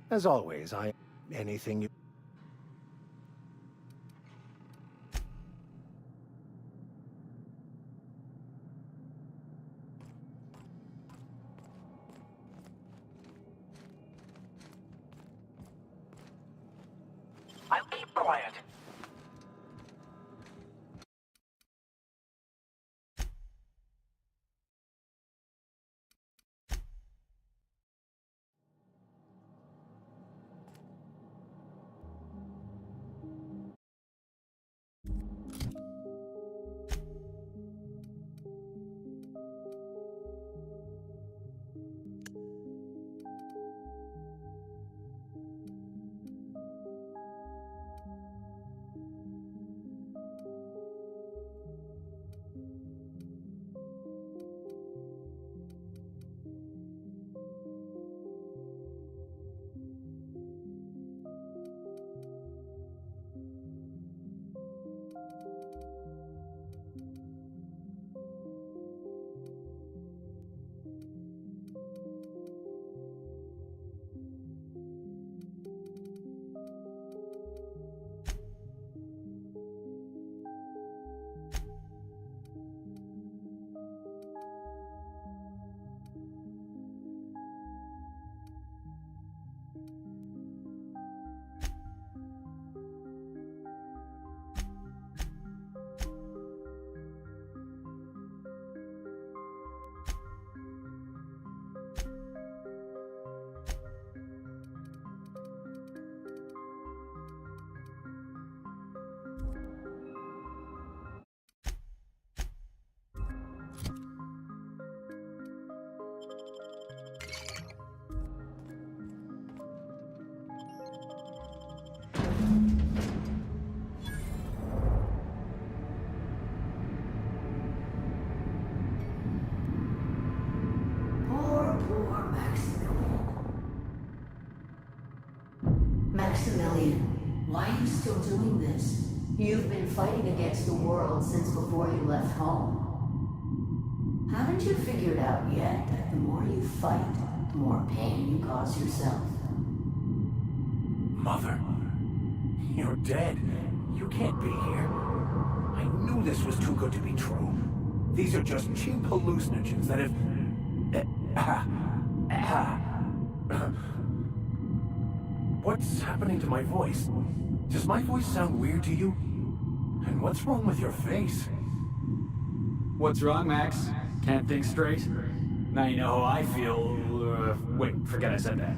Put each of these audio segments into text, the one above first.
As always, anything you... I'll keep quiet. Poor Maximilian, why are you still doing this? You've been fighting against the world since before you left home. Haven't you figured out yet that the more you fight, the more pain you cause yourself? Mother, you're dead. You can't be here. I knew this was too good to be true. These are just cheap hallucinogens that have... What's happening to my voice? Does my voice sound weird to you? And what's wrong with your face? What's wrong, Max? Can't think straight? Now you know how I feel. Wait, forget I said that.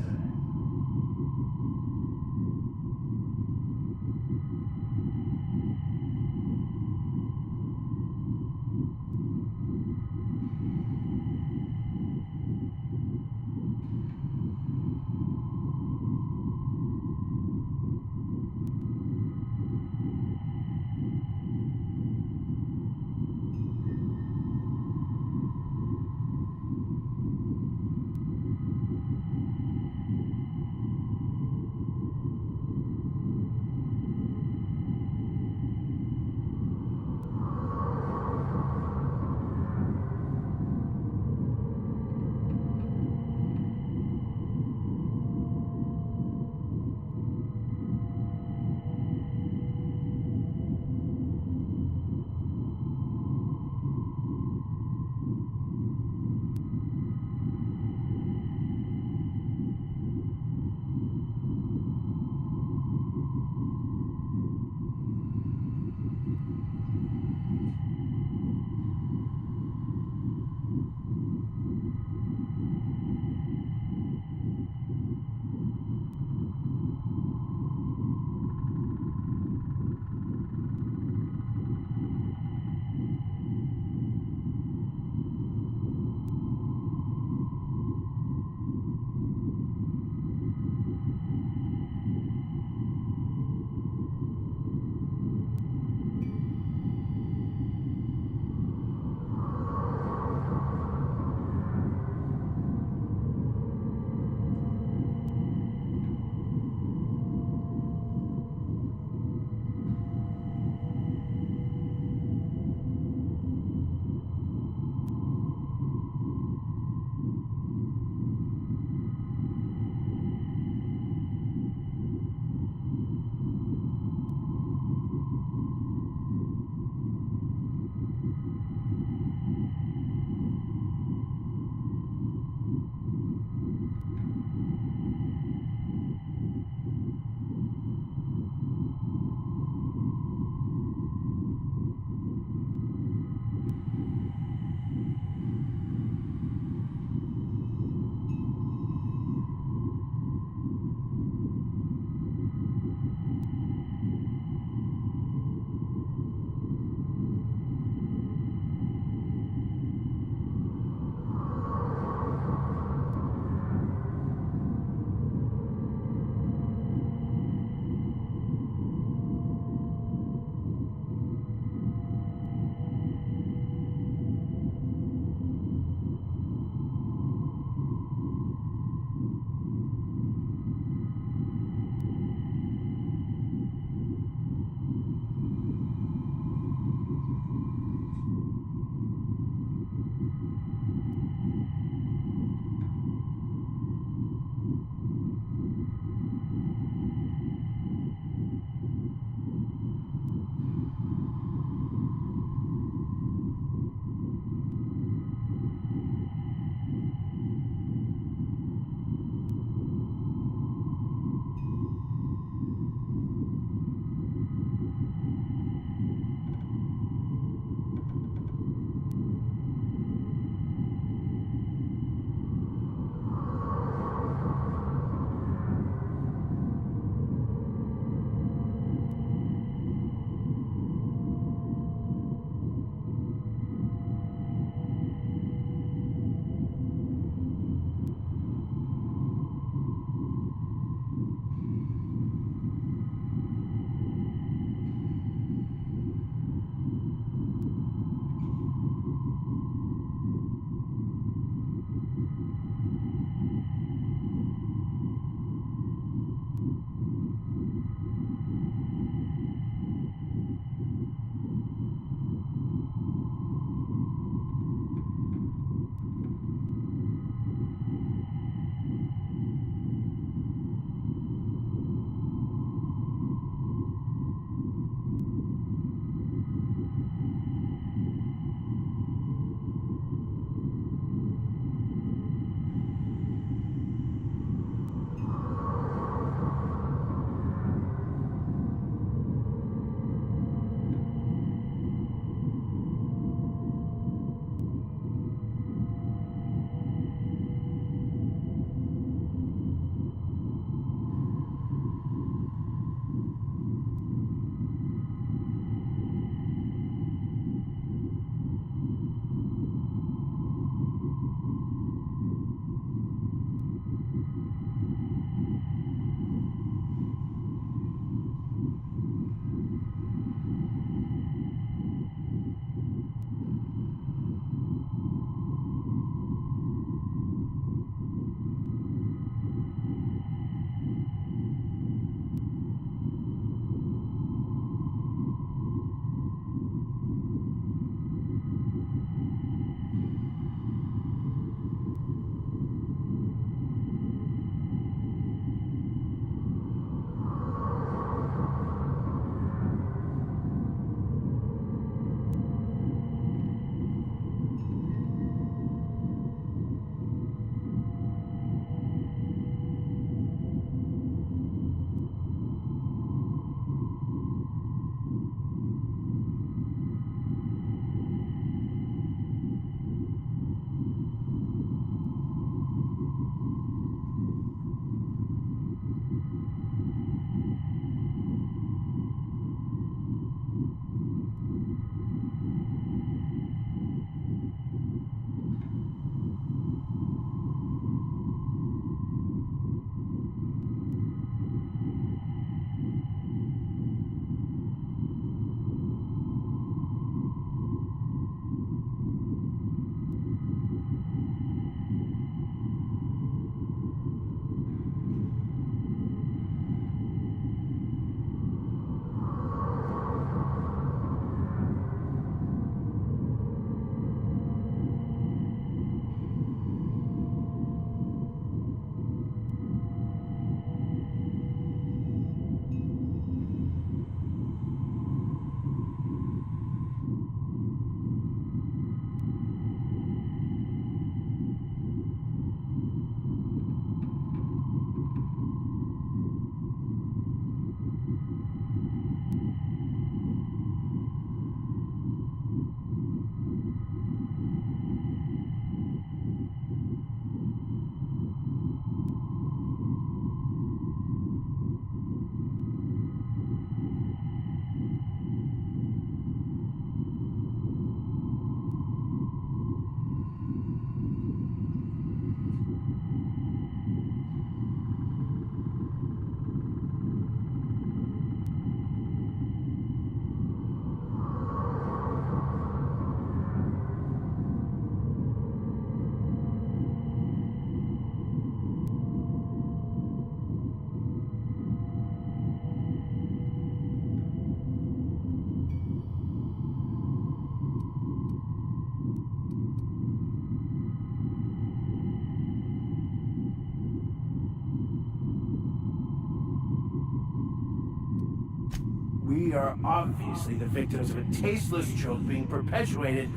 We are obviously the victims of a tasteless joke being perpetuated.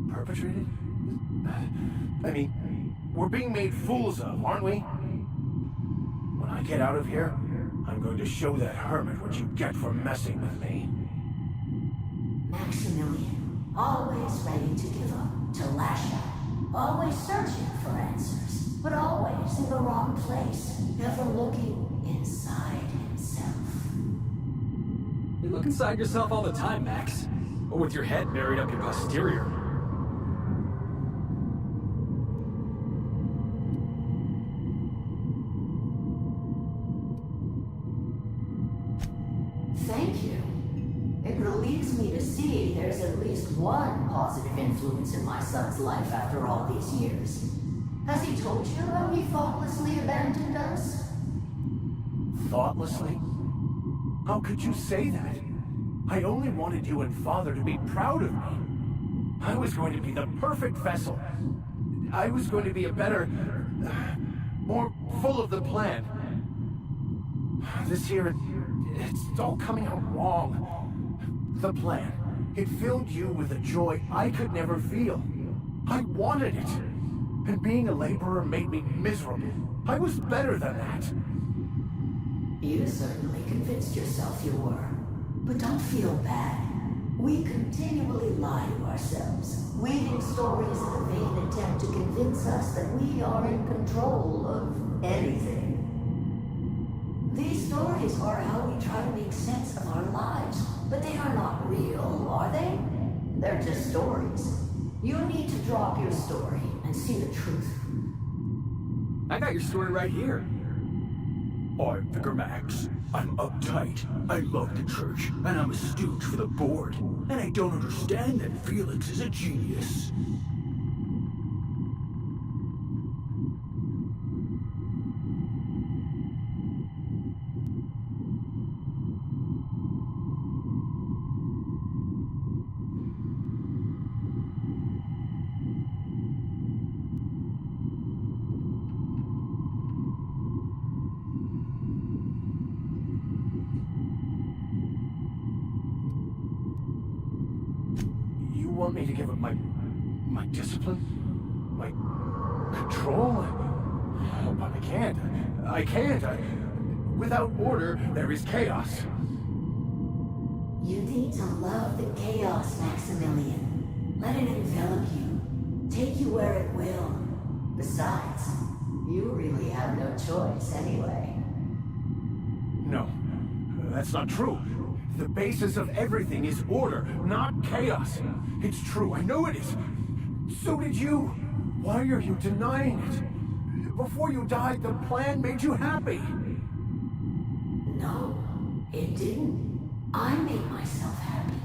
Perpetrated? I mean, we're being made fools of, aren't we? When I get out of here, I'm going to show that hermit what you get for messing with me. Maximilian, always ready to give up, to lash out, always searching for answers, but always in the wrong place, never looking inside himself. You look inside yourself all the time, Max. Or with your head buried up your posterior. Thank you. It relieves me to see there's at least one positive influence in my son's life after all these years. Has he told you how he thoughtlessly abandoned us? Thoughtlessly? How could you say that? I only wanted you and Father to be proud of me. I was going to be the perfect vessel. I was going to be a better... more full of the plan. This here, it's all coming out wrong. The plan, it filled you with a joy I could never feel. I wanted it. And being a laborer made me miserable. I was better than that. You certainly convinced yourself you were. But don't feel bad. We continually lie to ourselves, weaving stories in a vain attempt to convince us that we are in control of anything. These stories are how we try to make sense of our lives, but they are not real, are they? They're just stories. You need to drop your story and see the truth. I got your story right here. I'm Vicar Max. I'm uptight. I love the church, and I'm a stooge for the board. And I don't understand that Felix is a genius. You want me to give up my discipline? My control? Oh, but I can't. I can't. Without order, there is chaos. You need to love the chaos, Maximilian. Let it envelop you. Take you where it will. Besides, you really have no choice anyway. No, that's not true. The basis of everything is order, not chaos. It's true, I know it is. So did you. Why are you denying it? Before you died, the plan made you happy. No, it didn't. I made myself happy.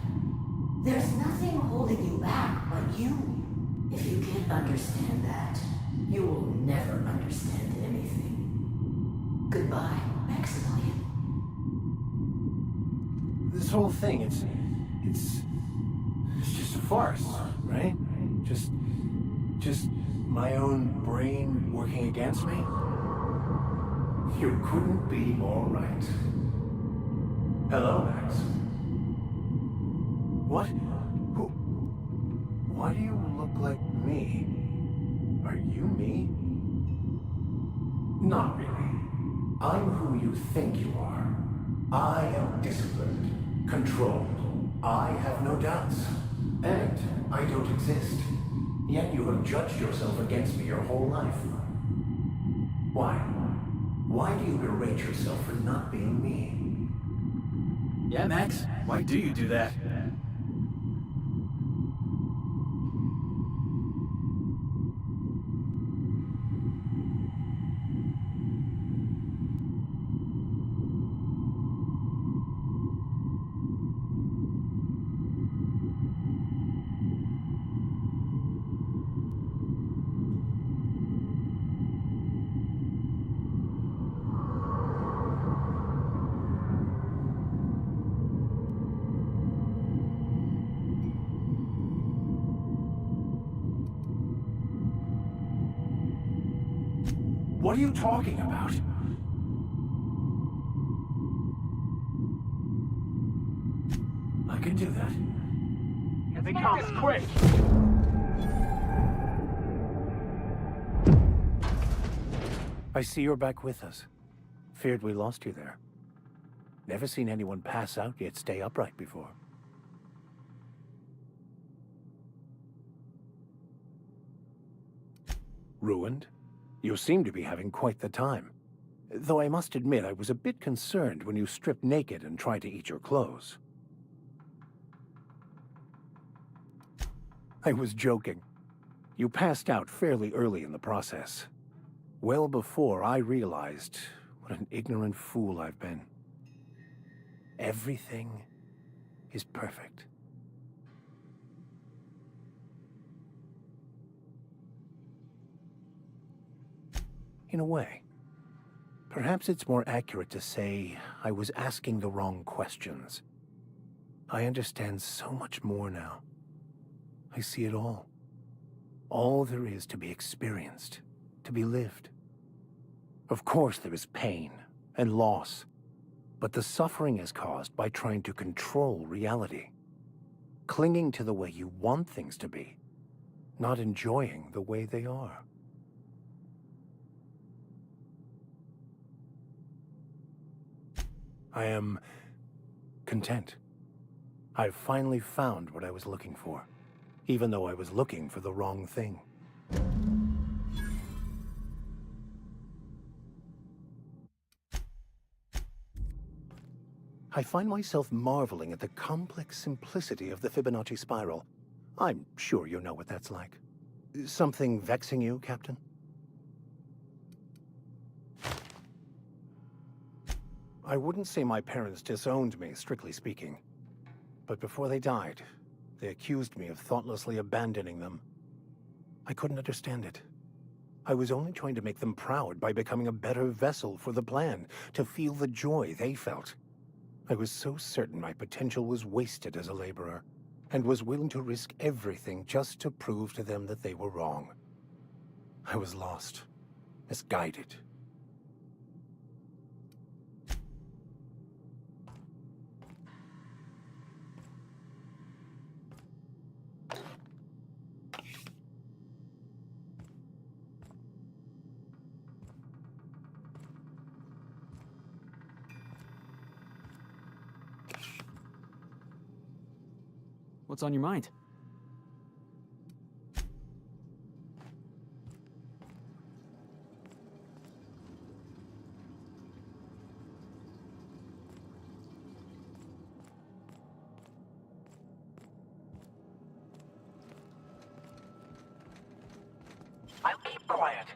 There's nothing holding you back but you. If you can't understand that, you will never understand anything. Goodbye, Maximilian. This whole thing, it's just a farce, right? Just my own brain working against me? You couldn't be more right. Hello, Max. What? Who? Why do you look like me? Are you me? Not really. I'm who you think you are. I am disciplined, controlled. I have no doubts. And I don't exist. Yet you have judged yourself against me your whole life. Why? Why do you berate yourself for not being me? Yeah, Max, why do you do that? What are you talking about? do that. Here they come, quick! I see you're back with us. Feared we lost you there. Never seen anyone pass out yet stay upright before. Ruined? You seem to be having quite the time. Though I must admit I was a bit concerned when you stripped naked and tried to eat your clothes. I was joking. You passed out fairly early in the process. Well before I realized what an ignorant fool I've been. Everything is perfect. In a way. Perhaps it's more accurate to say I was asking the wrong questions. I understand so much more now. I see it all. All there is to be experienced, to be lived. Of course there is pain and loss, but the suffering is caused by trying to control reality. Clinging to the way you want things to be, not enjoying the way they are. I am content. I've finally found what I was looking for, even though I was looking for the wrong thing. I find myself marveling at the complex simplicity of the Fibonacci spiral. I'm sure you know what that's like. Something vexing you, Captain? I wouldn't say my parents disowned me, strictly speaking. But before they died, they accused me of thoughtlessly abandoning them. I couldn't understand it. I was only trying to make them proud by becoming a better vessel for the plan, to feel the joy they felt. I was so certain my potential was wasted as a laborer, and was willing to risk everything just to prove to them that they were wrong. I was lost, misguided. What's on your mind? I'll keep quiet.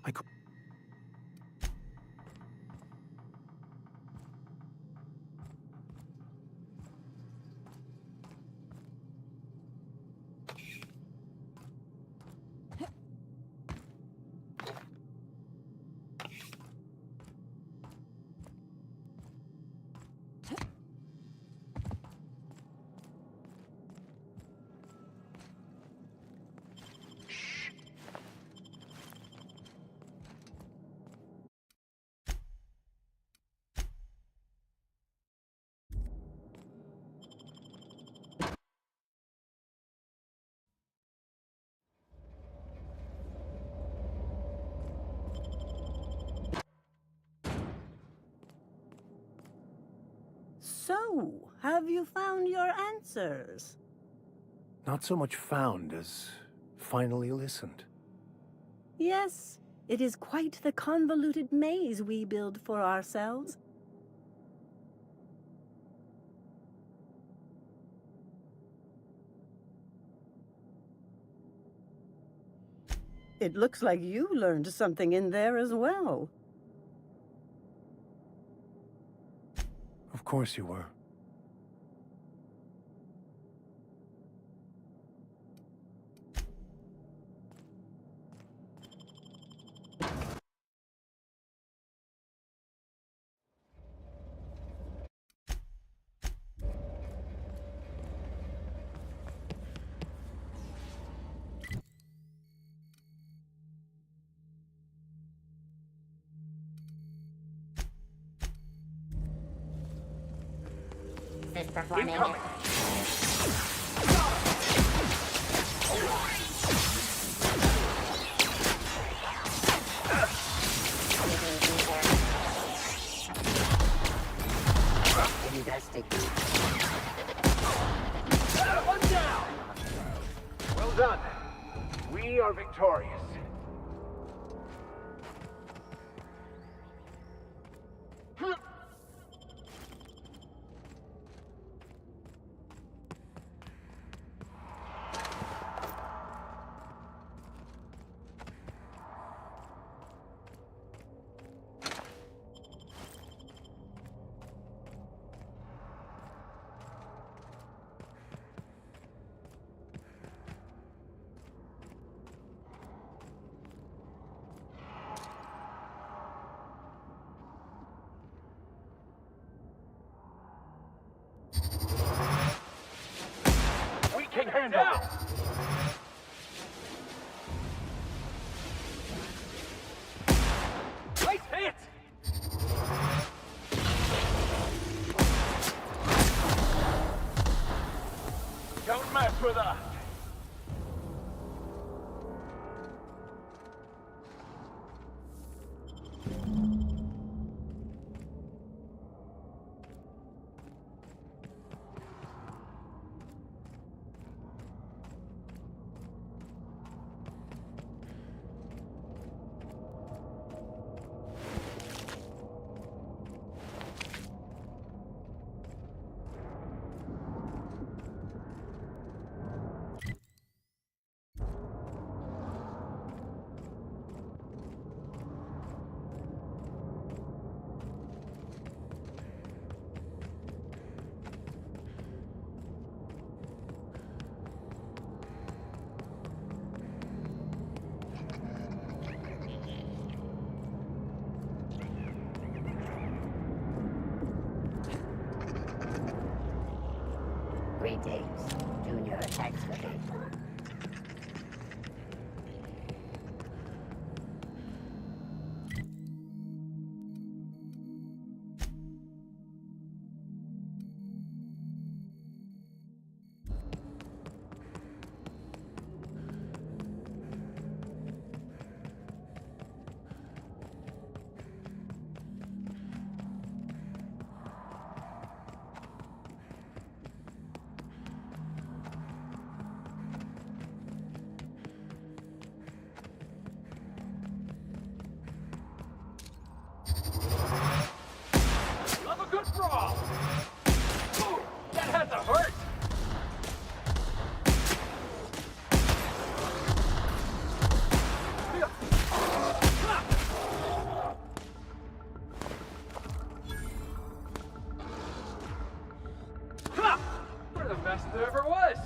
I could... So, have you found your answers? Not so much found as finally listened. Yes, it is quite the convoluted maze we build for ourselves. It looks like you learned something in there as well. Of course you were. Resist performing. Incoming. Investigate. One down. Well done. We are victorious. We can handle this. Nice hit! Don't mess with us! Greetings, Junior Excavator. Love a good brawl! Ooh, that had to hurt! We're the best there ever was!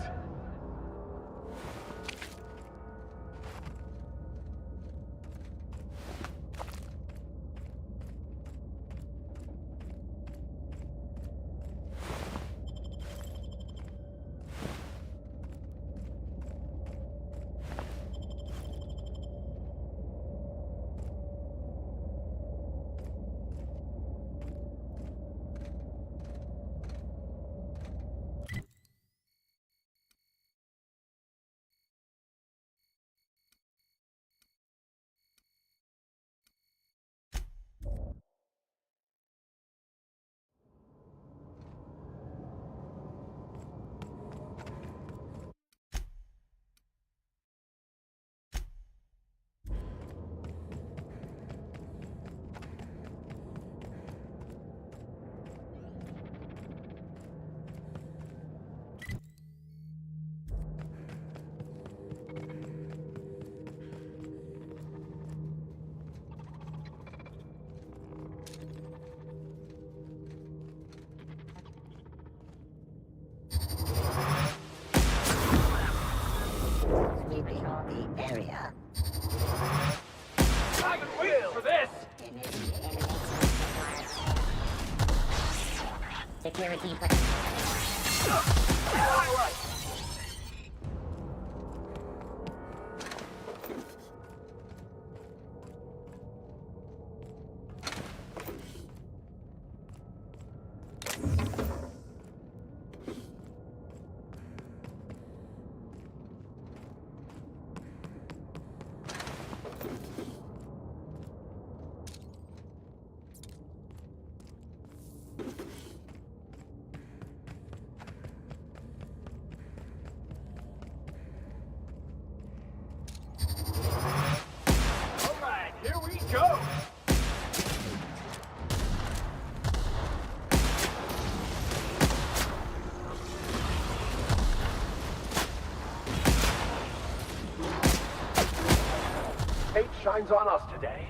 Sweeping the area. Time and wheel for this! Security. All right. fate shines on us today.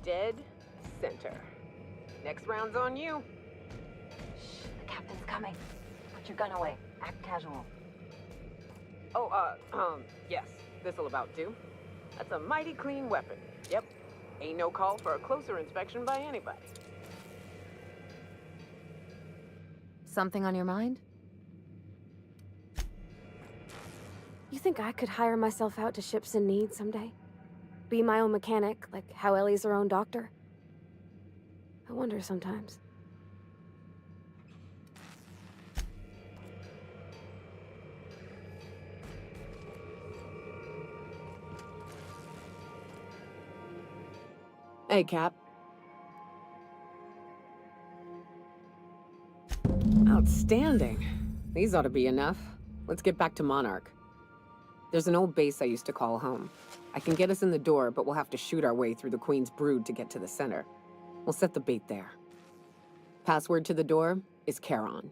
Dead center. Next round's on you. Shh, the captain's coming. Put your gun away. Act casual. Oh, yes. This'll about do. That's a mighty clean weapon. Yep. Ain't no call for a closer inspection by anybody. Something on your mind? You think I could hire myself out to ships in need someday? Be my own mechanic, like how Ellie's her own doctor? I wonder sometimes. Hey, Cap. Outstanding. These ought to be enough. Let's get back to Monarch. There's an old base I used to call home. I can get us in the door, but we'll have to shoot our way through the Queen's brood to get to the center. We'll set the bait there. Password to the door is Charon.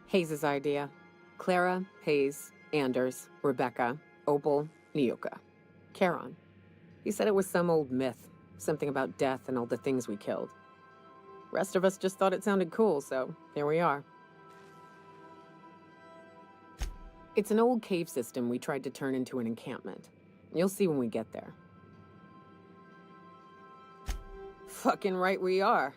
Hayes' idea. Clara, Hayes, Anders, Rebecca, Opal, Nyoka. Charon. He said it was some old myth, something about death and all the things we killed. Rest of us just thought it sounded cool, so here we are. It's an old cave system we tried to turn into an encampment. You'll see when we get there. Fucking right we are.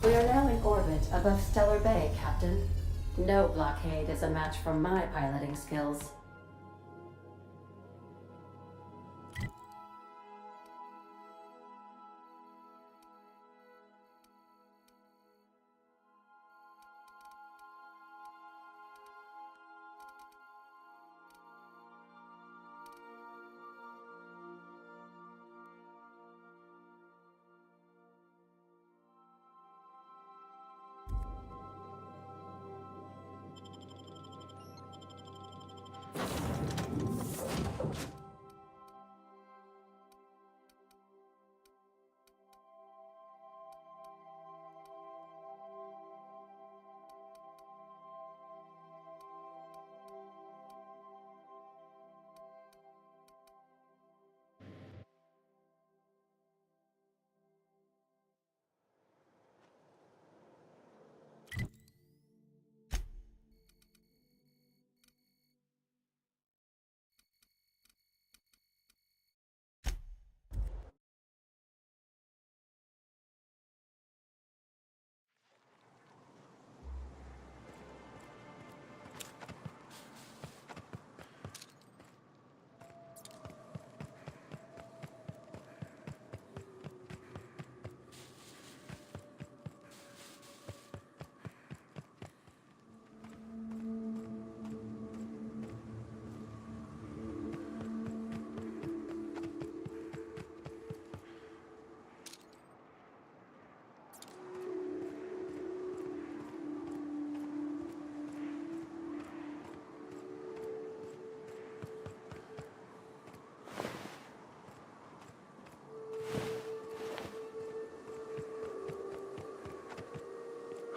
We are now in orbit above Stellar Bay, Captain. No blockade is a match for my piloting skills.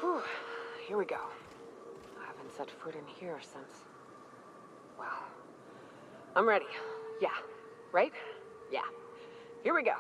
Whew, here we go. I haven't set foot in here since... Well, I'm ready. Yeah. Right? Yeah. Here we go.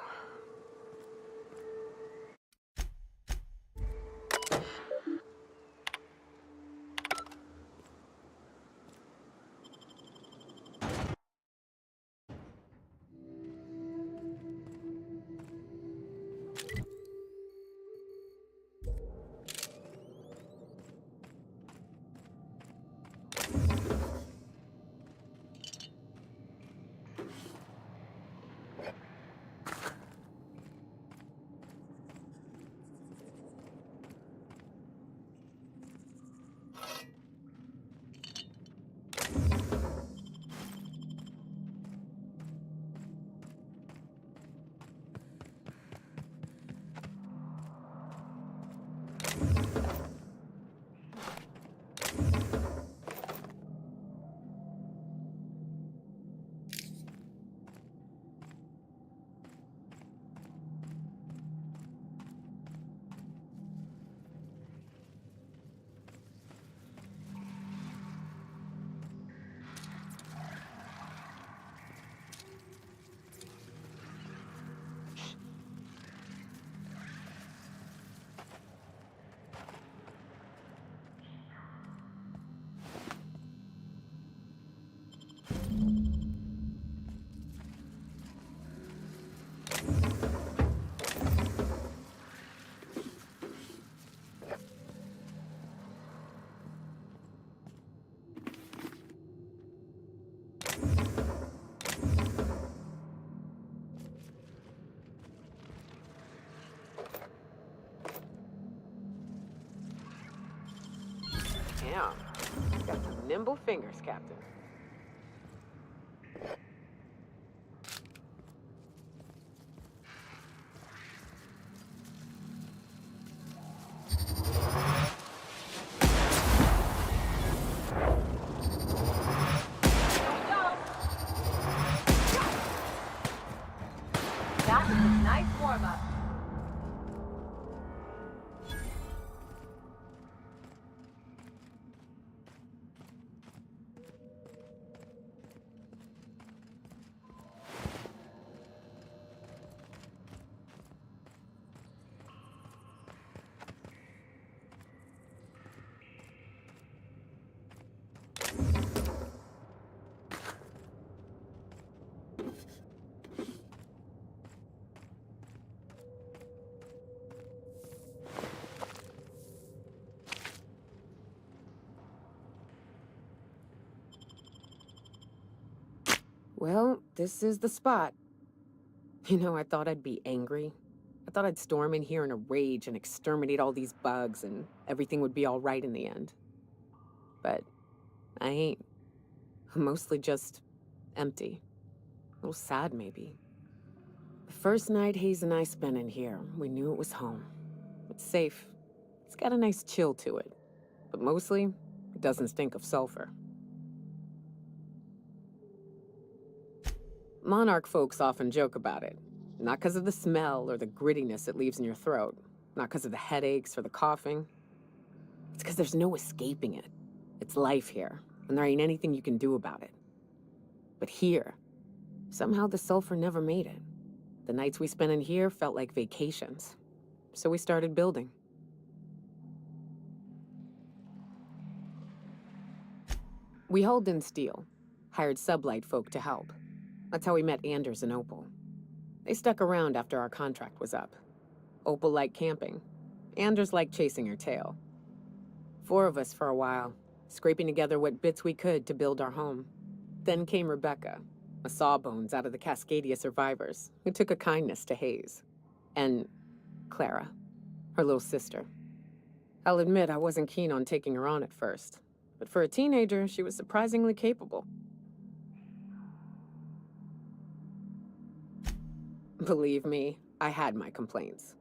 Damn. Got some nimble fingers, Captain. That was a nice warm-up. Well, this is the spot. You know, I thought I'd be angry. I thought I'd storm in here in a rage and exterminate all these bugs and everything would be all right in the end. But I ain't. I'm mostly just empty. A little sad, maybe. The first night Hayes and I spent in here, we knew it was home. It's safe. It's got a nice chill to it. But mostly, it doesn't stink of sulfur. Monarch folks often joke about it. Not because of the smell or the grittiness it leaves in your throat. Not because of the headaches or the coughing. It's because there's no escaping it. It's life here, and there ain't anything you can do about it. But here, somehow the sulfur never made it. The nights we spent in here felt like vacations. So we started building. We hauled in steel, hired sublight folk to help. That's how we met Anders and Opal. They stuck around after our contract was up. Opal liked camping. Anders liked chasing her tail. 4 of us for a while, scraping together what bits we could to build our home. Then came Rebecca, a sawbones out of the Cascadia survivors, who took a kindness to Hayes. And Clara, her little sister. I'll admit I wasn't keen on taking her on at first, but for a teenager, she was surprisingly capable. Believe me, I had my complaints.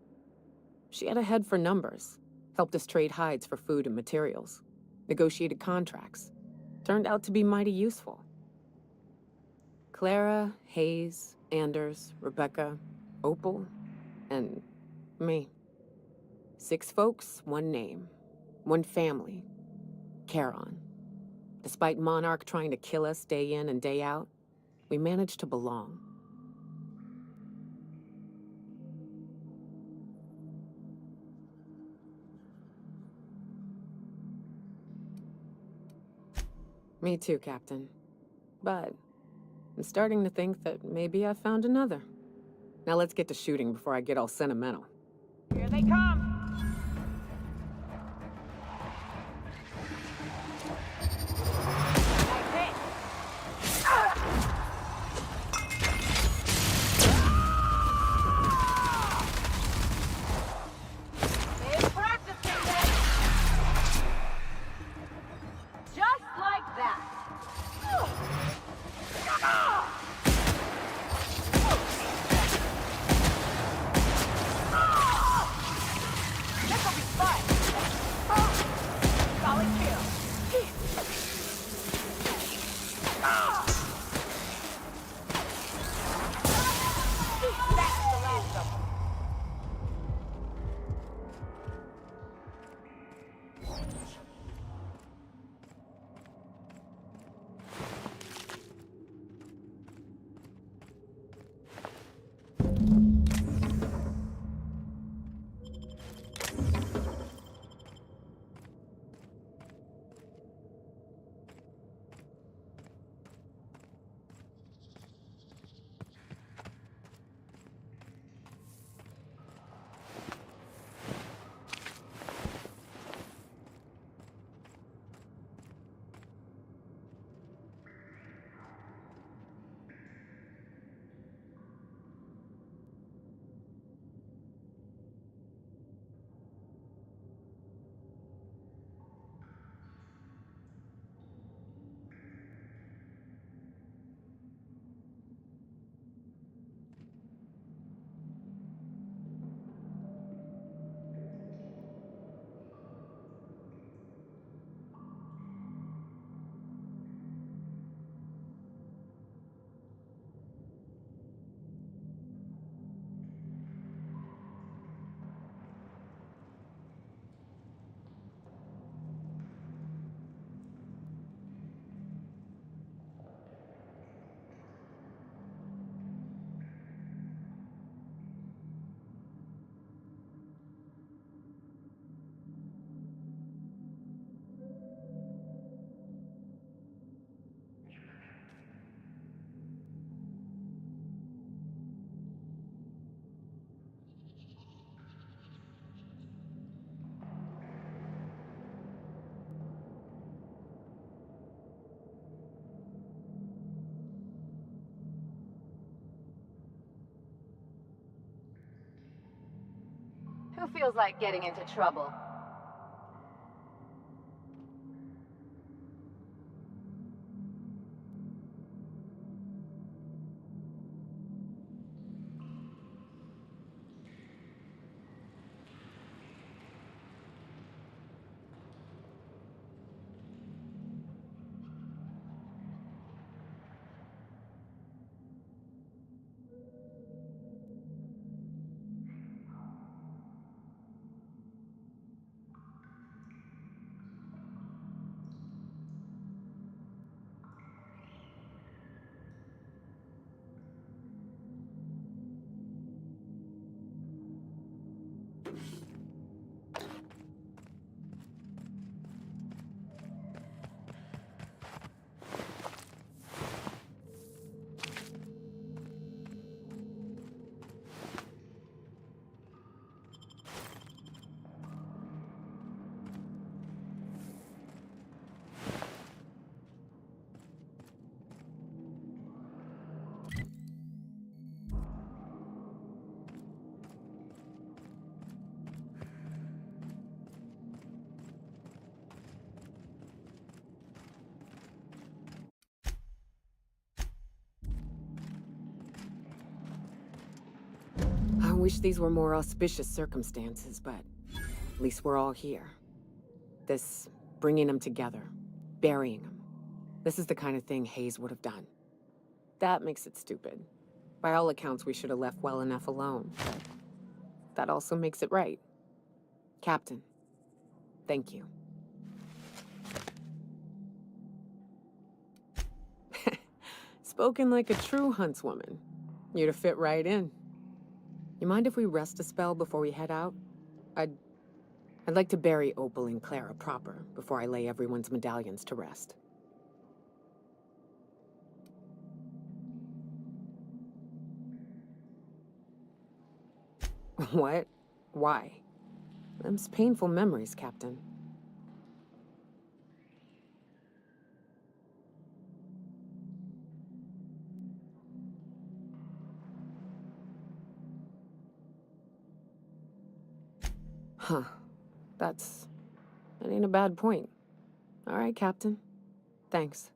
She had a head for numbers, helped us trade hides for food and materials, negotiated contracts. Turned out to be mighty useful. Clara, Hayes, Anders, Rebecca, Opal, and me. 6 folks, 1 name, 1 family, Charon. Despite Monarch trying to kill us day in and day out, we managed to belong. Me too, Captain. But I'm starting to think that maybe I found another. Now let's get to shooting before I get all sentimental. Here they come! Who feels like getting into trouble? I wish these were more auspicious circumstances, but at least we're all here. This bringing them together, burying them. This is the kind of thing Hayes would have done. That makes it stupid. By all accounts, we should have left well enough alone. But that also makes it right. Captain, thank you. Spoken like a true huntswoman. You'd have fit right in. You mind if we rest a spell before we head out? I'd like to bury Opal and Clara proper before I lay everyone's medallions to rest. What? Why? Them's painful memories, Captain. Huh. That ain't a bad point. All right, Captain. Thanks.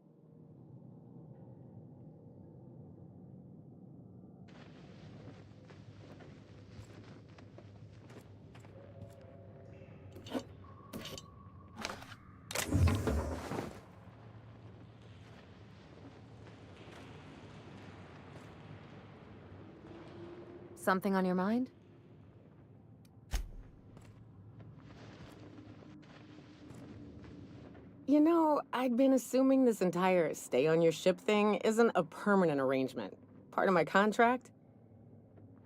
Something on your mind? You know, I'd been assuming this entire stay on your ship thing isn't a permanent arrangement. Part of my contract?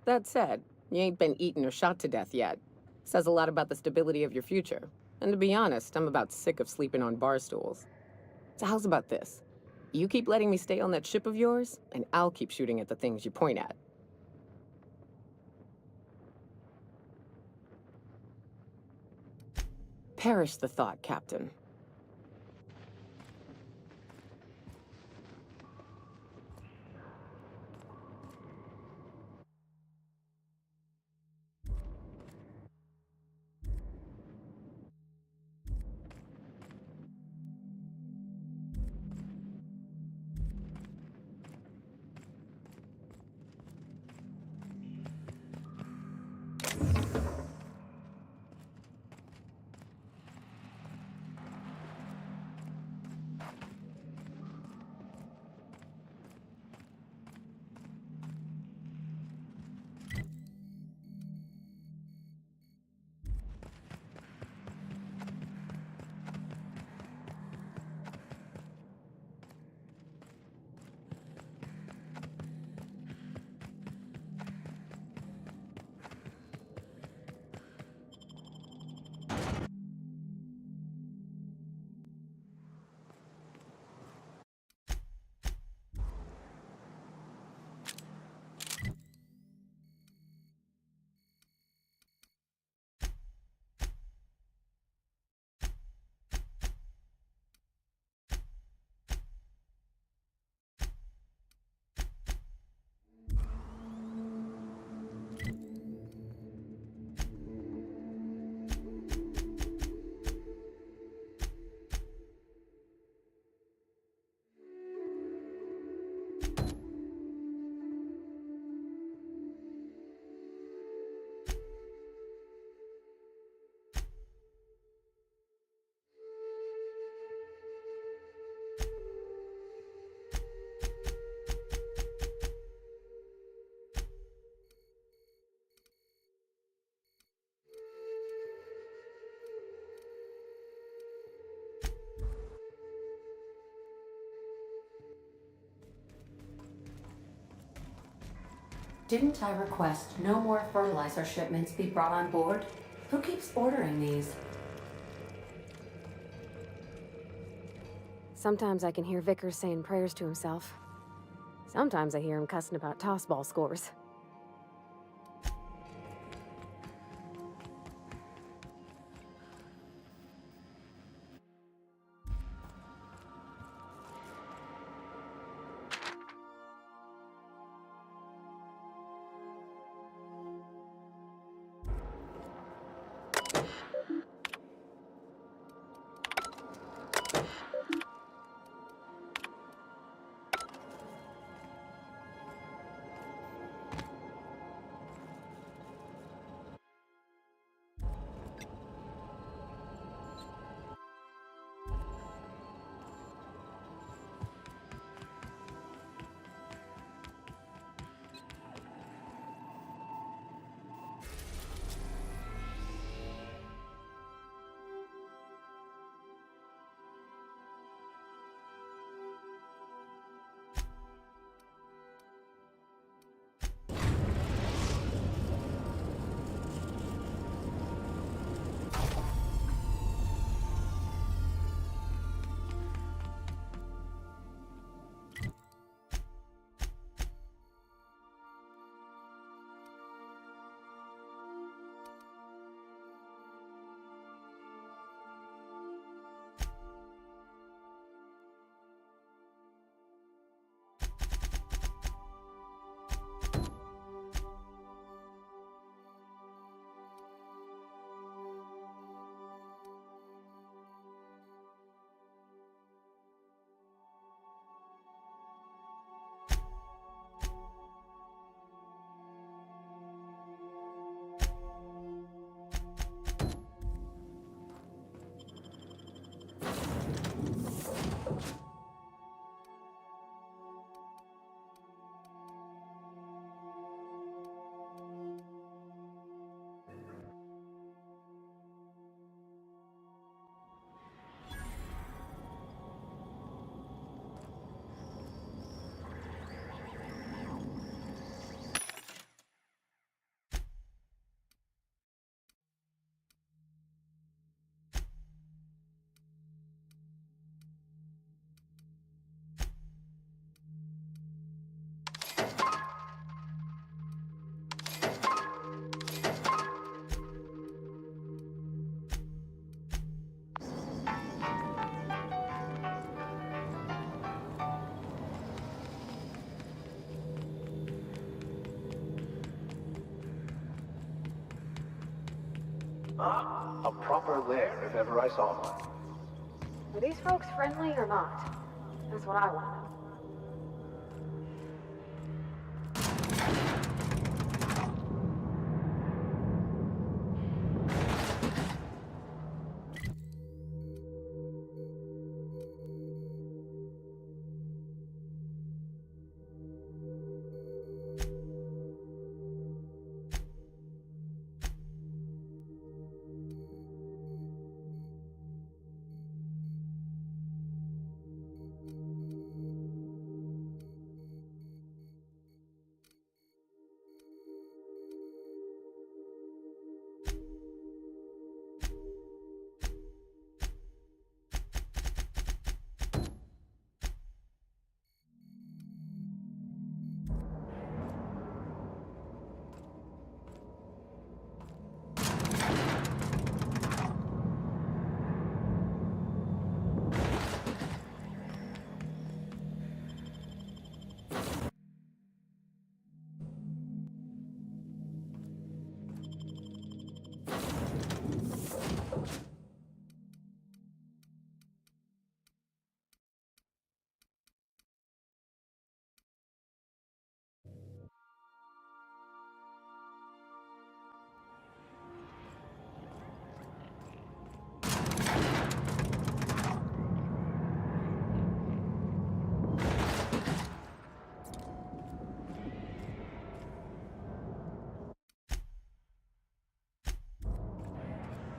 That said, you ain't been eaten or shot to death yet. Says a lot about the stability of your future. And to be honest, I'm about sick of sleeping on bar stools. So how's about this? You keep letting me stay on that ship of yours, and I'll keep shooting at the things you point at. Perish the thought, Captain. Didn't I request no more fertilizer shipments be brought on board? Who keeps ordering these? Sometimes I can hear Vickers saying prayers to himself. Sometimes I hear him cussing about tossball scores. A proper lair, if ever I saw one. Are these folks friendly or not? That's what I want to know.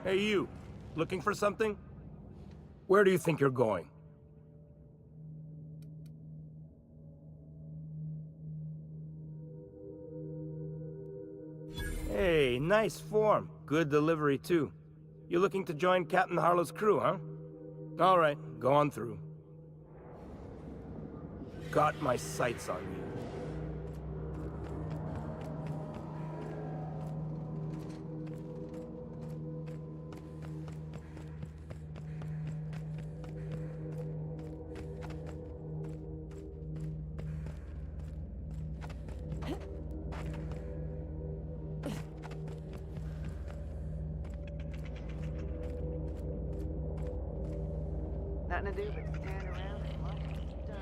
Hey you, looking for something? Where do you think you're going? Hey, nice form. Good delivery, too. You looking to join Captain Harlow's crew, huh? All right, go on through. Got my sights on you. Nothing to do but stand around and watch it done.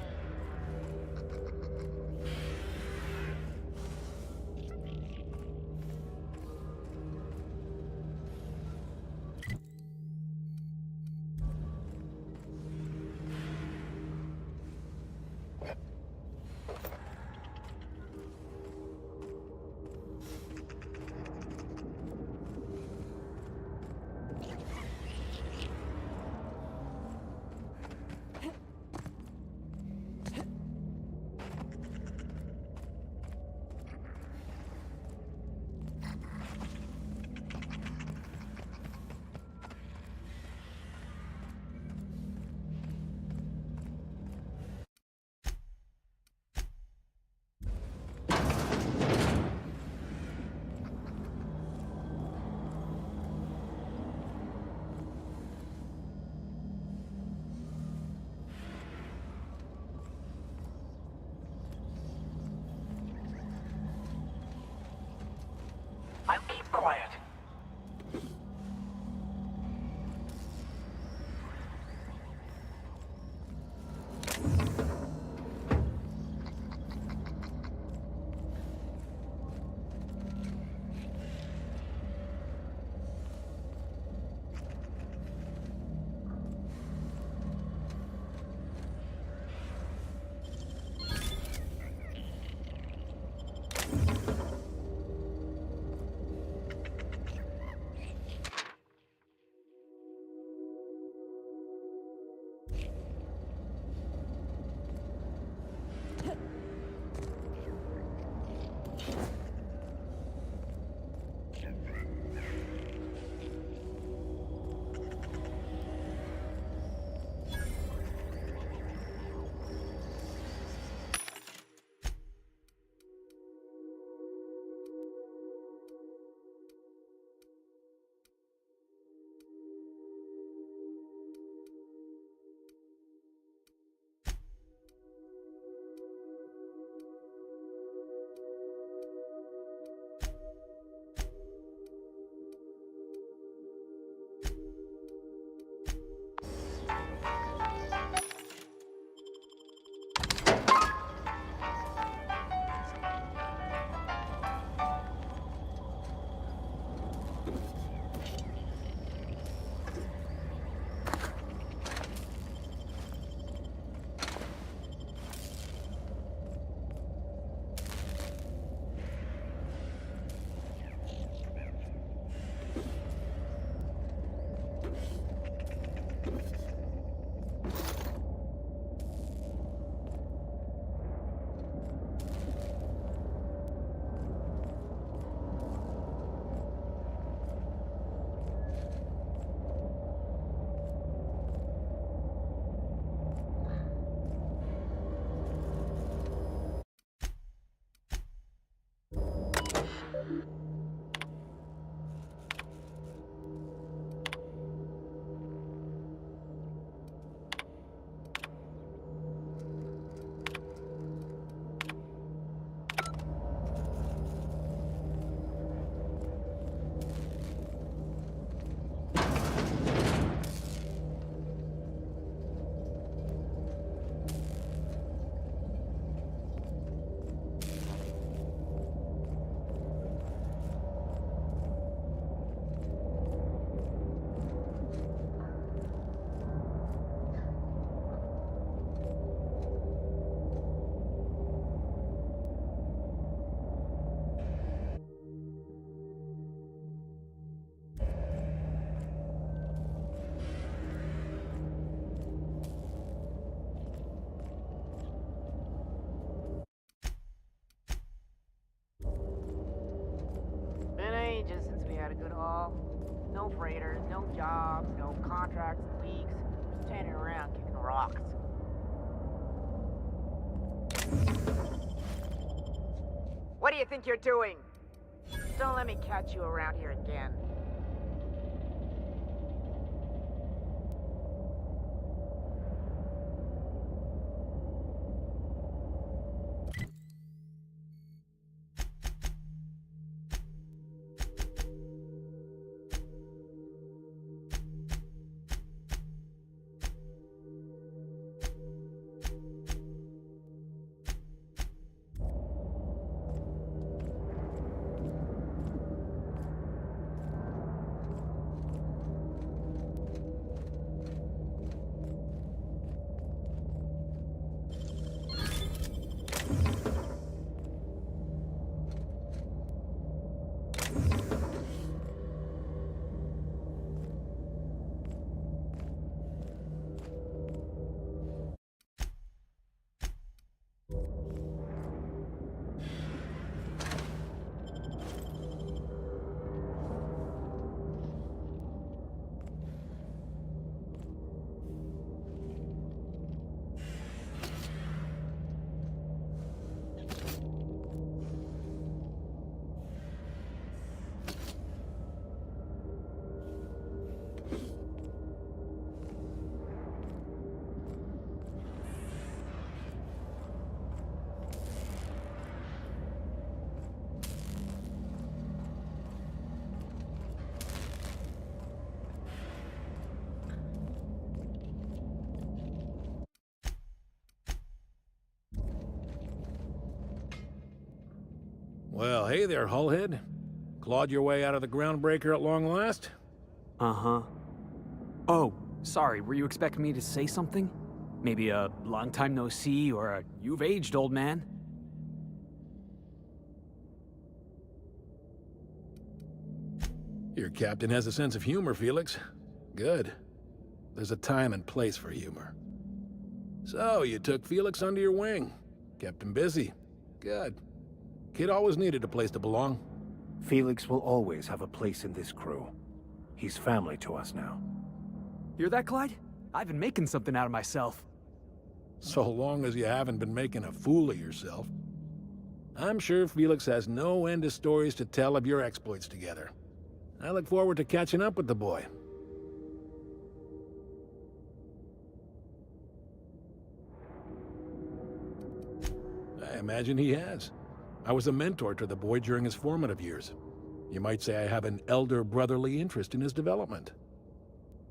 had a good haul? No freighters, no jobs, no contracts, leaks. Just standing around kicking rocks. What do you think you're doing? Don't let me catch you around here again. Well, hey there, Hullhead. Clawed your way out of the groundbreaker at long last? Uh-huh. Oh, sorry, were you expecting me to say something? Maybe a long time no see, or a you've aged, old man? Your captain has a sense of humor, Felix. Good. There's a time and place for humor. So, you took Felix under your wing. Kept him busy. Good. Kid always needed a place to belong. Felix will always have a place in this crew. He's family to us now. Hear that, Clyde? I've been making something out of myself. So long as you haven't been making a fool of yourself. I'm sure Felix has no end of stories to tell of your exploits together. I look forward to catching up with the boy. I imagine he has. I was a mentor to the boy during his formative years. You might say I have an elder brotherly interest in his development.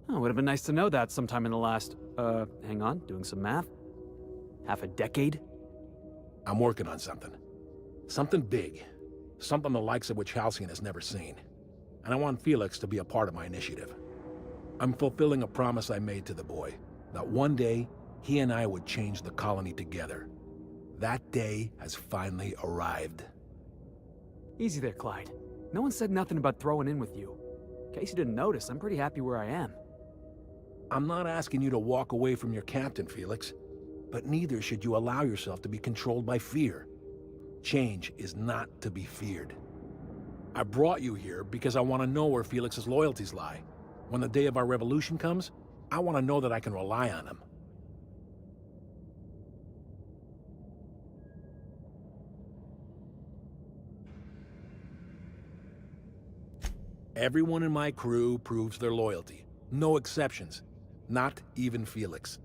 Oh, would have been nice to know that sometime in the last, hang on, doing some math? Half a decade? I'm working on something. Something big. Something the likes of which Halcyon has never seen. And I want Felix to be a part of my initiative. I'm fulfilling a promise I made to the boy, that one day, he and I would change the colony together. That day has finally arrived. Easy there, Clyde. No one said nothing about throwing in with you. In case you didn't notice, I'm pretty happy where I am. I'm not asking you to walk away from your captain, Felix, but neither should you allow yourself to be controlled by fear. Change is not to be feared. I brought you here because I want to know where Felix's loyalties lie. When the day of our revolution comes, I want to know that I can rely on him. Everyone in my crew proves their loyalty. No exceptions. Not even Felix.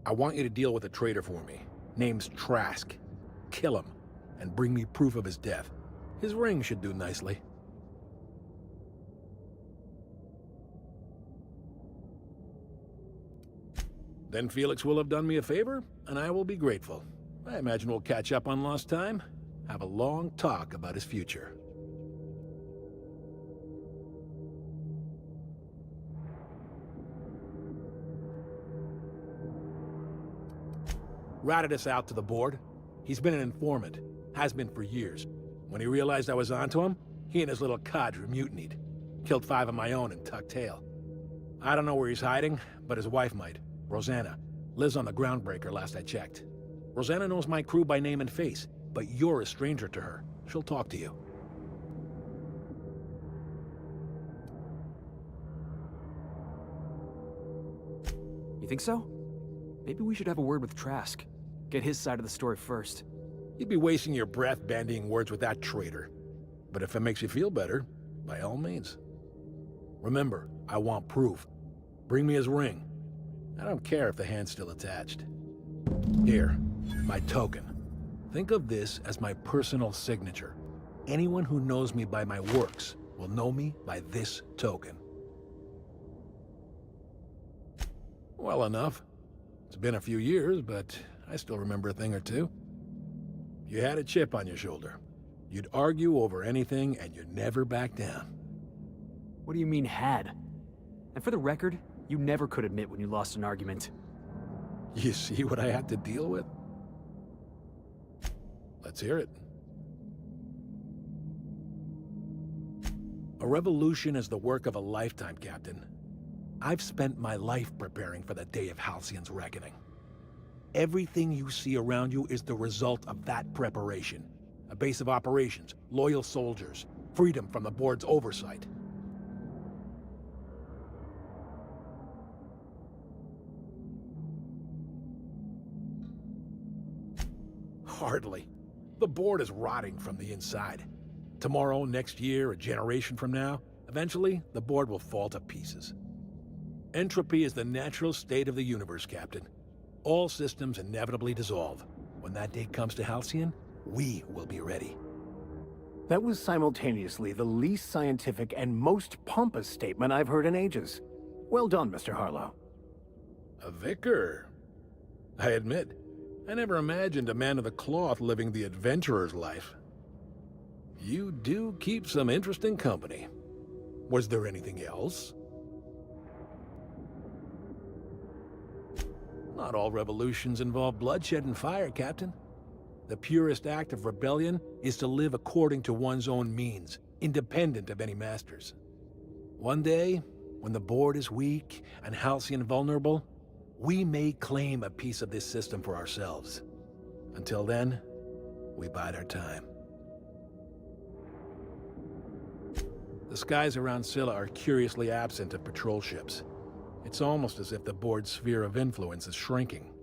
I want you to deal with a traitor for me. Name's Trask. Kill him, and bring me proof of his death. His ring should do nicely. Then Felix will have done me a favor, and I will be grateful. I imagine we'll catch up on lost time, have a long talk about his future. Ratted us out to the board. He's been an informant. Has been for years. When he realized I was onto him, he and his little cadre mutinied. Killed 5 of my own and tucked tail. I don't know where he's hiding, but his wife might. Rosanna. Lives on the groundbreaker last I checked. Rosanna knows my crew by name and face, but you're a stranger to her. She'll talk to you. You think so? Maybe we should have a word with Trask. Get his side of the story first. You'd be wasting your breath bandying words with that traitor. But if it makes you feel better, by all means. Remember, I want proof. Bring me his ring. I don't care if the hand's still attached. Here, my token. Think of this as my personal signature. Anyone who knows me by my works will know me by this token. Well enough. It's been a few years, but I still remember a thing or two. You had a chip on your shoulder. You'd argue over anything, and you'd never back down. What do you mean, had? And for the record, you never could admit when you lost an argument. You see what I had to deal with? Let's hear it. A revolution is the work of a lifetime, Captain. I've spent my life preparing for the day of Halcyon's reckoning. Everything you see around you is the result of that preparation. A base of operations, loyal soldiers, freedom from the board's oversight. Hardly. The board is rotting from the inside. Tomorrow, next year, a generation from now, eventually, the board will fall to pieces. Entropy is the natural state of the universe, Captain. All systems inevitably dissolve. When that day comes to Halcyon, we will be ready. That was simultaneously the least scientific and most pompous statement I've heard in ages. Well done, Mr. Harlow. A vicar. I admit, I never imagined a man of the cloth living the adventurer's life. You do keep some interesting company. Was there anything else? Not all revolutions involve bloodshed and fire, Captain. The purest act of rebellion is to live according to one's own means, independent of any masters. One day, when the board is weak and Halcyon vulnerable, we may claim a piece of this system for ourselves. Until then, we bide our time. The skies around Scylla are curiously absent of patrol ships. It's almost as if the board's sphere of influence is shrinking.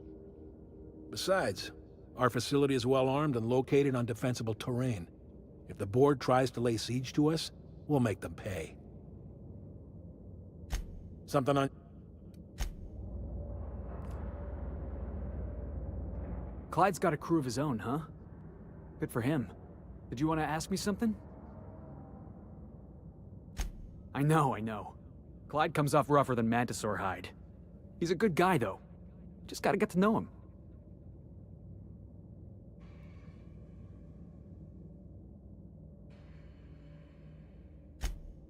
Besides, our facility is well armed and located on defensible terrain. If the board tries to lay siege to us, we'll make them pay. Something on... Clyde's got a crew of his own, huh? Good for him. Did you want to ask me something? I know. Clyde comes off rougher than Mantisaur hide. He's a good guy, though. Just gotta get to know him.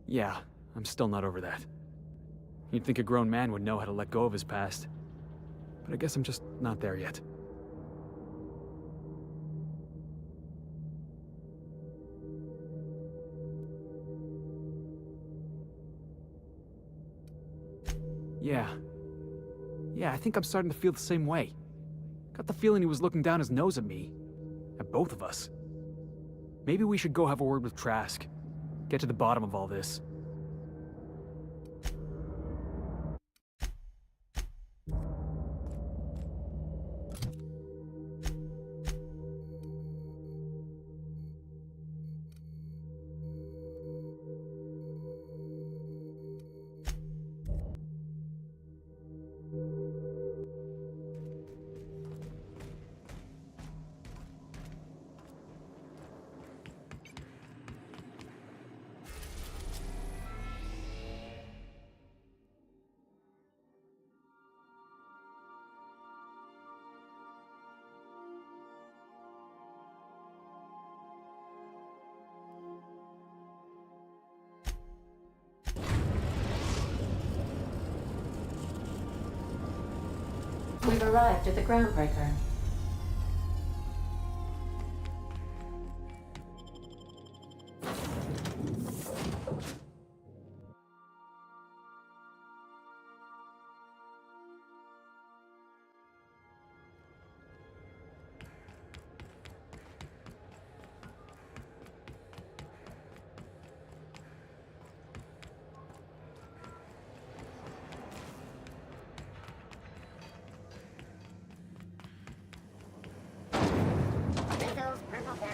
Yeah, I'm still not over that. You'd think a grown man would know how to let go of his past. But I guess I'm just not there yet. Yeah, I think I'm starting to feel the same way. Got the feeling he was looking down his nose at me. At both of us. Maybe we should go have a word with Trask. Get to the bottom of all this. We've arrived at the groundbreaker.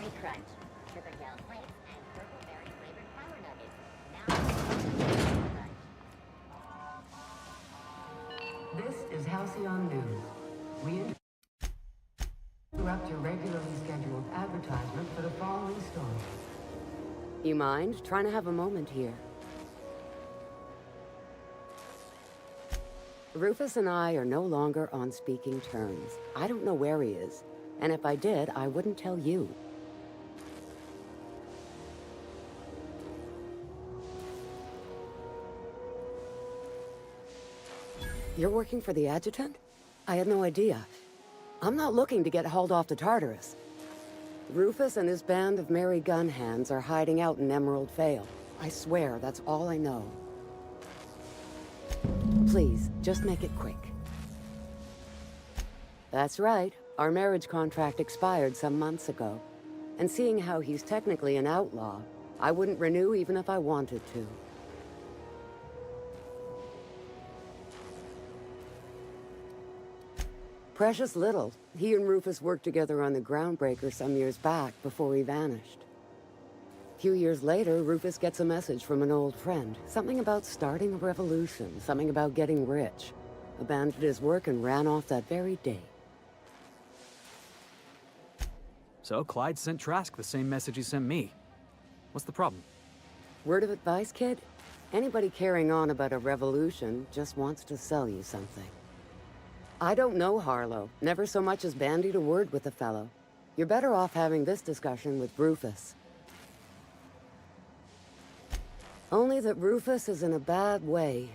berry crunch, sugar gel flakes, and purple berry flavored power nuggets. Now, This is Halcyon News. We interrupt your regularly scheduled advertisement for the following story. You mind? Trying to have a moment here. Rufus and I are no longer on speaking terms. I don't know where he is, and if I did, I wouldn't tell you. You're working for the adjutant? I had no idea. I'm not looking to get hauled off to Tartarus. Rufus and his band of merry gun hands are hiding out in Emerald Vale. I swear, that's all I know. Please, just make it quick. That's right. Our marriage contract expired some months ago. And seeing how he's technically an outlaw, I wouldn't renew even if I wanted to. Precious little. He and Rufus worked together on the Groundbreaker some years back before he vanished. A few years later, Rufus gets a message from an old friend. Something about starting a revolution, something about getting rich. Abandoned his work and ran off that very day. So Clyde sent Trask the same message he sent me. What's the problem? Word of advice, kid? Anybody carrying on about a revolution just wants to sell you something. I don't know Harlow. Never so much as bandied a word with the fellow. You're better off having this discussion with Rufus. Only that Rufus is in a bad way.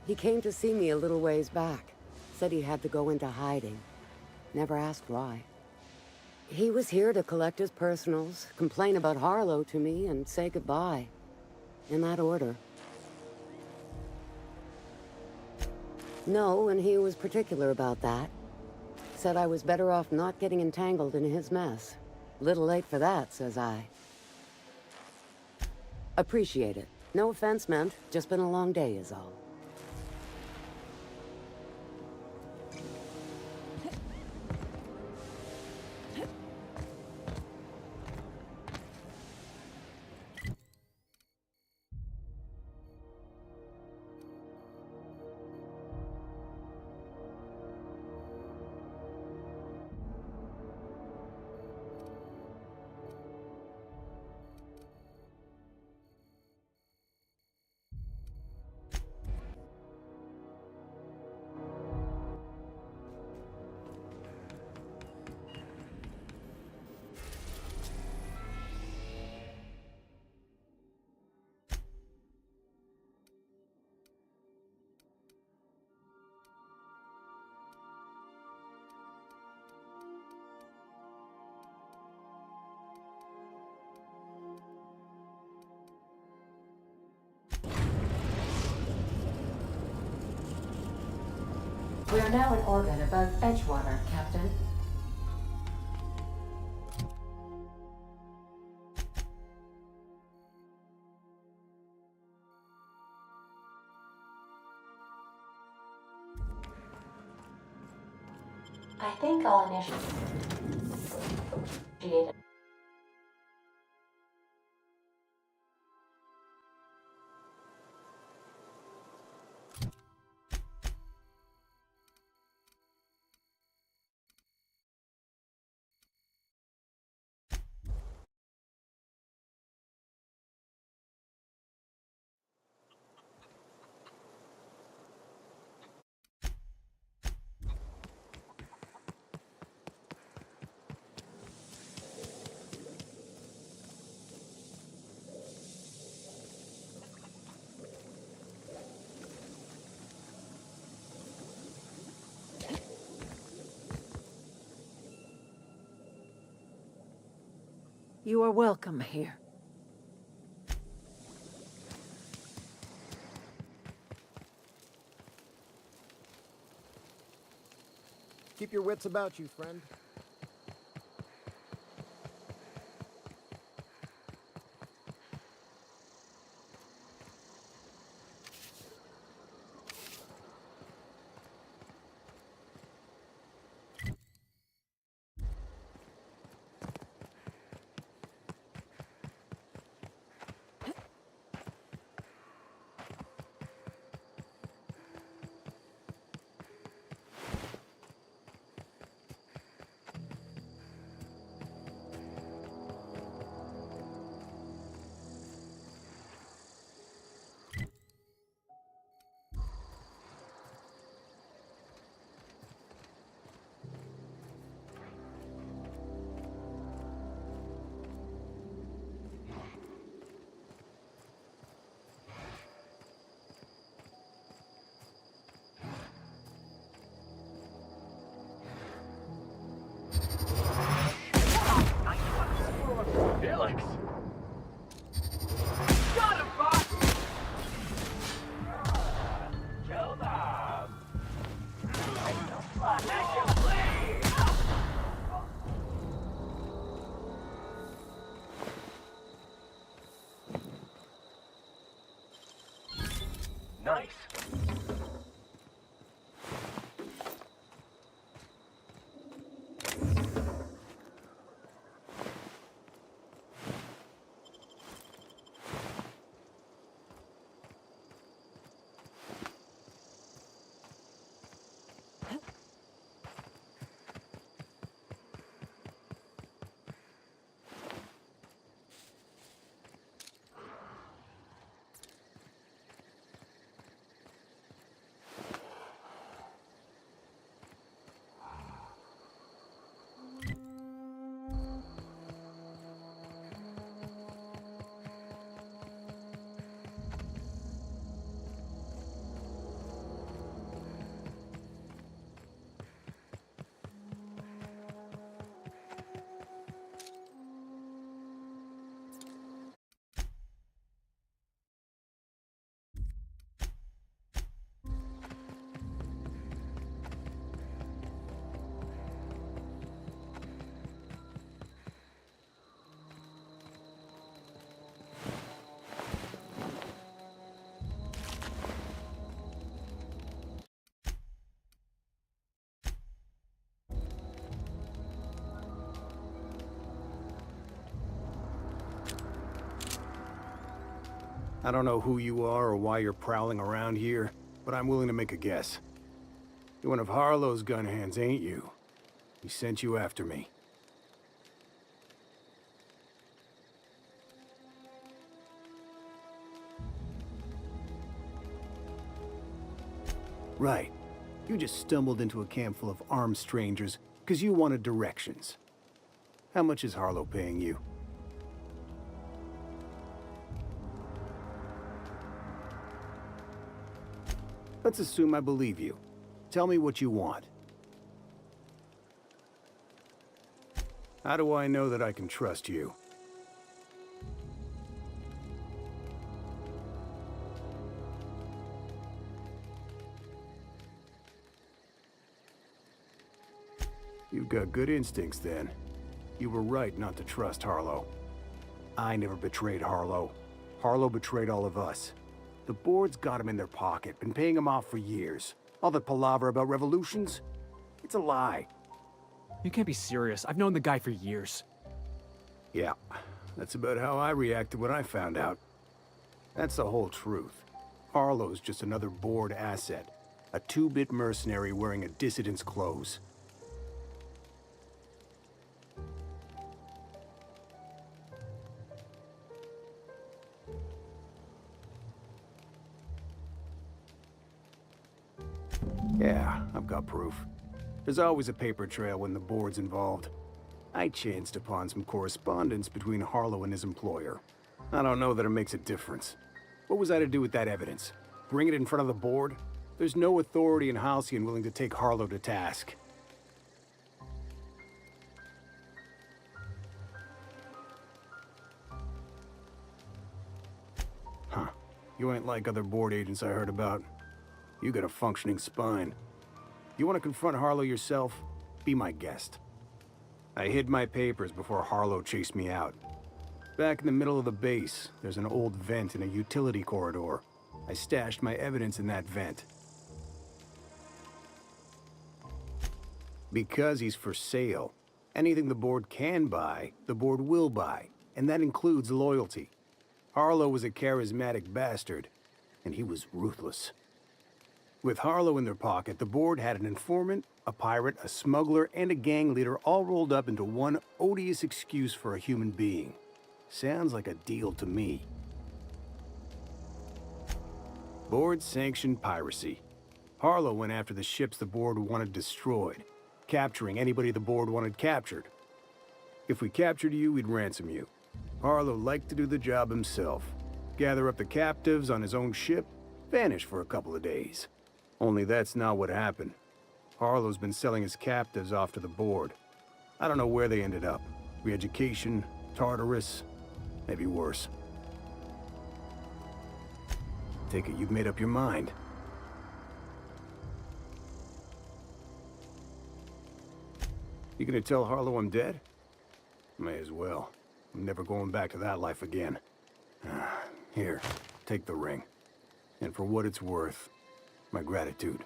He came to see me a little ways back. Said he had to go into hiding. Never asked why. He was here to collect his personals, complain about Harlow to me, and say goodbye. In that order. No, and he was particular about that. Said I was better off not getting entangled in his mess. Little late for that, says I. Appreciate it. No offense meant, just been a long day is all. We are now in orbit above Edgewater, Captain. I think I'll initiate. You are welcome here. Keep your wits about you, friend. I don't know who you are or why you're prowling around here, but I'm willing to make a guess. You're one of Harlow's gun hands, ain't you? He sent you after me. Right. You just stumbled into a camp full of armed strangers because you wanted directions. How much is Harlow paying you? Let's assume I believe you. Tell me what you want. How do I know that I can trust you? You've got good instincts then. You were right not to trust Harlow. I never betrayed Harlow. Harlow betrayed all of us. The board's got him in their pocket, been paying him off for years. All that palaver about revolutions? It's a lie. You can't be serious. I've known the guy for years. Yeah, that's about how I reacted when I found out. That's the whole truth. Harlow's just another board asset. A two-bit mercenary wearing a dissident's clothes. Yeah, I've got proof. There's always a paper trail when the board's involved. I chanced upon some correspondence between Harlow and his employer. I don't know that it makes a difference. What was I to do with that evidence? Bring it in front of the board? There's no authority in Halcyon willing to take Harlow to task. Huh. You ain't like other board agents I heard about. You got a functioning spine. You want to confront Harlow yourself? Be my guest. I hid my papers before Harlow chased me out. Back in the middle of the base, there's an old vent in a utility corridor. I stashed my evidence in that vent. Because he's for sale. Anything the board can buy, the board will buy. And that includes loyalty. Harlow was a charismatic bastard, and he was ruthless. With Harlow in their pocket, the board had an informant, a pirate, a smuggler, and a gang leader all rolled up into one odious excuse for a human being. Sounds like a deal to me. Board-sanctioned piracy. Harlow went after the ships the board wanted destroyed, capturing anybody the board wanted captured. If we captured you, we'd ransom you. Harlow liked to do the job himself. Gather up the captives on his own ship, vanish for a couple of days. Only that's not what happened. Harlow's been selling his captives off to the board. I don't know where they ended up. Re-education, Tartarus, maybe worse. Take it you've made up your mind. You gonna tell Harlow I'm dead? May as well. I'm never going back to that life again. Here, take the ring. And for what it's worth, my gratitude.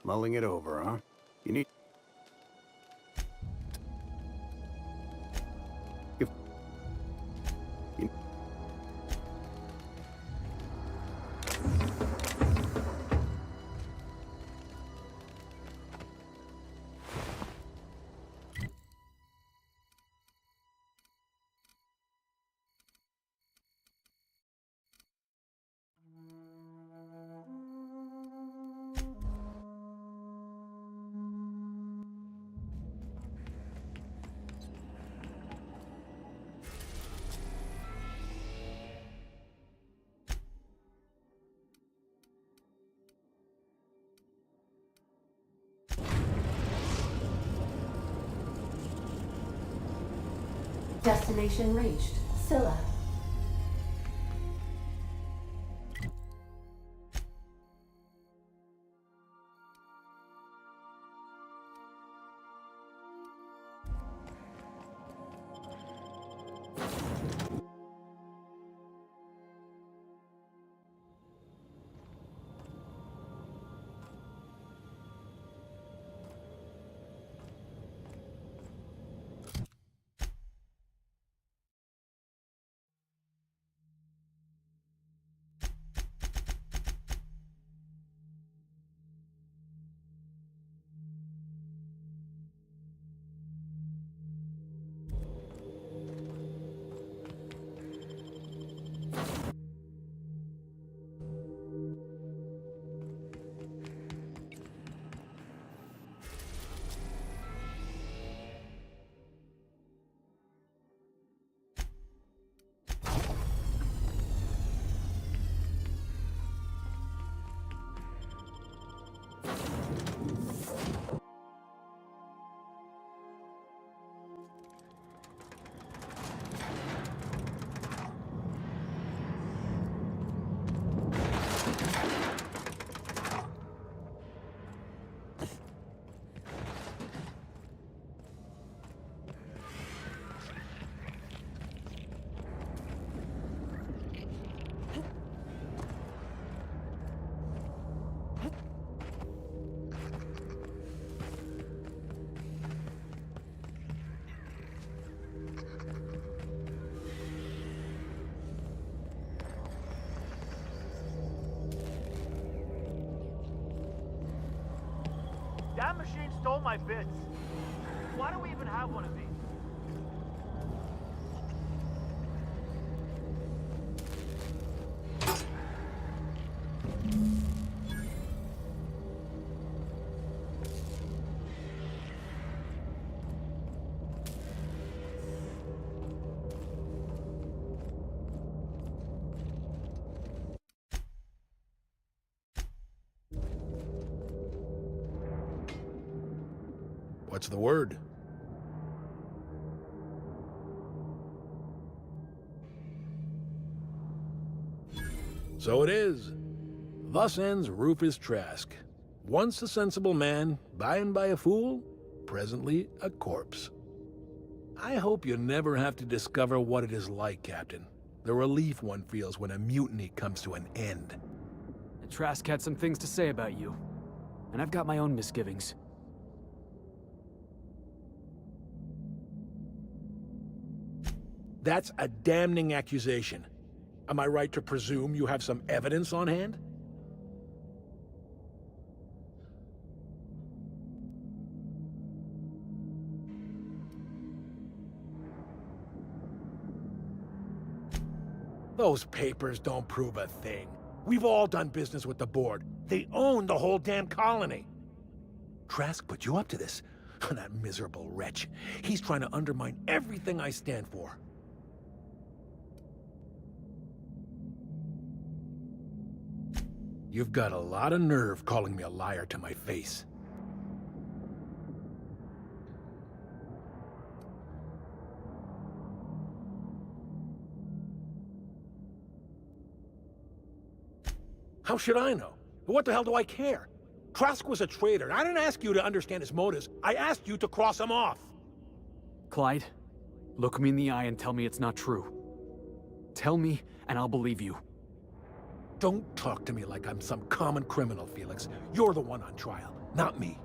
Mulling it over, huh? You need... If... You... Destination reached. Scylla. stole my bits. Why do we even have one of these? What's the word? So it is. Thus ends Rufus Trask. Once a sensible man, by and by a fool, presently a corpse. I hope you never have to discover what it is like, Captain. The relief one feels when a mutiny comes to an end. Trask had some things to say about you, and I've got my own misgivings. That's a damning accusation. Am I right to presume you have some evidence on hand? Those papers don't prove a thing. We've all done business with the board. They own the whole damn colony. Trask put you up to this. That miserable wretch. He's trying to undermine everything I stand for. You've got a lot of nerve calling me a liar to my face. How should I know? What the hell do I care? Trask was a traitor. I didn't ask you to understand his motives. I asked you to cross him off. Clyde, look me in the eye and tell me it's not true. Tell me, and I'll believe you. Don't talk to me like I'm some common criminal, Felix. You're the one on trial, not me.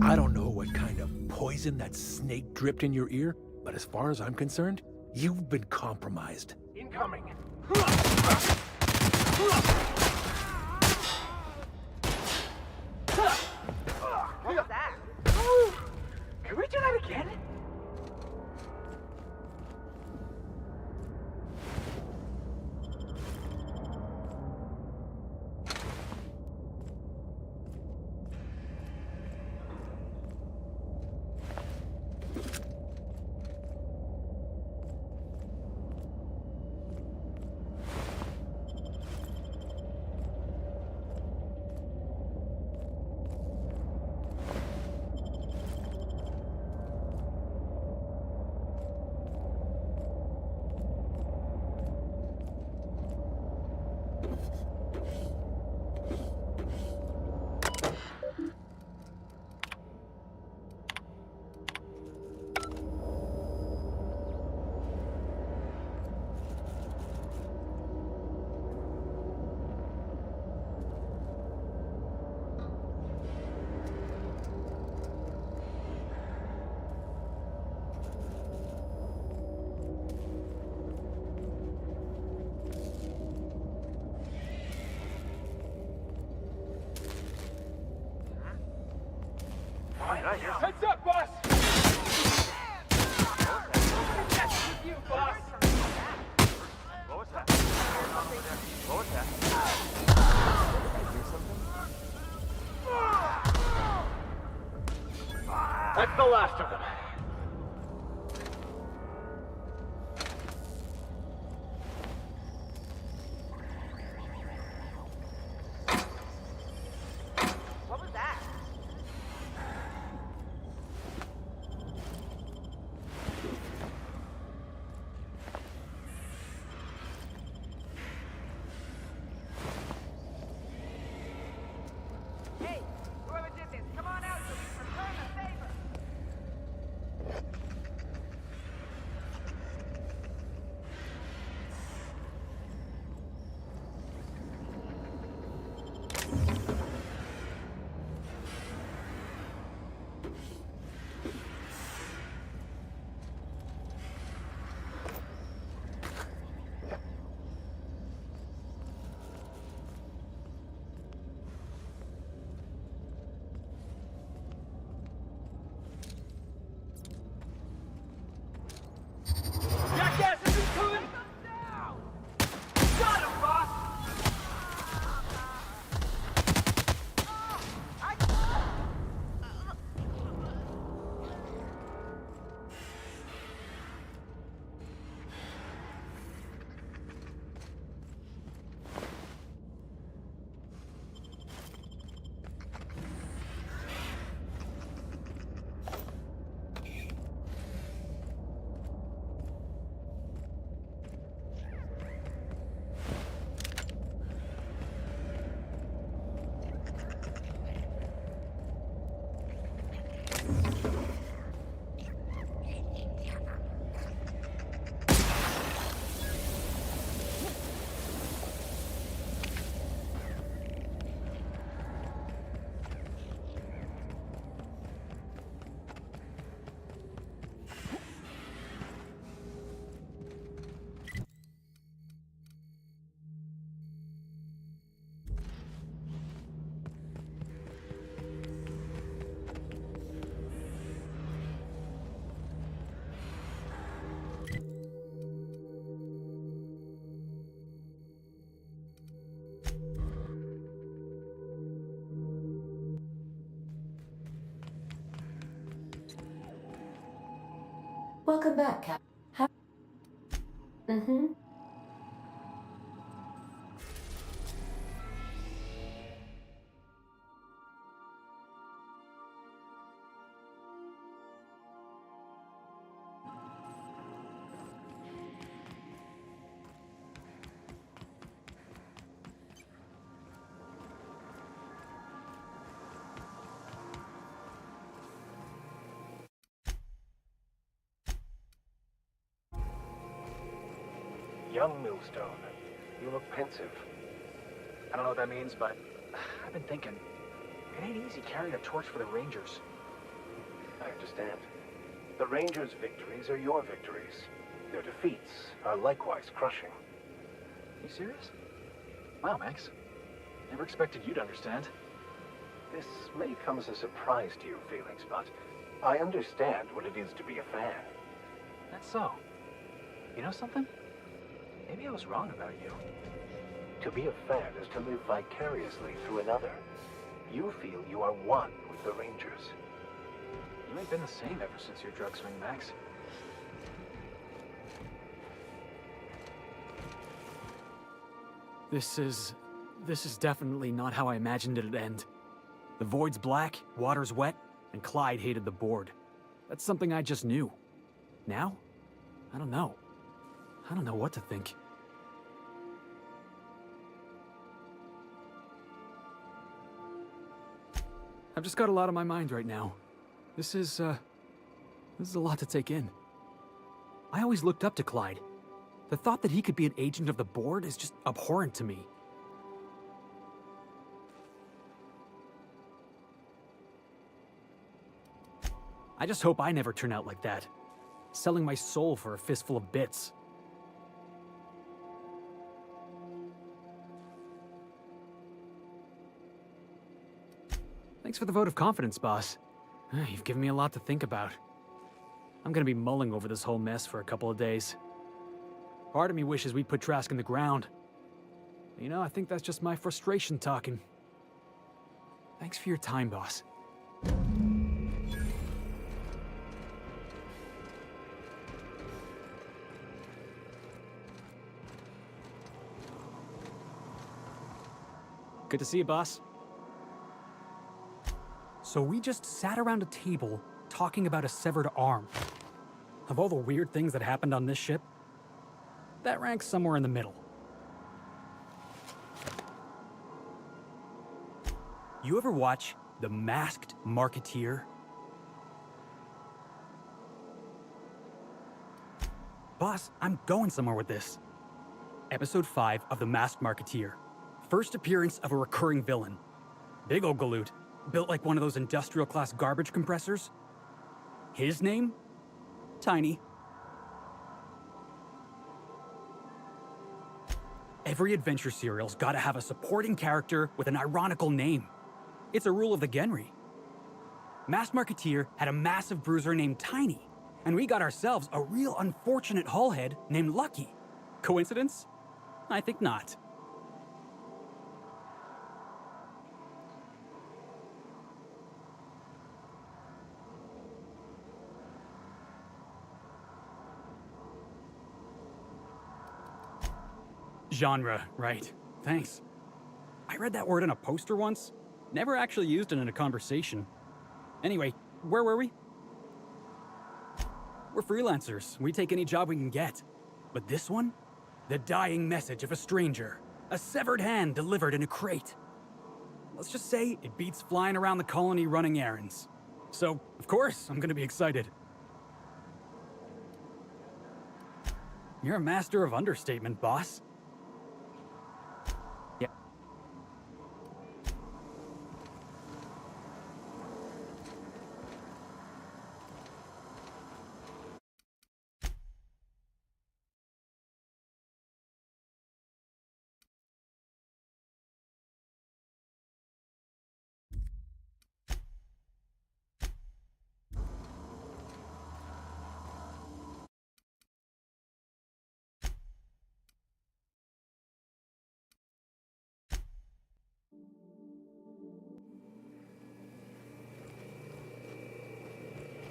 I don't know what kind of poison that snake dripped in your ear, but as far as I'm concerned, you've been compromised. Incoming. What was that? Can we do that again? Heads up, boss! With you, boss! What was that? What was that? Did I hear something? That's the last of them. What was that? Hey, whoever did this, come on out so we can return the favor. Welcome back, Cap. Mm-hmm. Young Millstone, you look pensive. I don't know what that means, but I've been thinking. It ain't easy carrying a torch for the Rangers. I understand. The Rangers' victories are your victories. Their defeats are likewise crushing. You serious? Wow, Max. Never expected you to understand. This may come as a surprise to your feelings, but I understand what it is to be a fan. That's so. You know something? Maybe I was wrong about you. To be a fan is to live vicariously through another. You feel you are one with the Rangers. You ain't been the same ever since your drug swing, Max. This is definitely not how I imagined it'd end. The void's black, water's wet, and Clyde hated the board. That's something I just knew. Now? I don't know. I don't know what to think. I've just got a lot on my mind right now. This is a lot to take in. I always looked up to Clyde. The thought that he could be an agent of the board is just abhorrent to me. I just hope I never turn out like that. Selling my soul for a fistful of bits. Thanks for the vote of confidence, boss. You've given me a lot to think about. I'm gonna be mulling over this whole mess for a couple of days. Part of me wishes we put Trask in the ground. You know, I think that's just my frustration talking. Thanks for your time, boss. Good to see you, boss. So we just sat around a table talking about a severed arm. Of all the weird things that happened on this ship, that ranks somewhere in the middle. You ever watch The Masked Marketeer? Boss, I'm going somewhere with this. Episode 5 of The Masked Marketeer. First appearance of a recurring villain. Big ol' galoot, built like one of those industrial-class garbage compressors. His name? Tiny. Every adventure serial's gotta have a supporting character with an ironical name. It's a rule of the Genry. Masked Marketeer had a massive bruiser named Tiny, and we got ourselves a real unfortunate hullhead named Lucky. Coincidence? I think not. Genre, right. Thanks. I read that word on a poster once. Never actually used it in a conversation. Anyway, where were we? We're freelancers. We take any job we can get. But this one? The dying message of a stranger. A severed hand delivered in a crate. Let's just say it beats flying around the colony running errands. So, of course, I'm gonna be excited. You're a master of understatement, boss. Yeah.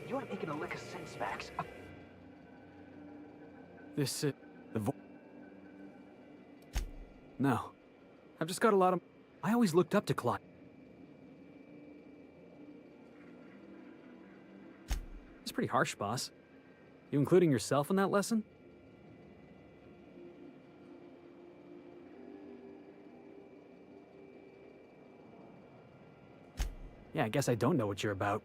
You aren't making a lick of sense, Max. This is... No. I've just got a lot of... I always looked up to Clyde. It's pretty harsh, boss. You including yourself in that lesson? Yeah, I guess I don't know what you're about.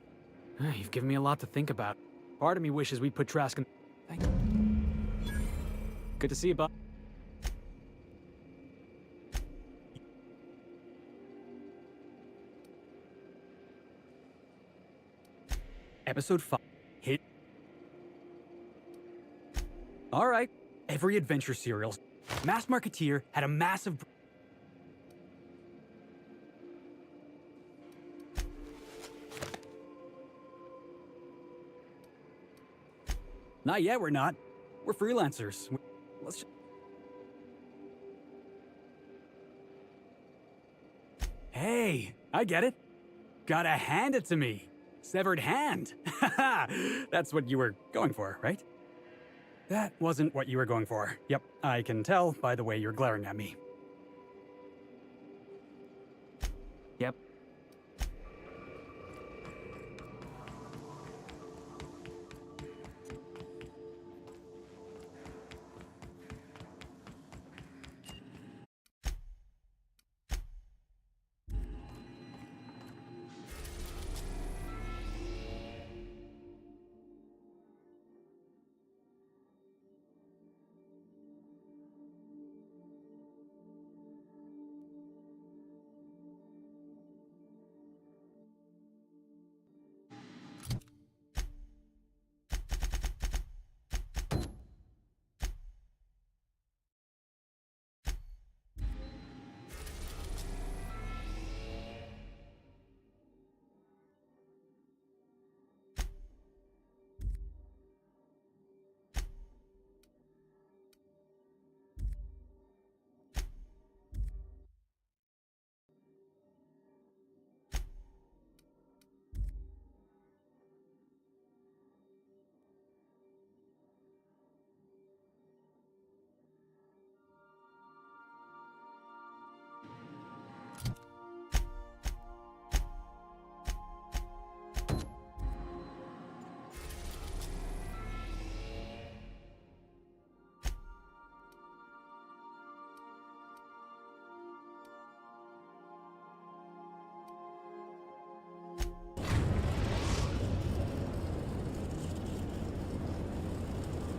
You've given me a lot to think about. Part of me wishes we'd put Trask in... Thank you. Good to see you, Bob. Episode 5. Hit. Alright. Every adventure serial. Mass Marketeer had a massive... Not yet, we're not. We're freelancers. Let's... Hey, I get it. Gotta hand it to me. Severed hand. That's what you were going for, right? That wasn't what you were going for. Yep, I can tell by the way you're glaring at me. Yep.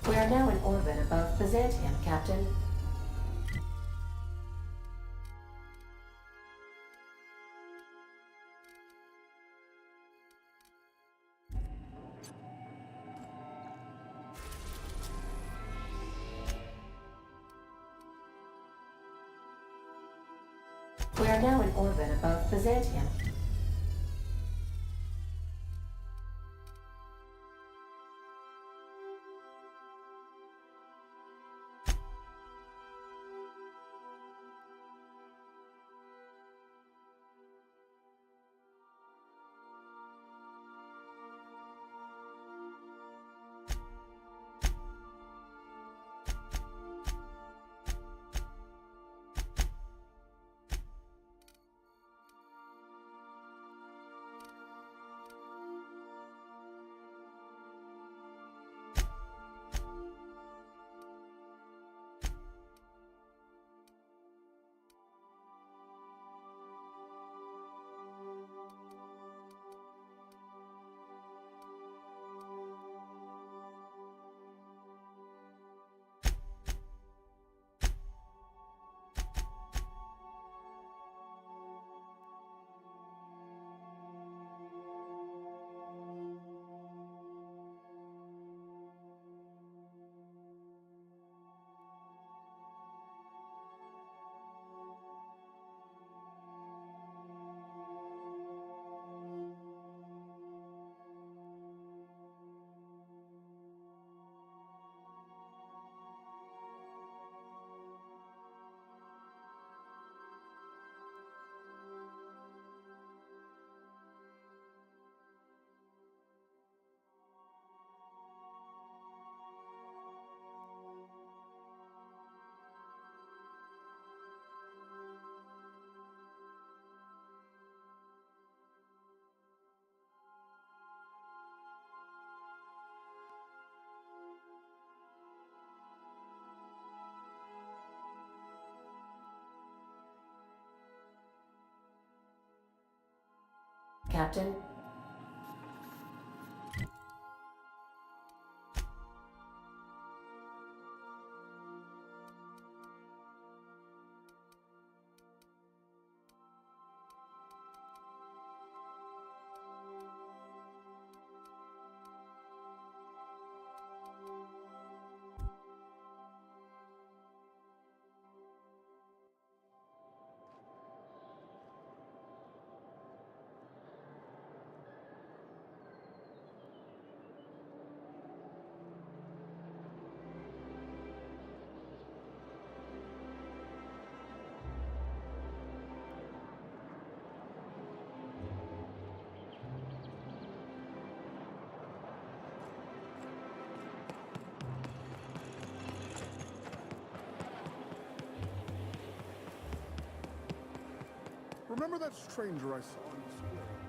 We are now in orbit above Byzantium, Captain. We are now in orbit above Byzantium. Captain. Remember that stranger I saw in the square?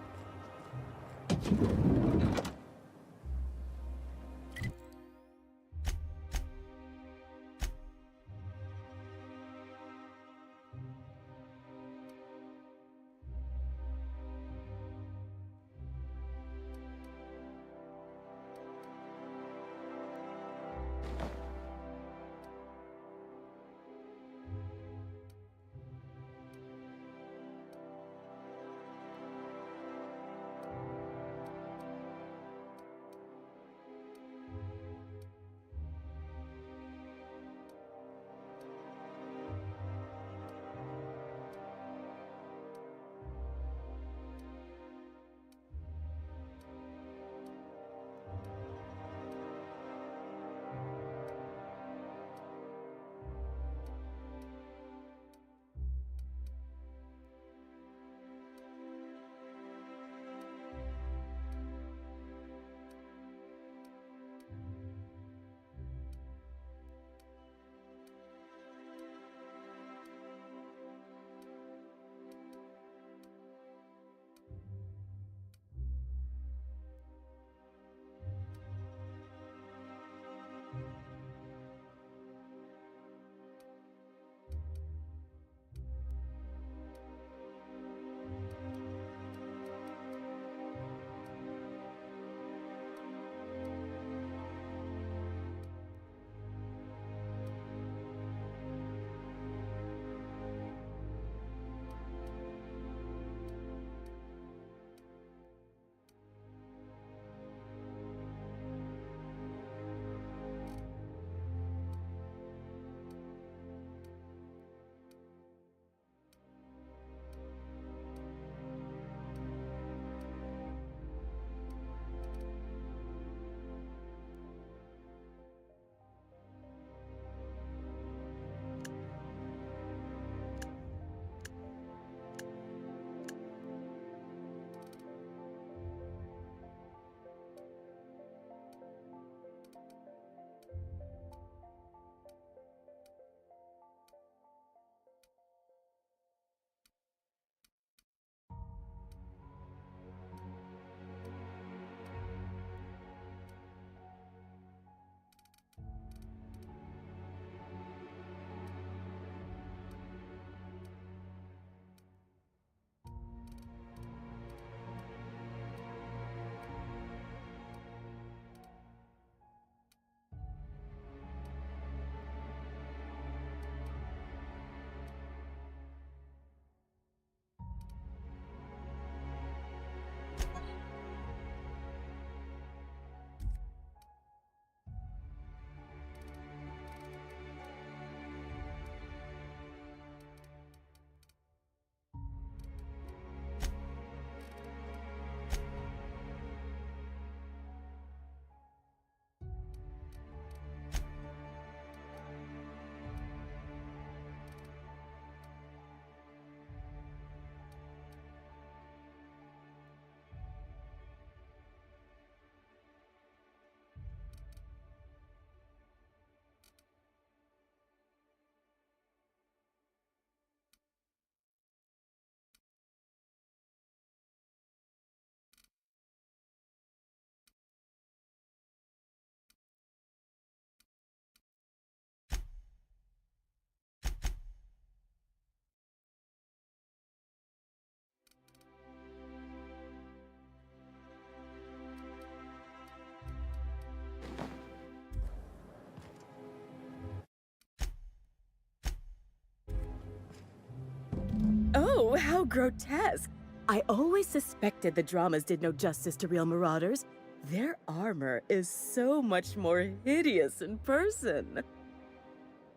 Oh, how grotesque. I always suspected the dramas did no justice to real marauders. Their armor is so much more hideous in person.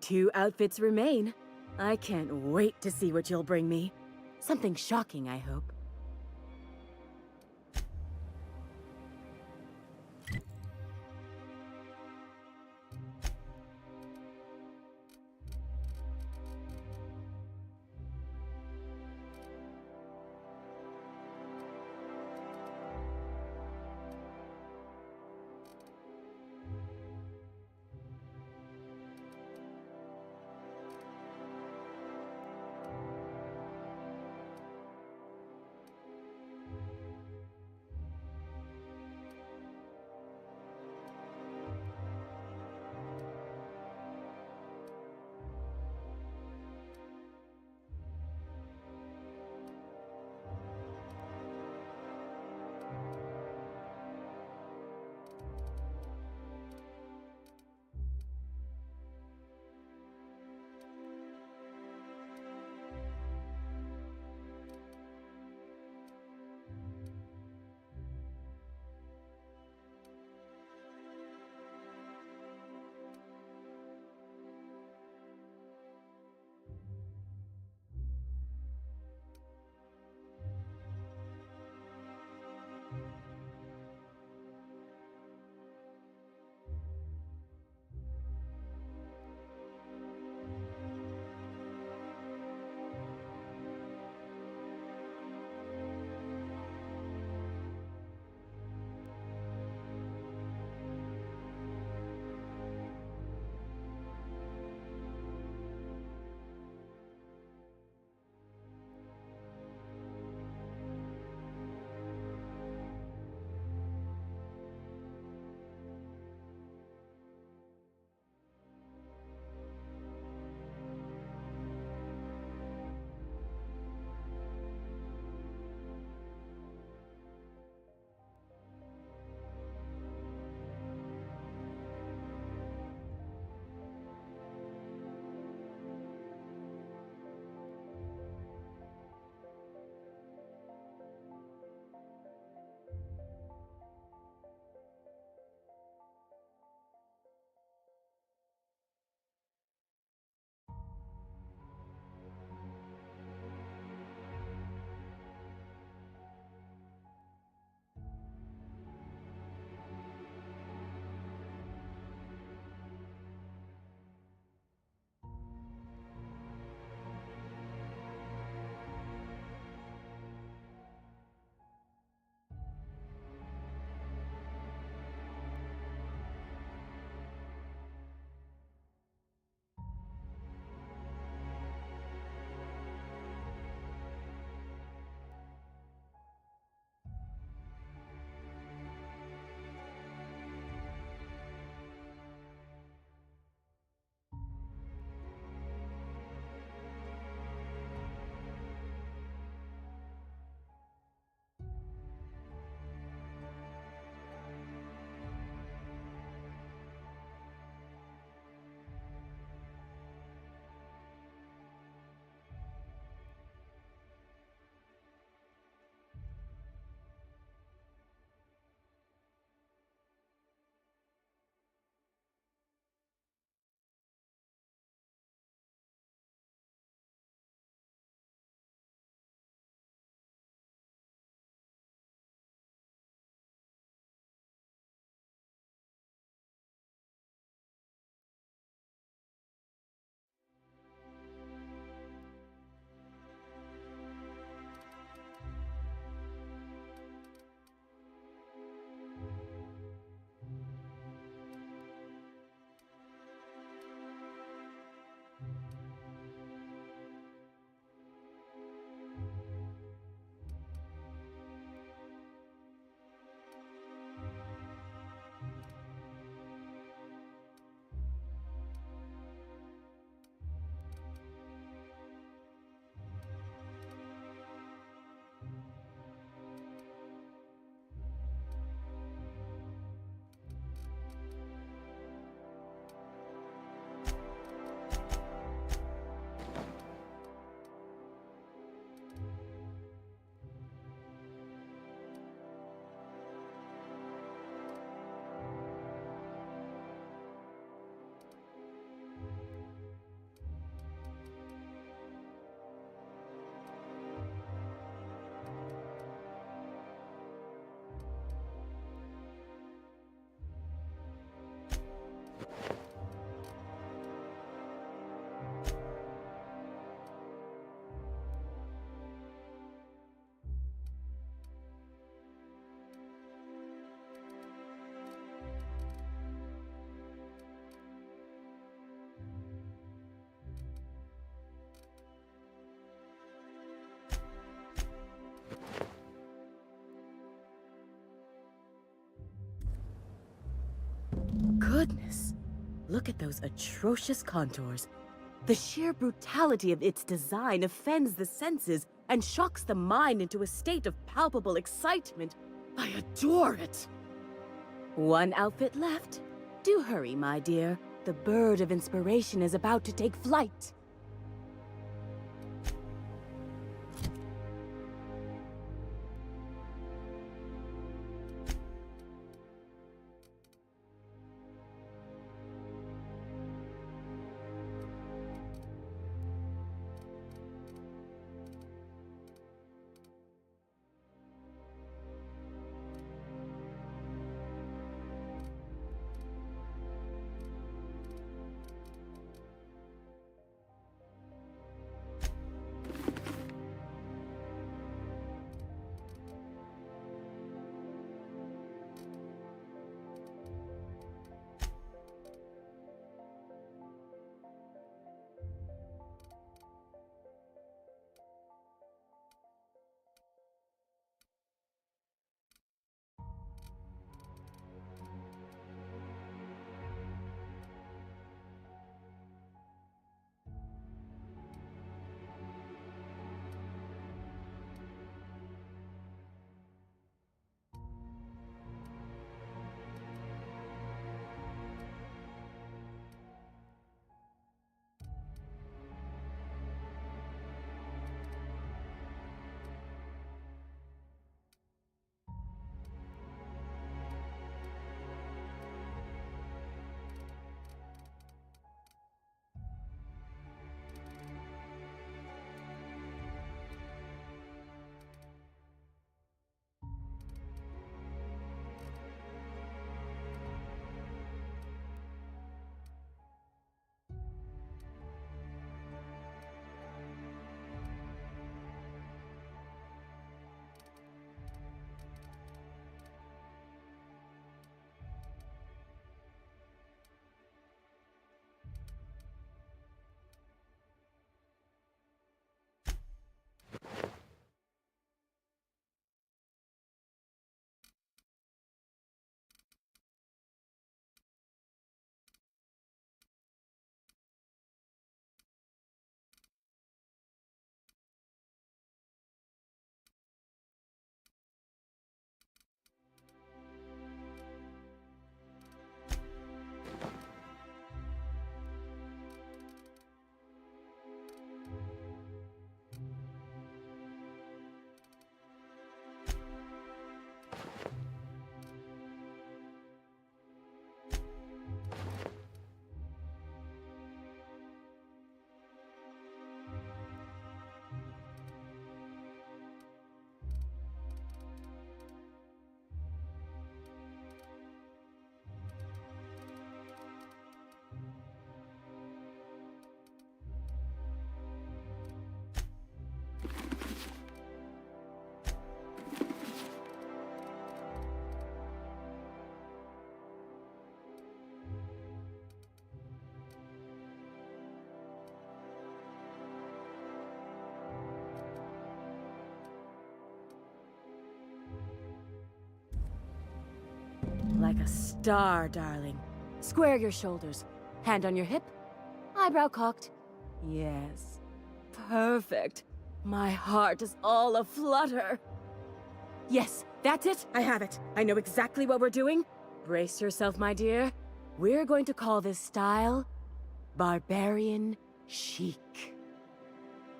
2 outfits remain. I can't wait to see what you'll bring me. Something shocking, I hope. goodness! Look at those atrocious contours. The sheer brutality of its design offends the senses and shocks the mind into a state of palpable excitement. I adore it! One outfit left. Do hurry, my dear. The bird of inspiration is about to take flight. Like a star, darling. Square your shoulders. Hand on your hip. Eyebrow cocked. Yes. Perfect. My heart is all aflutter. Yes, that's it. I have it. I know exactly what we're doing. Brace yourself, my dear. We're going to call this style Barbarian Chic.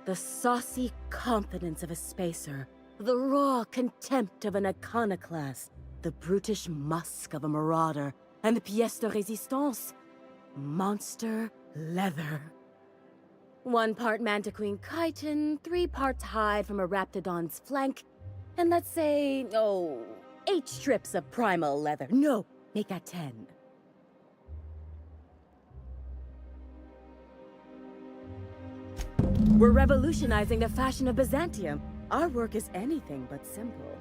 The saucy confidence of a spacer. The raw contempt of an iconoclast. The brutish musk of a marauder. And the pièce de résistance. Monster leather. 1 part mantiquine chitin, 3 parts hide from a raptidon's flank, and let's say, 8 strips of primal leather. No, make that 10. We're revolutionizing the fashion of Byzantium. Our work is anything but simple.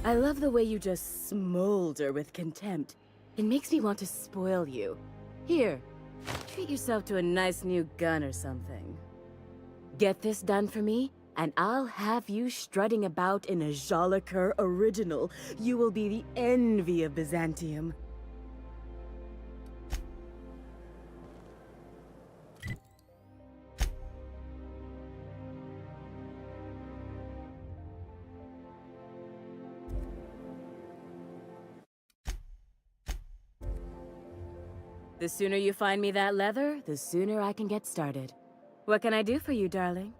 I love the way you just smolder with contempt. It makes me want to spoil you. Here, treat yourself to a nice new gun or something. Get this done for me, and I'll have you strutting about in a Jolicoeur original. You will be the envy of Byzantium. The sooner you find me that leather, the sooner I can get started. What can I do for you, darling?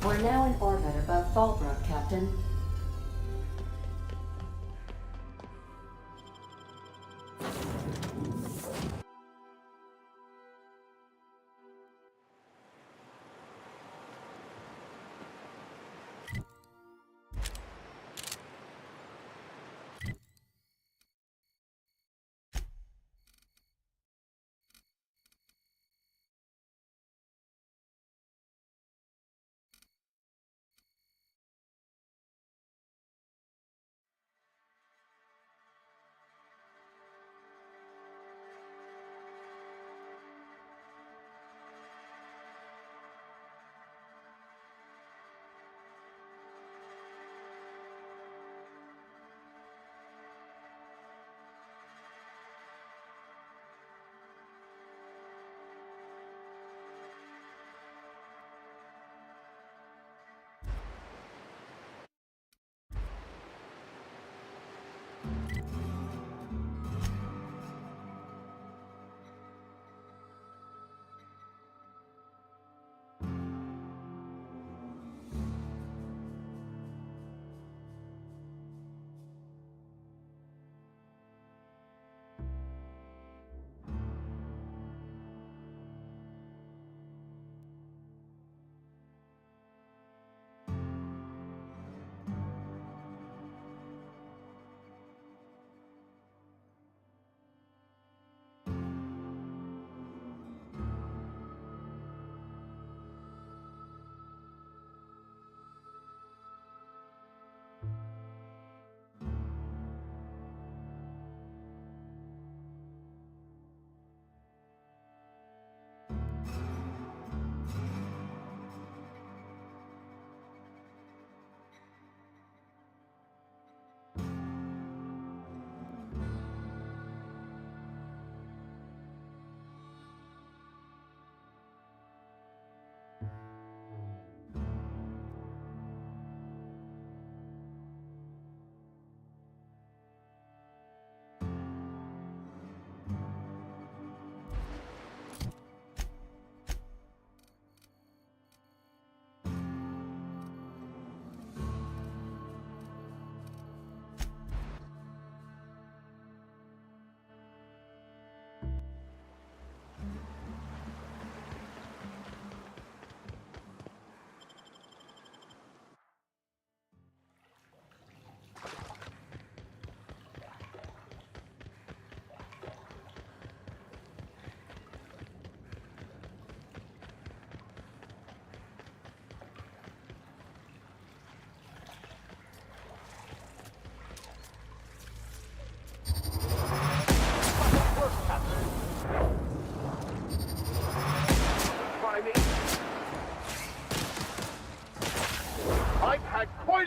We're now in orbit above Fallbrook, Captain.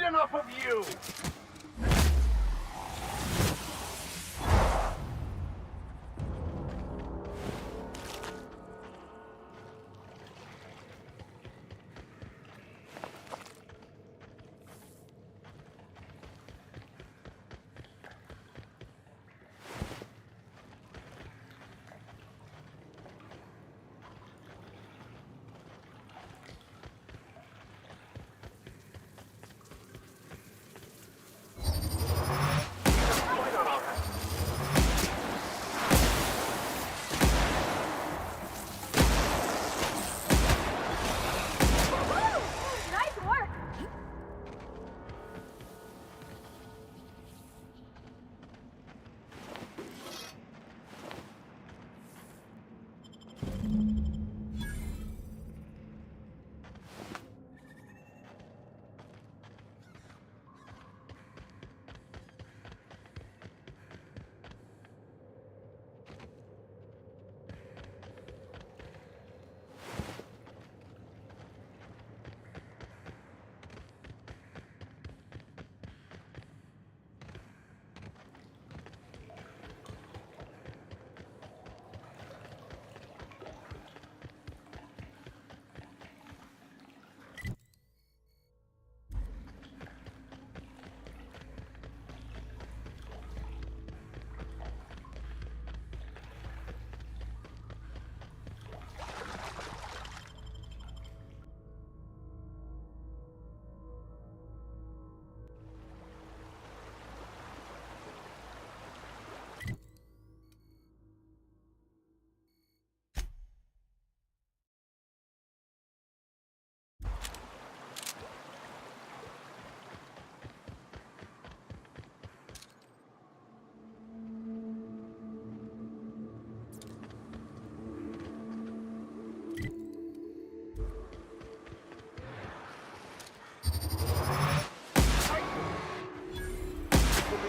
enough of you! Nice work!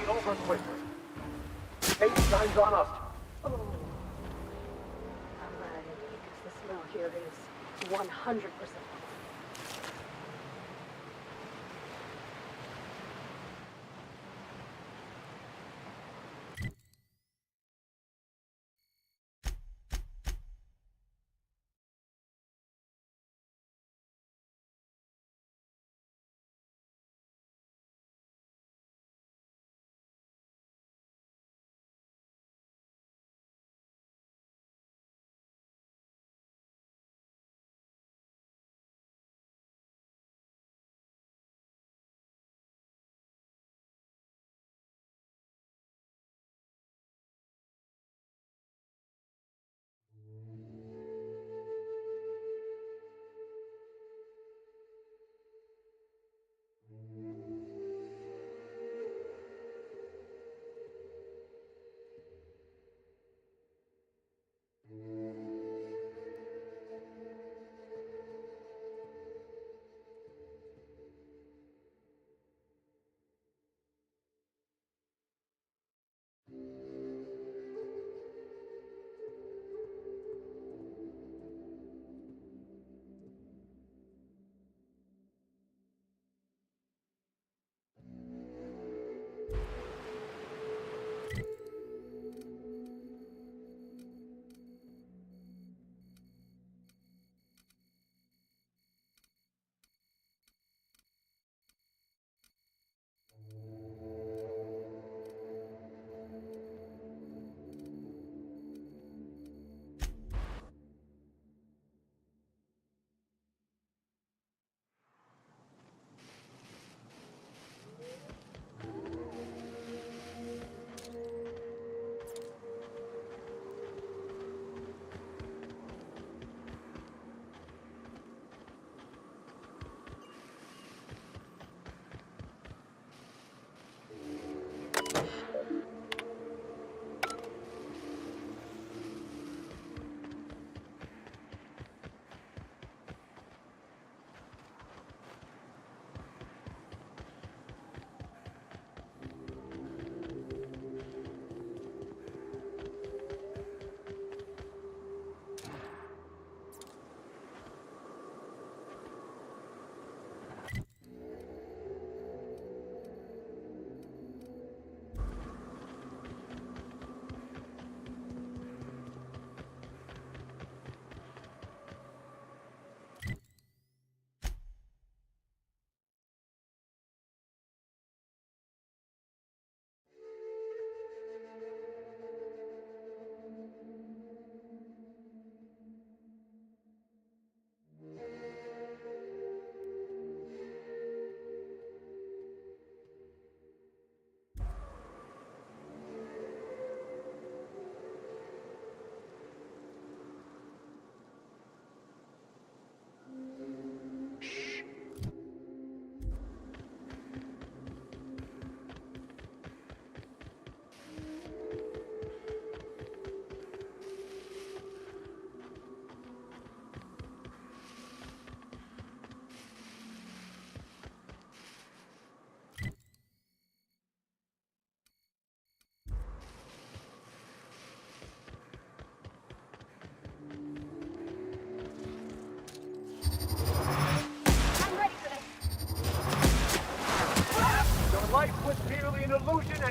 Over quickly. Eight signs on us. Oh. Alright, because the smell here is 100%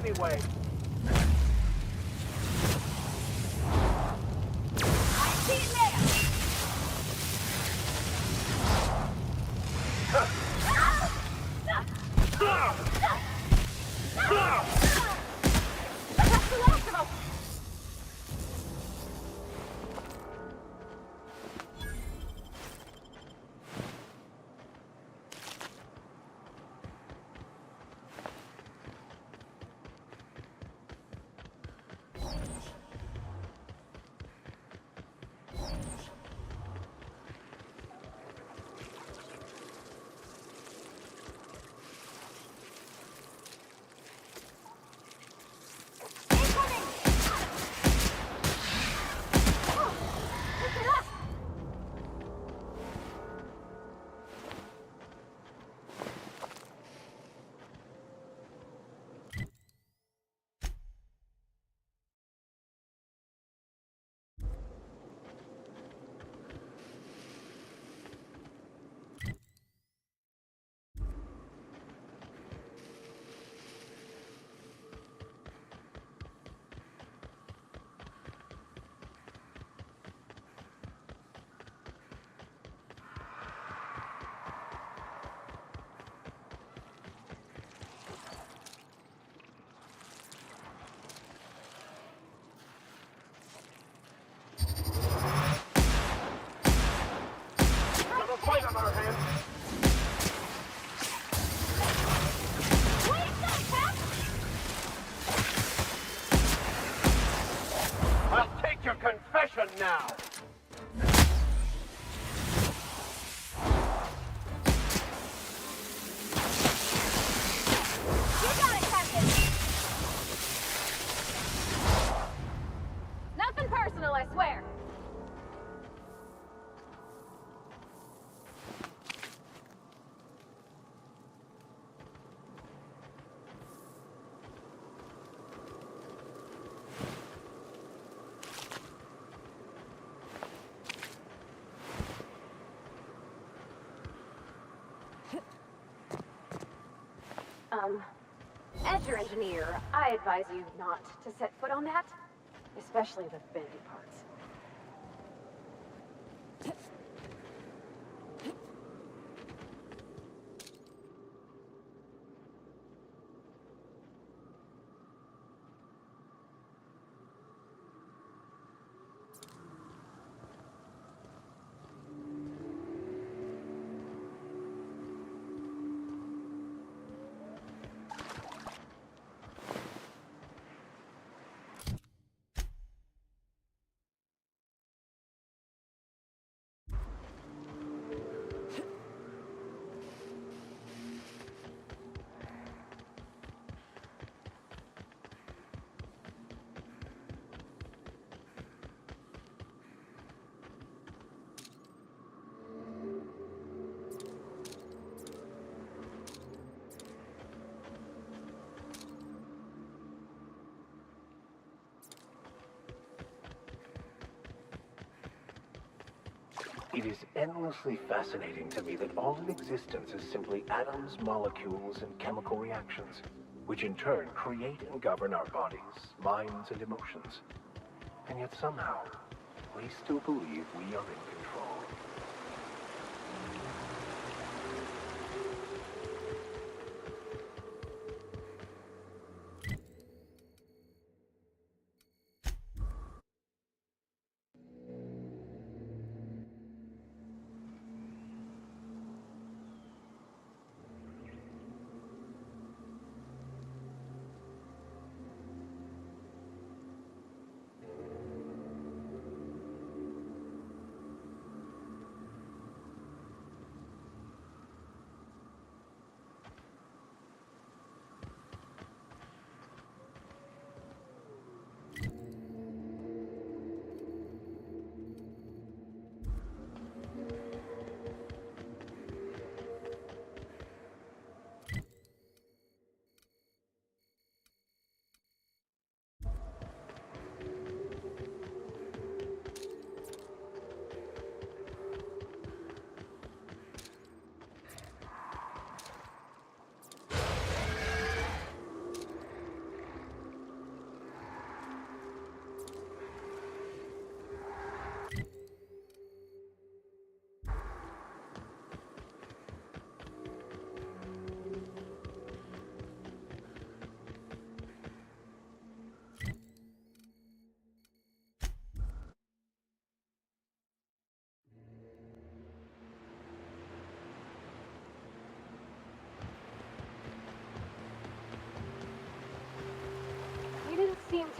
anyway? I see it now! That's the last of them! Fight on our hands. I'll take your confession now. You got it, Captain! Nothing personal, I swear. As your engineer, I advise you not to set foot on that, especially the bendy parts. It is endlessly fascinating to me that all in existence is simply atoms, molecules, and chemical reactions, which in turn create and govern our bodies, minds, and emotions. And yet somehow, we still believe we are in control.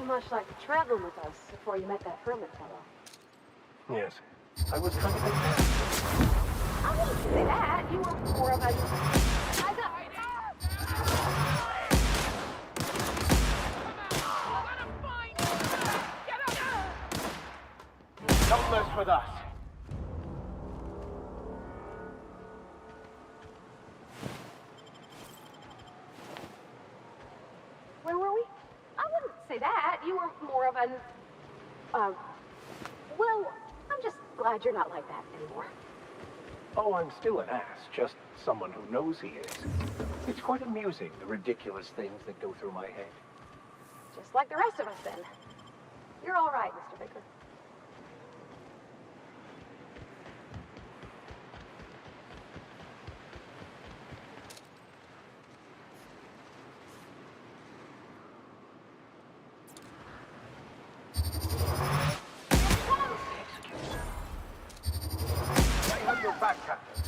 much like traveling with us before you met that hermit fellow. Yes. I was kind of a I wouldn't say that. You were more of a... Don't mess with us. Where were we? I wouldn't say that. You were more of an... well, I'm just glad you're not like that anymore. Oh, I'm still an ass, just someone who knows he is. It's quite amusing, the ridiculous things that go through my head. Just like the rest of us, then. You're all right, Mr. Baker. I have your back, Captain.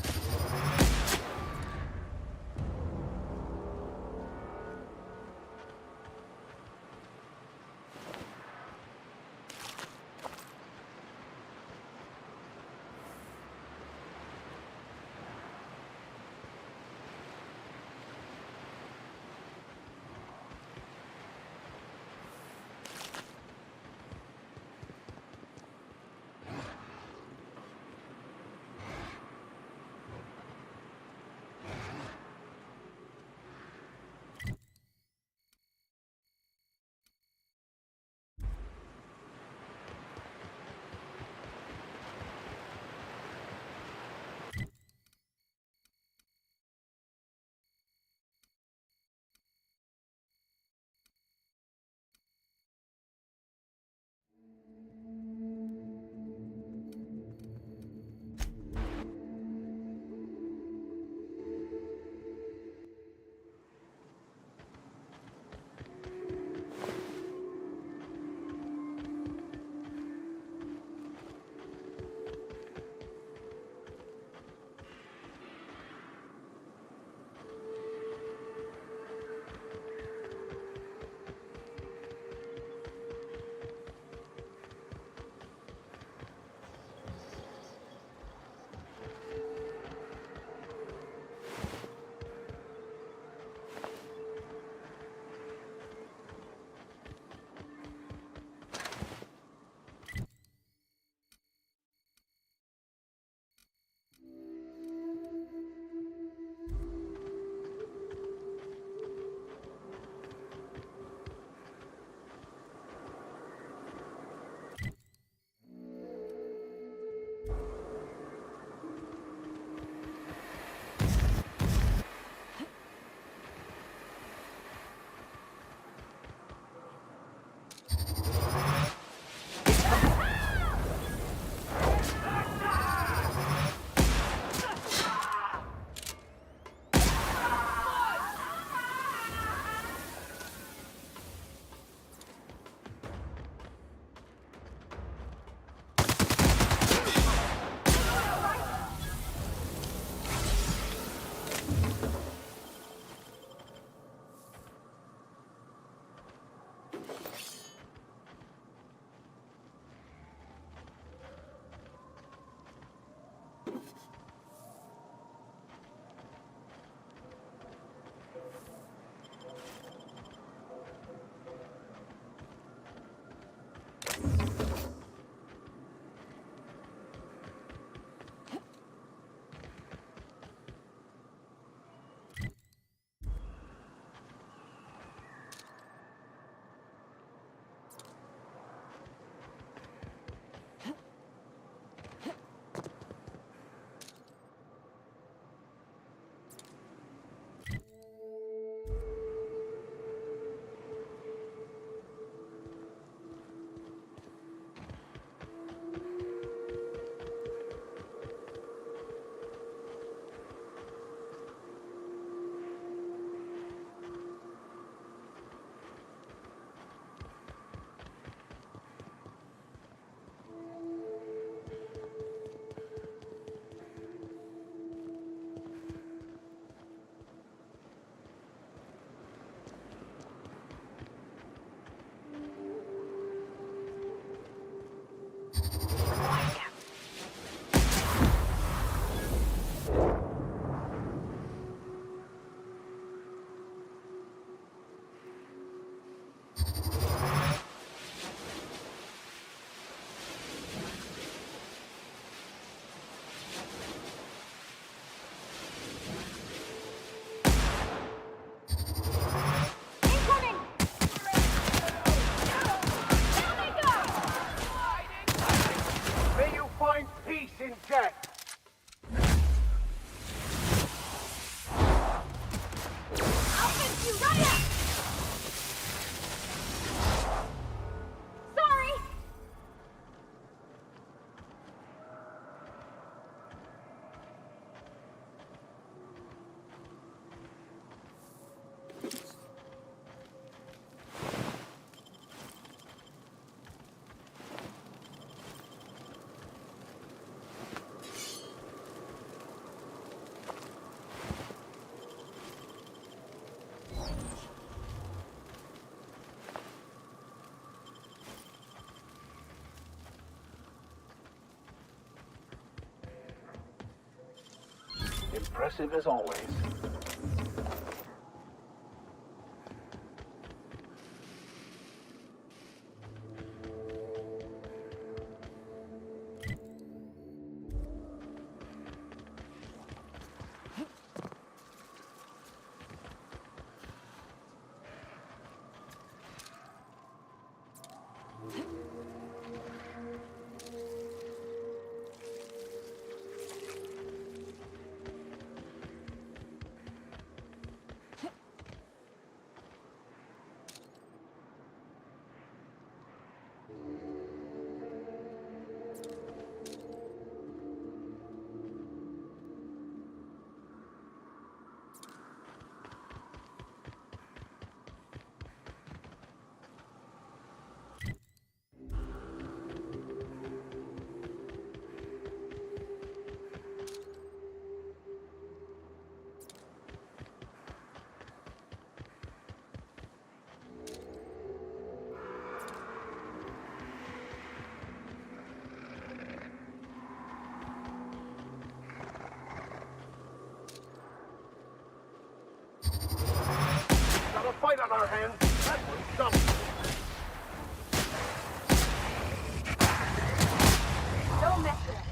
Impressive as always. Got a fight on our hands. That one's dumb. Don't mess with it.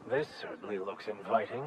This certainly looks inviting.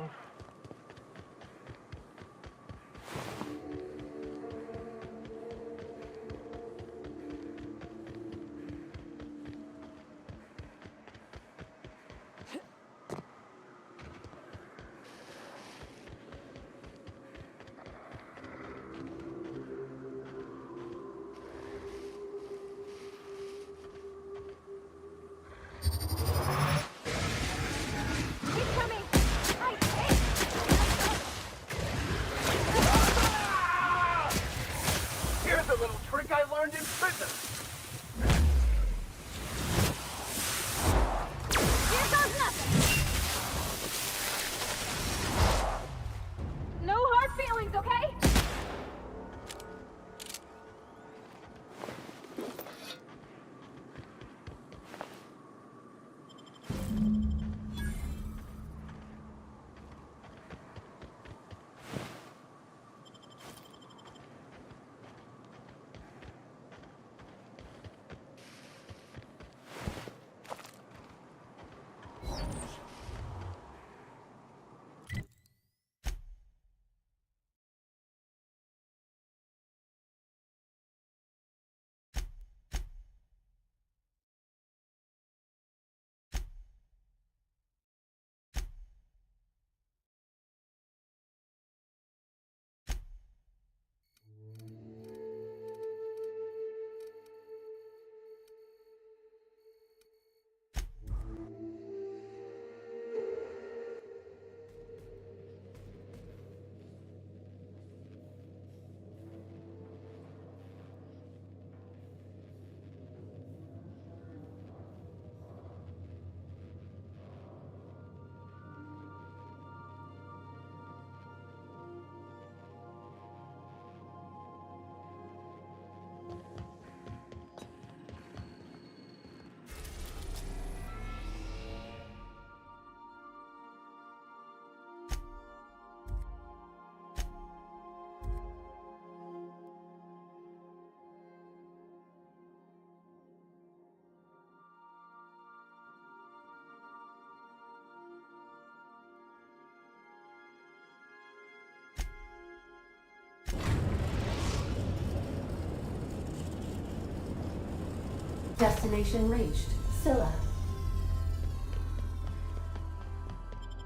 Destination reached. Scylla.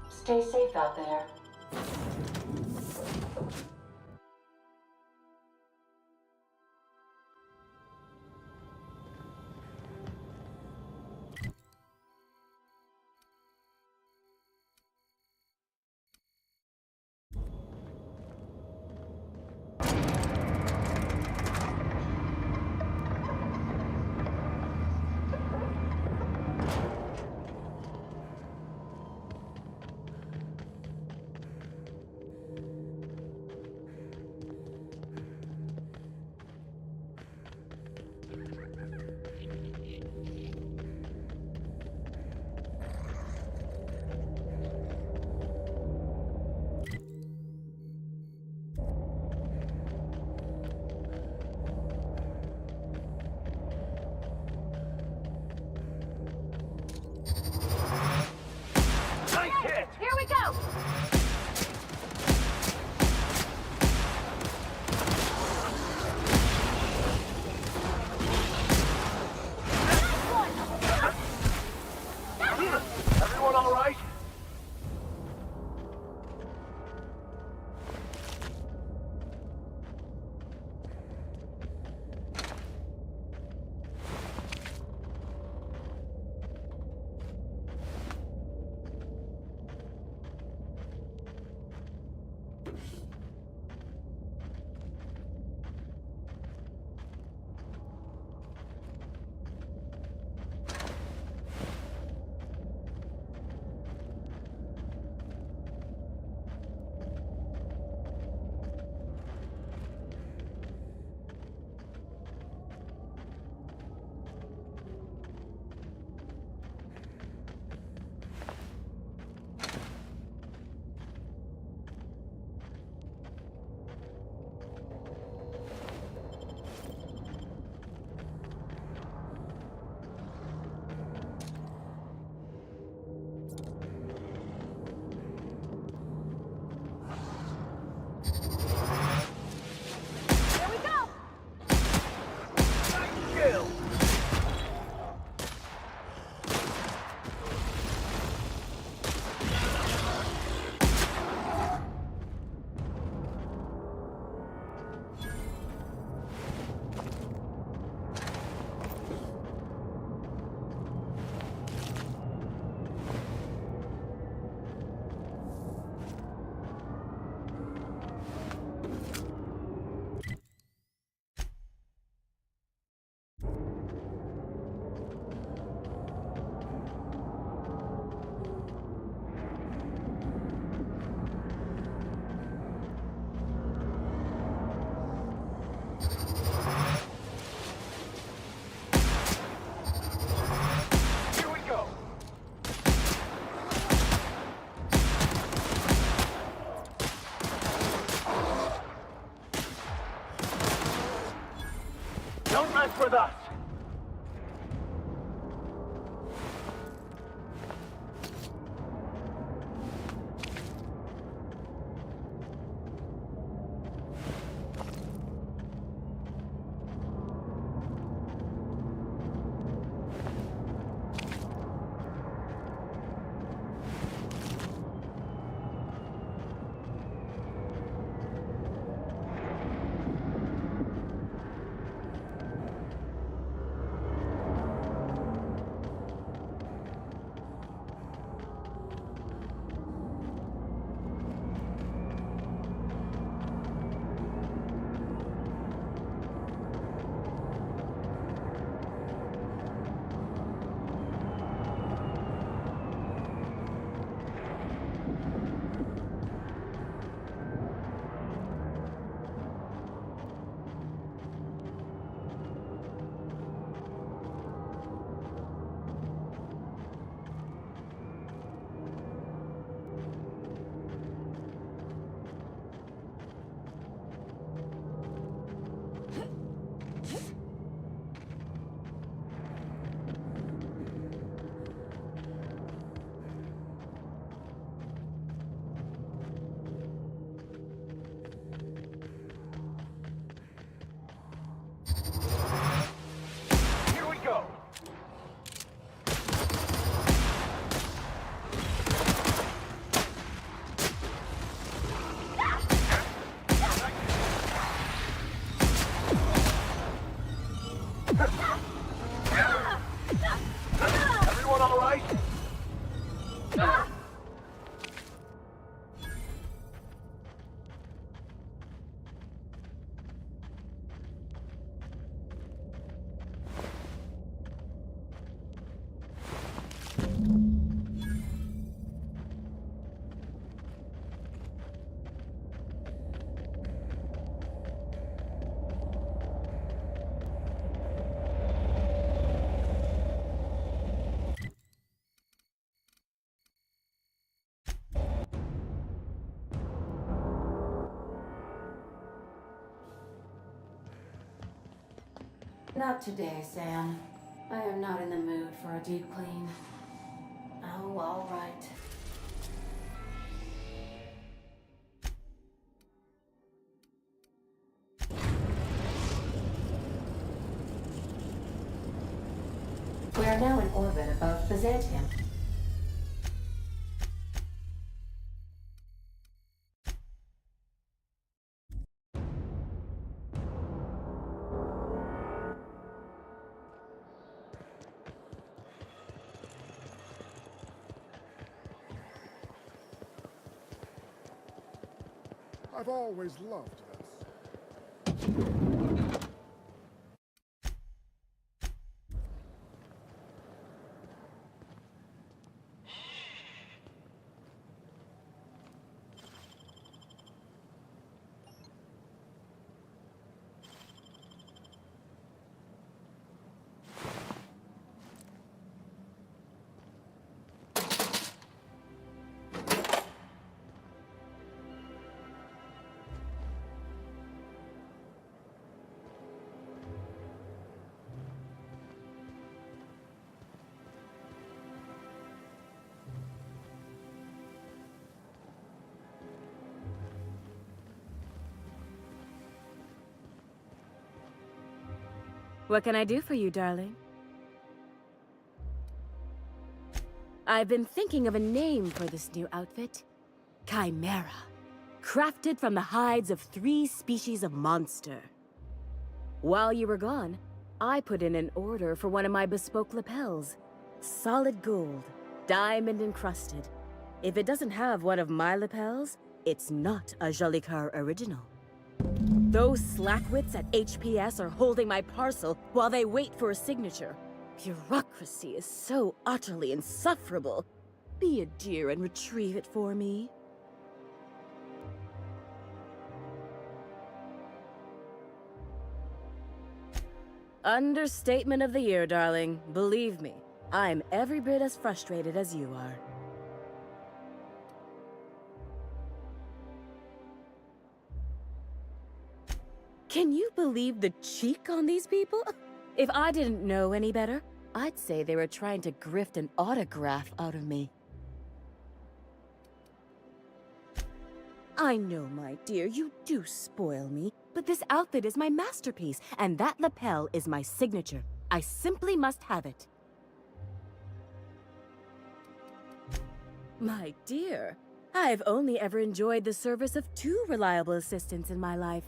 Stay safe out there. Not today, Sam. I am not in the mood for a deep clean. Oh, all right. We are now in orbit above Byzantium. I've always loved this. What can I do for you, darling? I've been thinking of a name for this new outfit. Chimera. Crafted from the hides of 3 species of monster. While you were gone, I put in an order for one of my bespoke lapels. Solid gold, diamond encrusted. If it doesn't have one of my lapels, it's not a Jolicoeur original. Those slackwits at HPS are holding my parcel while they wait for a signature. Bureaucracy is so utterly insufferable. Be a dear and retrieve it for me. Understatement of the year, darling. Believe me, I'm every bit as frustrated as you are. Can you believe the cheek on these people? If I didn't know any better, I'd say they were trying to grift an autograph out of me. I know, my dear, you do spoil me, but this outfit is my masterpiece, and that lapel is my signature. I simply must have it. My dear, I've only ever enjoyed the service of 2 reliable assistants in my life.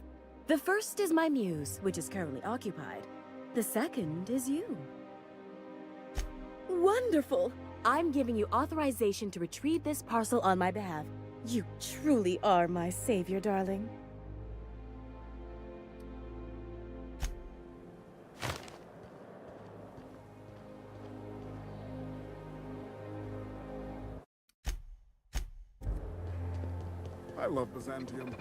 The first is my muse, which is currently occupied. The second is you. Wonderful! I'm giving you authorization to retrieve this parcel on my behalf. You truly are my savior, darling. I love Byzantium.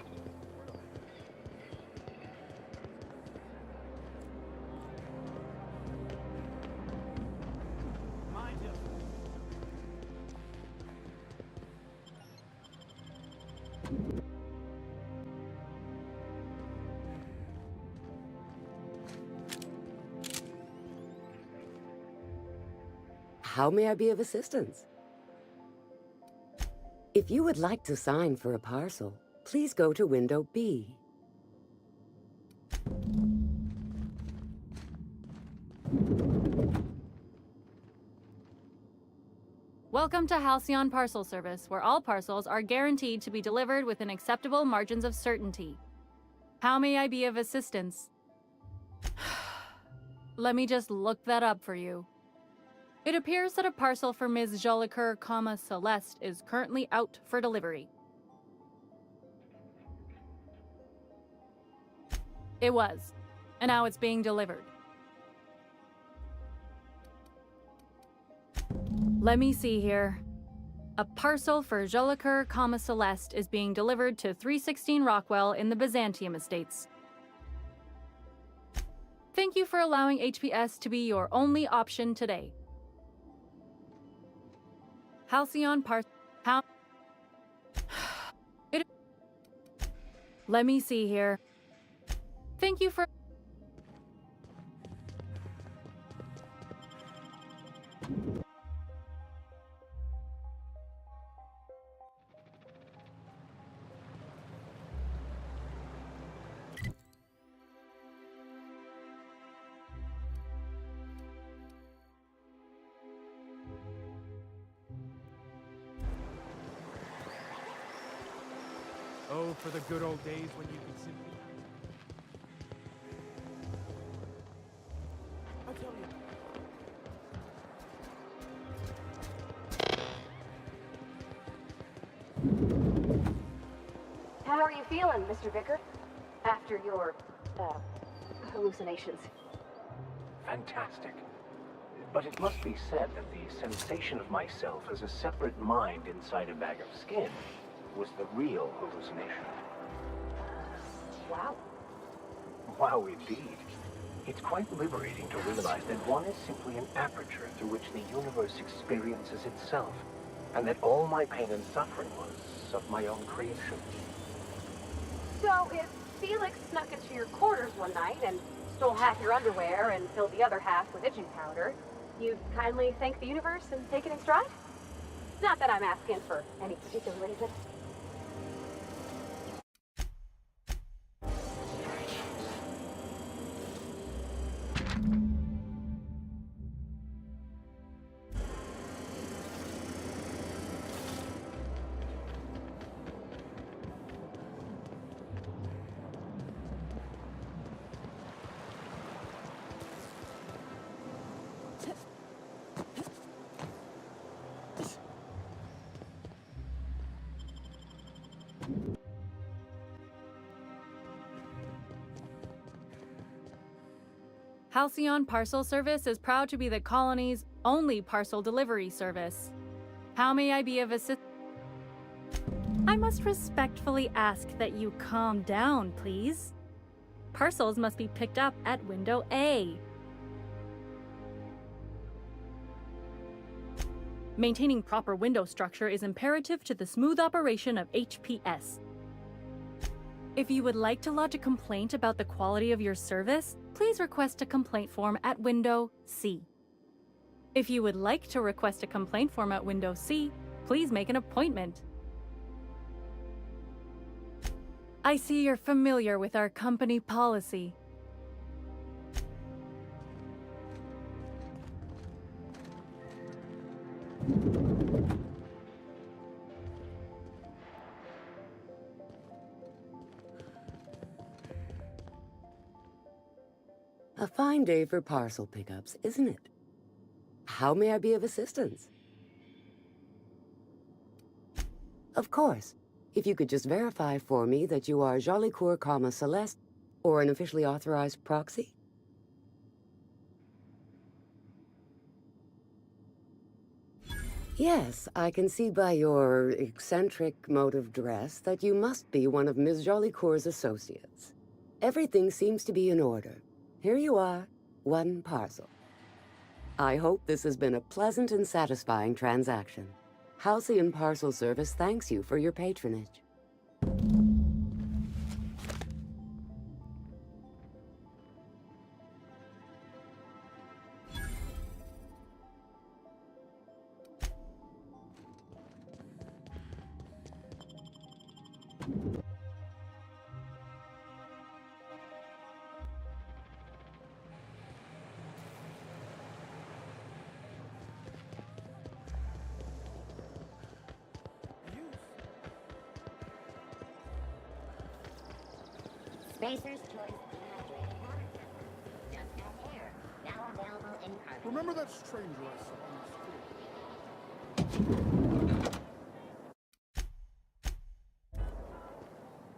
How may I be of assistance? If you would like to sign for a parcel, please go to window B. Welcome to Halcyon Parcel Service, where all parcels are guaranteed to be delivered within acceptable margins of certainty. How may I be of assistance? Let me just look that up for you. It appears that a parcel for Ms. Jolicoeur, Celeste is currently out for delivery. It was, and now it's being delivered. Let me see here. A parcel for Jolicoeur, Celeste is being delivered to 316 Rockwell in the Byzantium Estates. Thank you for allowing HPS to be your only option today. Halcyon Let me see here. Thank you for... feel for the good old days when you could simply... I tell you. How are you feeling, Mr. Vicker? After your, hallucinations? Fantastic. But it must be said that the sensation of myself as a separate mind inside a bag of skin was the real hallucination. Wow. Wow, indeed. It's quite liberating to realize that one is simply an aperture through which the universe experiences itself, and that all my pain and suffering was of my own creation. So if Felix snuck into your quarters one night and stole half your underwear and filled the other half with itching powder, you'd kindly thank the universe and take it in stride? Not that I'm asking for any particular reason. Halcyon Parcel Service is proud to be the colony's only parcel delivery service. How may I be of assistance? I must respectfully ask that you calm down, please. Parcels must be picked up at window A. Maintaining proper window structure is imperative to the smooth operation of HPS. If you would like to lodge a complaint about the quality of your service, please request a complaint form at window C. If you would like to request a complaint form at window C, please make an appointment. I see you're familiar with our company policy. A fine day for parcel pickups, isn't it? How may I be of assistance? Of course. If you could just verify for me that you are Jolicoeur, Celeste, or an officially authorized proxy? Yes, I can see by your eccentric mode of dress that you must be one of Ms. Jolicoeur's associates. Everything seems to be in order. Here you are, one parcel. I hope this has been a pleasant and satisfying transaction. Halcyon Parcel Service thanks you for your patronage. Spacer's Choice Dehydrated Water Fountain. Just got here. Now available in carbon. Remember that stranger I saw on the street?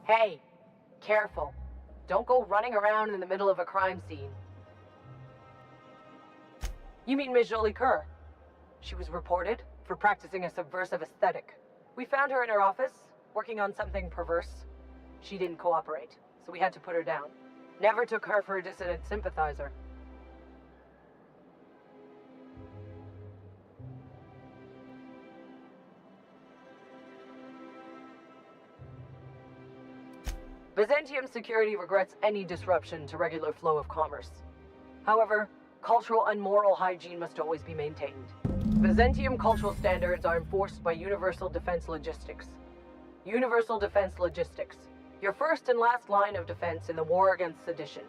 Hey, careful. Don't go running around in the middle of a crime scene. You mean Ms. Jolicoeur? She was reported for practicing a subversive aesthetic. We found her in her office, working on something perverse. She didn't cooperate, so we had to put her down. Never took her for a dissident sympathizer. Byzantium security regrets any disruption to regular flow of commerce. However, cultural and moral hygiene must always be maintained. Byzantium cultural standards are enforced by Universal Defense Logistics. Universal Defense Logistics, your first and last line of defense in the war against sedition.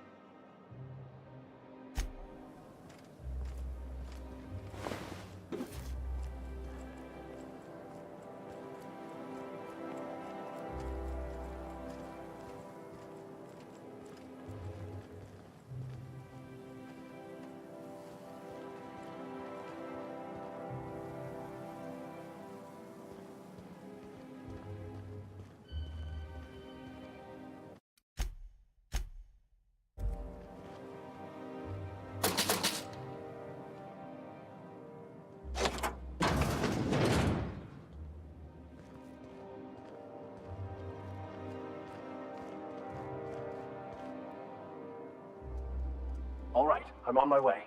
All right, I'm on my way.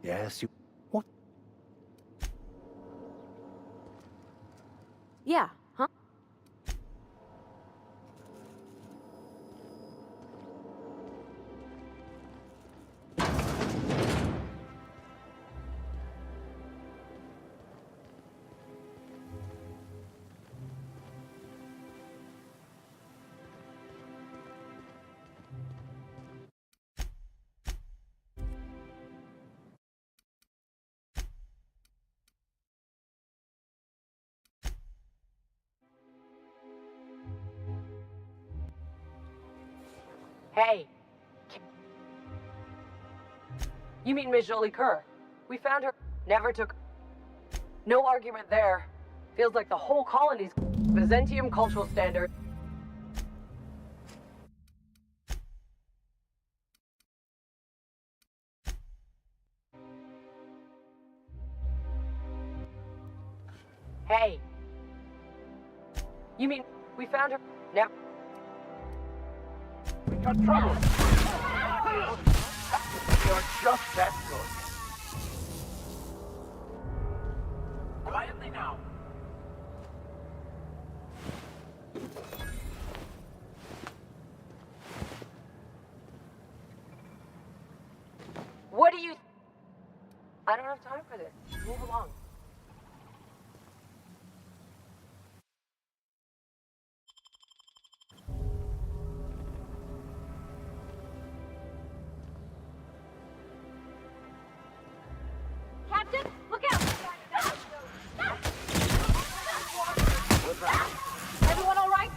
Yes, you... What? Yeah, huh? Hey. You mean Miss Jolie Kerr? We found her. Never took... No argument there. Feels like the whole colony's Byzantium cultural standard. Hey. You mean we found her? Never... We got trouble! You're just that good. Quietly now. What do you... I don't have time for this. Move along. Captain, look out! Everyone all right?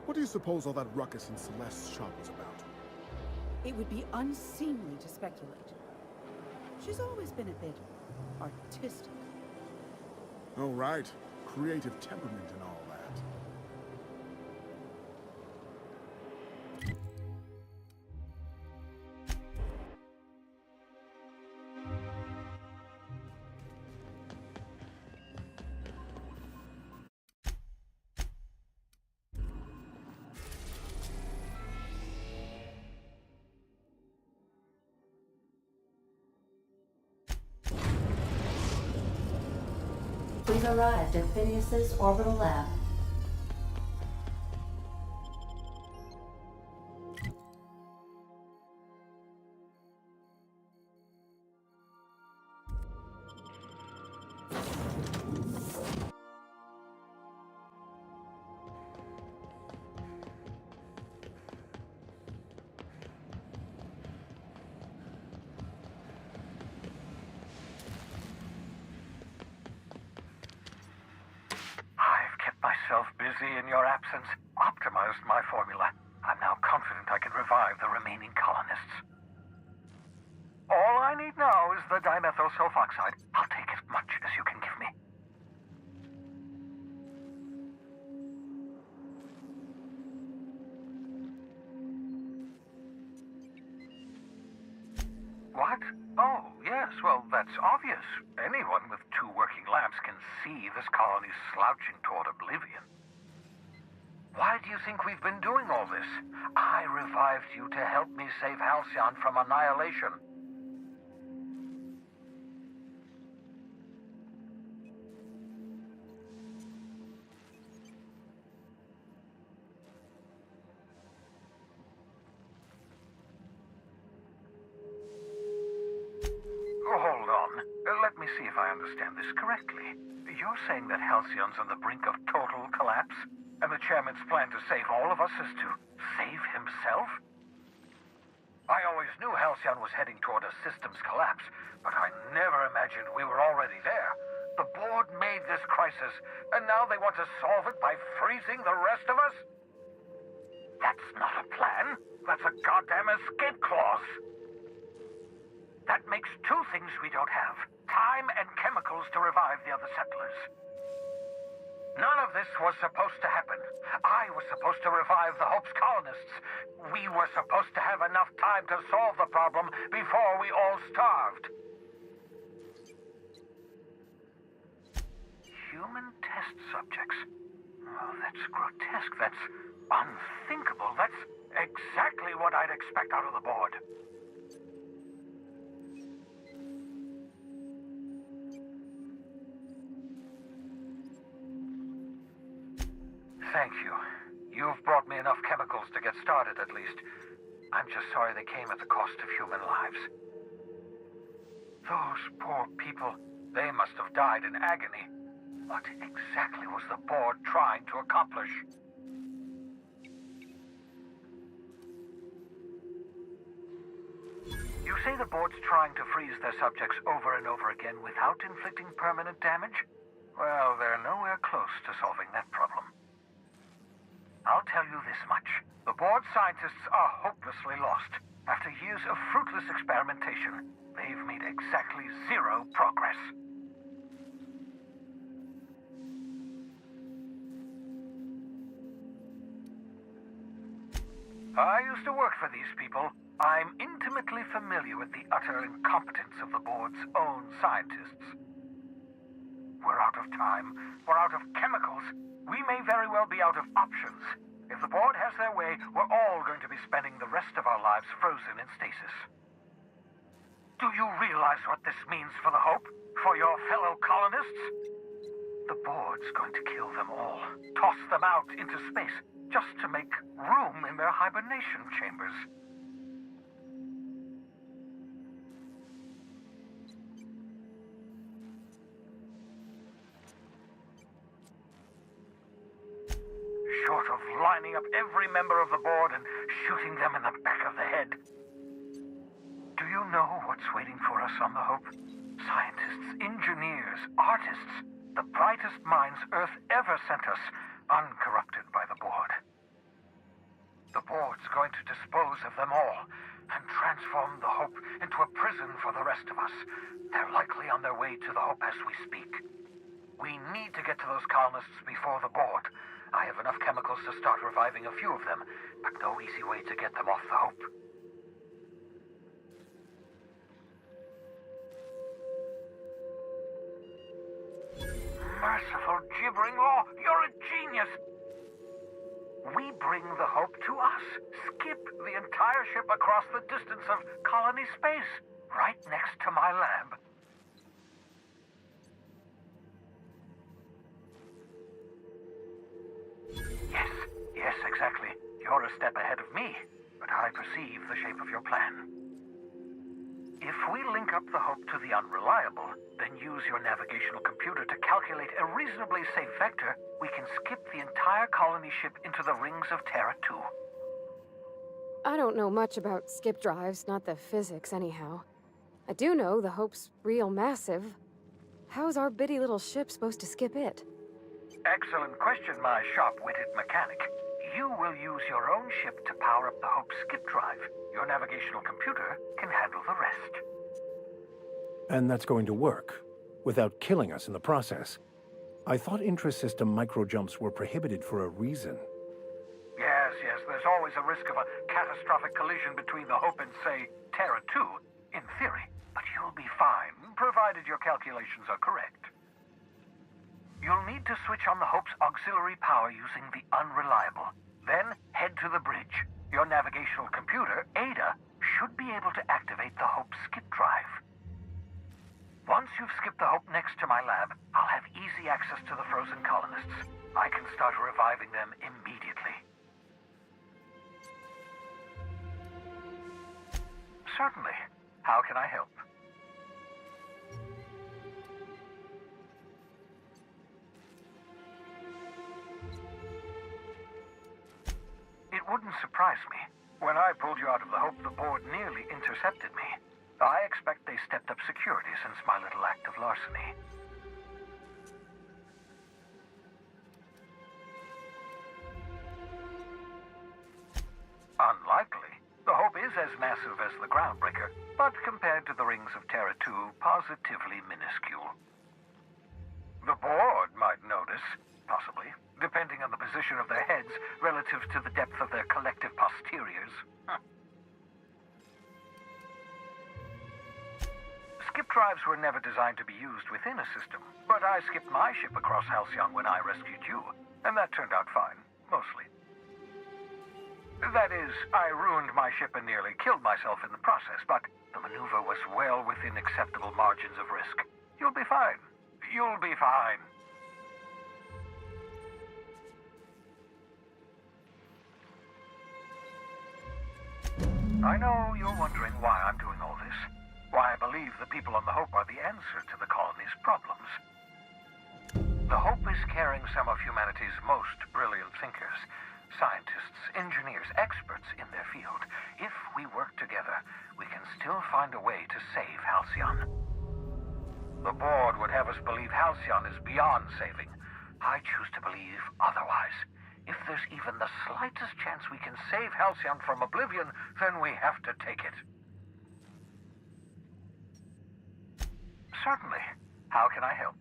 What do you suppose all that ruckus in Celeste's shop was about? It would be unseemly to speculate. She's always been a bit artistic. Oh, right. Creative temperament and all that. We've arrived at Phineas's orbital lab. I've kept myself busy in your absence, optimized my formula. I'm now confident I can revive the remaining colonists. All I need now is the dimethyl sulfoxide. I'll take as much as you can give me. What? Oh, yes, well, that's obvious. Anyone with 2 working labs can see this colony's slouching toward oblivion. Why do you think we've been doing all this? I revived you to help me save Halcyon from annihilation. Hold on. Let me see if I understand this correctly. You're saying that Halcyon's on the brink of total collapse? And the chairman's plan to save all of us is to save himself? I always knew Halcyon was heading toward a systems collapse, but I never imagined we were already there. The board made this crisis, and now they want to solve it by freezing the rest of us? That's not a plan. That's a goddamn escape clause. That makes 2 things we don't have. Time and chemicals to revive the other settlers. None of this was supposed to happen. I was supposed to revive the Hope's colonists. We were supposed to have enough time to solve the problem before we all starved. Human test subjects. Oh, that's grotesque. That's unthinkable. That's exactly what I'd expect out of the board. Thank you. You've brought me enough chemicals to get started, at least. I'm just sorry they came at the cost of human lives. Those poor people, they must have died in agony. What exactly was the board trying to accomplish? You say the board's trying to freeze their subjects over and over again without inflicting permanent damage? Well, they're nowhere close to solving that problem. I'll tell you this much. The board scientists are hopelessly lost. After years of fruitless experimentation, they've made exactly 0 progress. I used to work for these people. I'm intimately familiar with the utter incompetence of the board's own scientists. We're out of time. We're out of chemicals. We may very well be out of options. If the board has their way, we're all going to be spending the rest of our lives frozen in stasis. Do you realize what this means for the Hope? For your fellow colonists? The board's going to kill them all. Toss them out into space, just to make room in their hibernation chambers. Short of lining up every member of the board and shooting them in the back of the head. Do you know what's waiting for us on the Hope? Scientists, engineers, artists, the brightest minds Earth ever sent us, uncorrupted by the board. going to dispose of them all and transform the Hope into a prison for the rest of us. They're likely on their way to the Hope as we speak. We need to get to those colonists before the board. I have enough chemicals to start reviving a few of them, but no easy way to get them off the Hope. Merciful gibbering law, you're a genius! We bring the Hope to us. Skip the entire ship across the distance of colony space, right next to my lab. Yes, exactly. You're a step ahead of me, but I perceive the shape of your plan. If we link up the Hope to the Unreliable, then use your navigational computer to calculate a reasonably safe vector, we can skip the entire colony ship into the rings of Terra 2. I don't know much about skip drives, not the physics anyhow. I do know the Hope's real massive. How's our bitty little ship supposed to skip it? Excellent question, my sharp-witted mechanic. You will use your own ship to power up the Hope's skip drive. Your navigational computer can handle the rest. And that's going to work, without killing us in the process. I thought intra-system microjumps were prohibited for a reason. Yes, there's always a risk of a catastrophic collision between the Hope and, say, Terra 2, in theory. But you'll be fine, provided your calculations are correct. You'll need to switch on the Hope's auxiliary power using the Unreliable. Then head to the bridge. Your navigational computer, Ada, should be able to activate the Hope's skip drive. Once you've skipped the Hope next to my lab, I'll have easy access to the frozen colonists. I can start reviving them immediately. Certainly. How can I help? It wouldn't surprise me. When I pulled you out of the Hope, the board nearly intercepted me. I expect they stepped up security since my little act of larceny. Unlikely. The Hope is as massive as the Groundbreaker, but compared to the rings of Terra 2, positively minuscule. The board might notice, possibly, depending on the position of their heads relative to the depth of their collective posteriors. Skip drives were never designed to be used within a system, but I skipped my ship across Halcyon when I rescued you, and that turned out fine, mostly. That is, I ruined my ship and nearly killed myself in the process, but the maneuver was well within acceptable margins of risk. You'll be fine. You'll be fine. I know you're wondering why I'm doing all this. Why I believe the people on the Hope are the answer to the colony's problems. The Hope is carrying some of humanity's most brilliant thinkers. Scientists, engineers, experts in their field. If we work together, we can still find a way to save Halcyon. The board would have us believe Halcyon is beyond saving. I choose to believe otherwise. If there's even the slightest chance we can save Halcyon from oblivion, then we have to take it. Certainly. How can I help?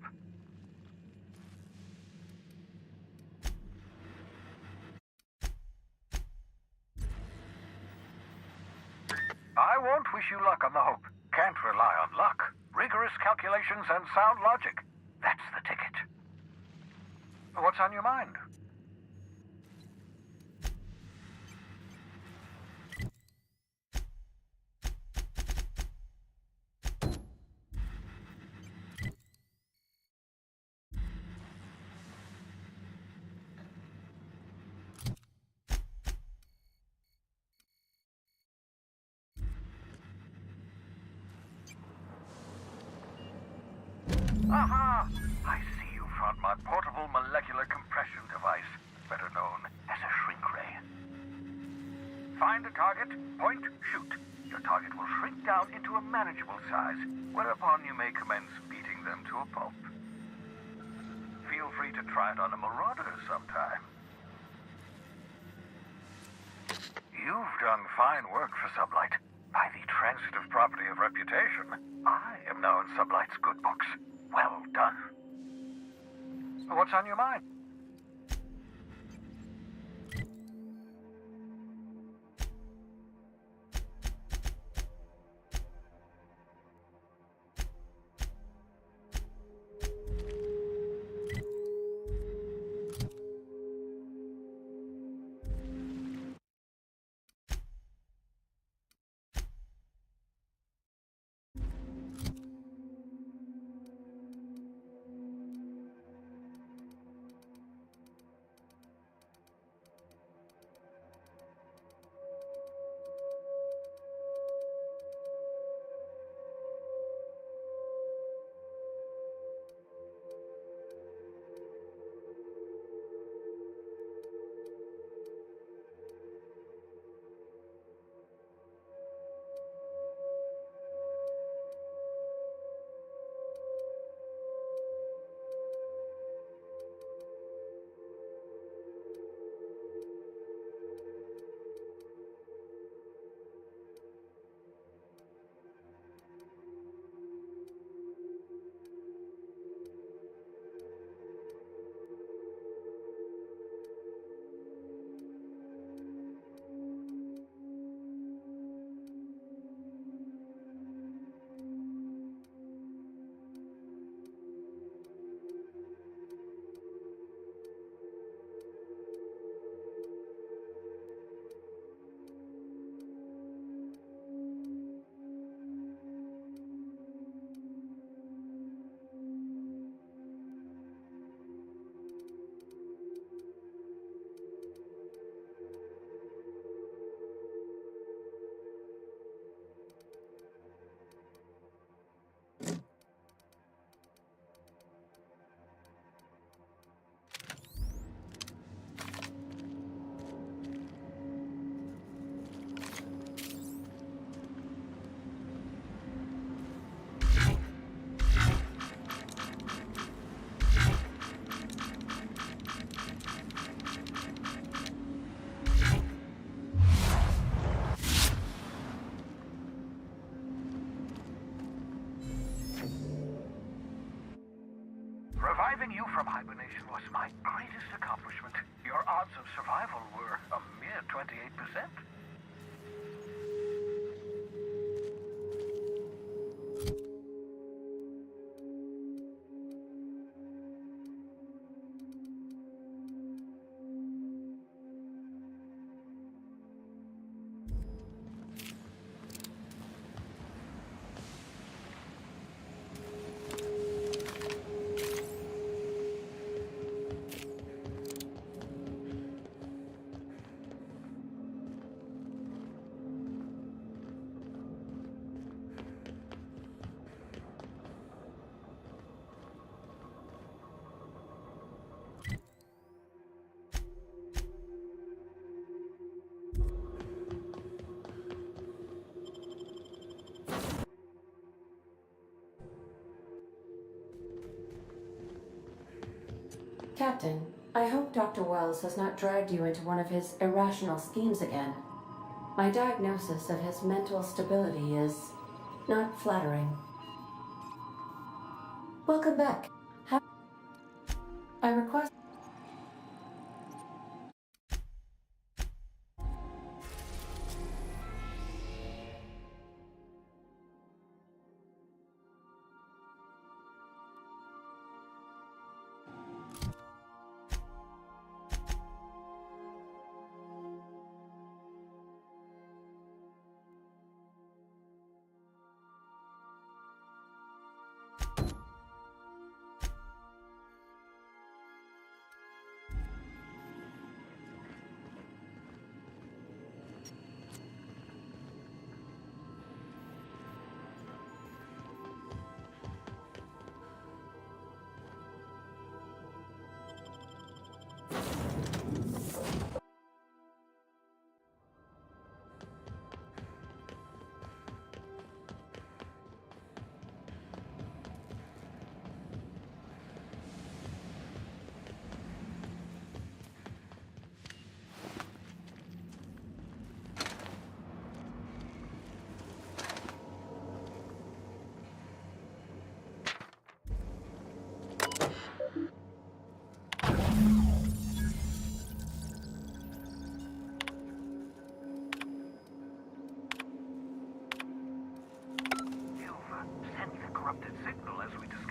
I won't wish you luck on the Hope. Can't rely on luck. Rigorous calculations and sound logic. That's the ticket. What's on your mind? Aha! I see you found my portable molecular compression device, better known as a shrink ray. Find a target, point, shoot. Your target will shrink down into a manageable size, whereupon you may commence beating them to a pulp. Feel free to try it on a marauder sometime. You You've done fine work for Sublight. By the transitive property of reputation, I am now in Sublight's good books. Well done. What's on your mind? Reviving you from hibernation was my greatest accomplishment. Your odds of survival were a mere 28%. Captain, I hope Dr. Wells has not dragged you into one of his irrational schemes again. My diagnosis of his mental stability is not flattering. Welcome back. I request...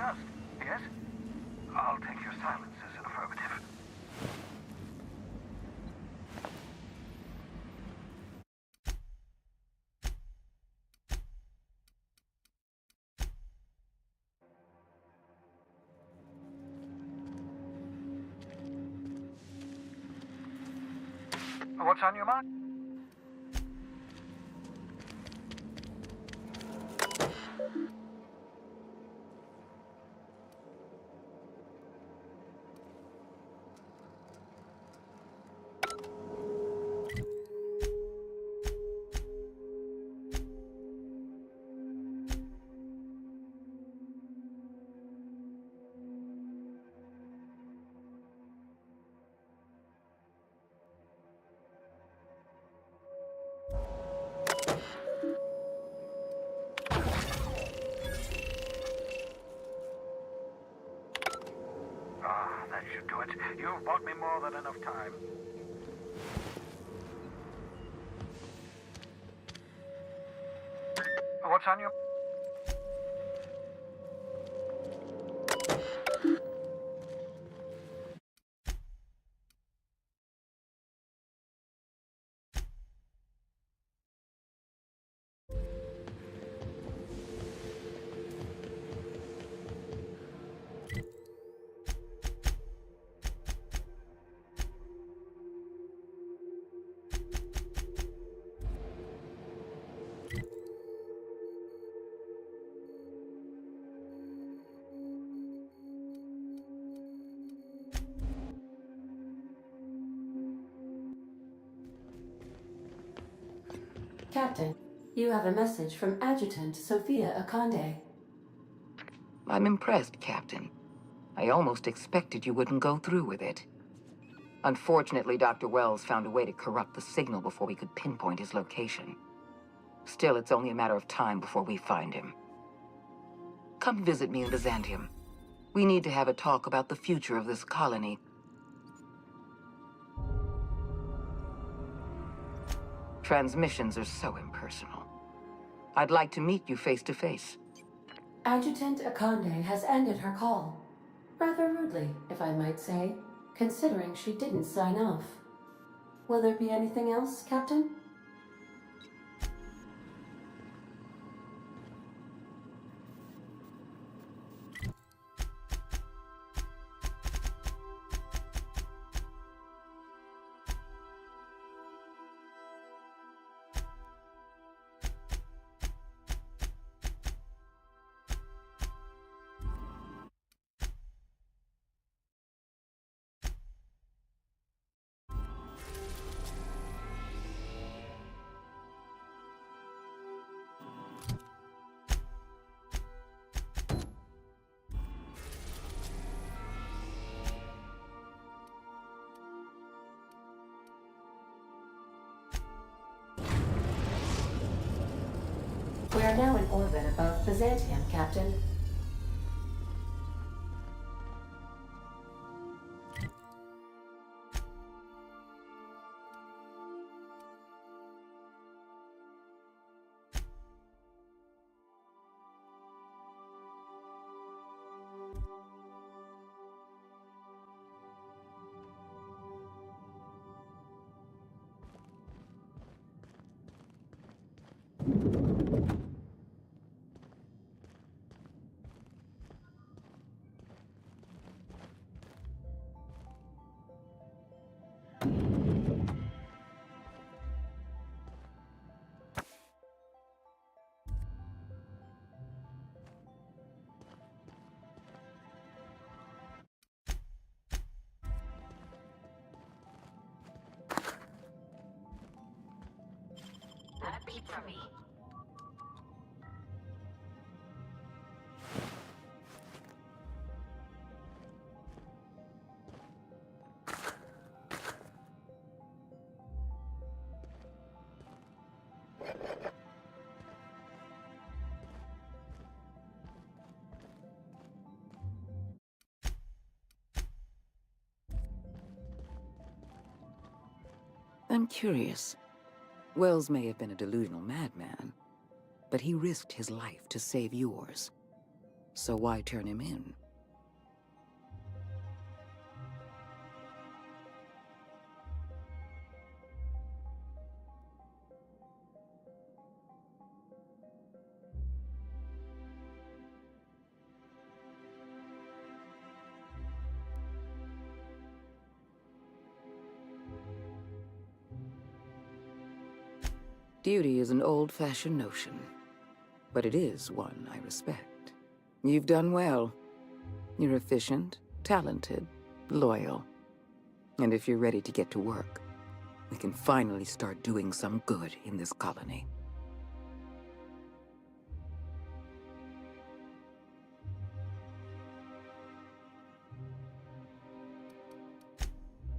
discussed, yes? I'll take your silence as an affirmative. What's on your mind? That should do it. You've bought me more than enough time. What's on your... Captain, you have a message from Adjutant Sophia Akande. I'm impressed, Captain. I almost expected you wouldn't go through with it. Unfortunately, Dr. Wells found a way to corrupt the signal before we could pinpoint his location. Still, it's only a matter of time before we find him. Come visit me in Byzantium. We need to have a talk about the future of this colony. Transmissions are so impersonal. I'd like to meet you face to face. Adjutant Akande has ended her call. Rather rudely, if I might say, considering she didn't sign off. Will there be anything else, Captain? We are now in orbit above Byzantium, Captain. Not a peep from me. I'm curious. Wells may have been a delusional madman, but he risked his life to save yours. so why turn him in? Duty is an old-fashioned notion, but it is one I respect. You've done well. You're efficient, talented, loyal. And if you're ready to get to work, we can finally start doing some good in this colony.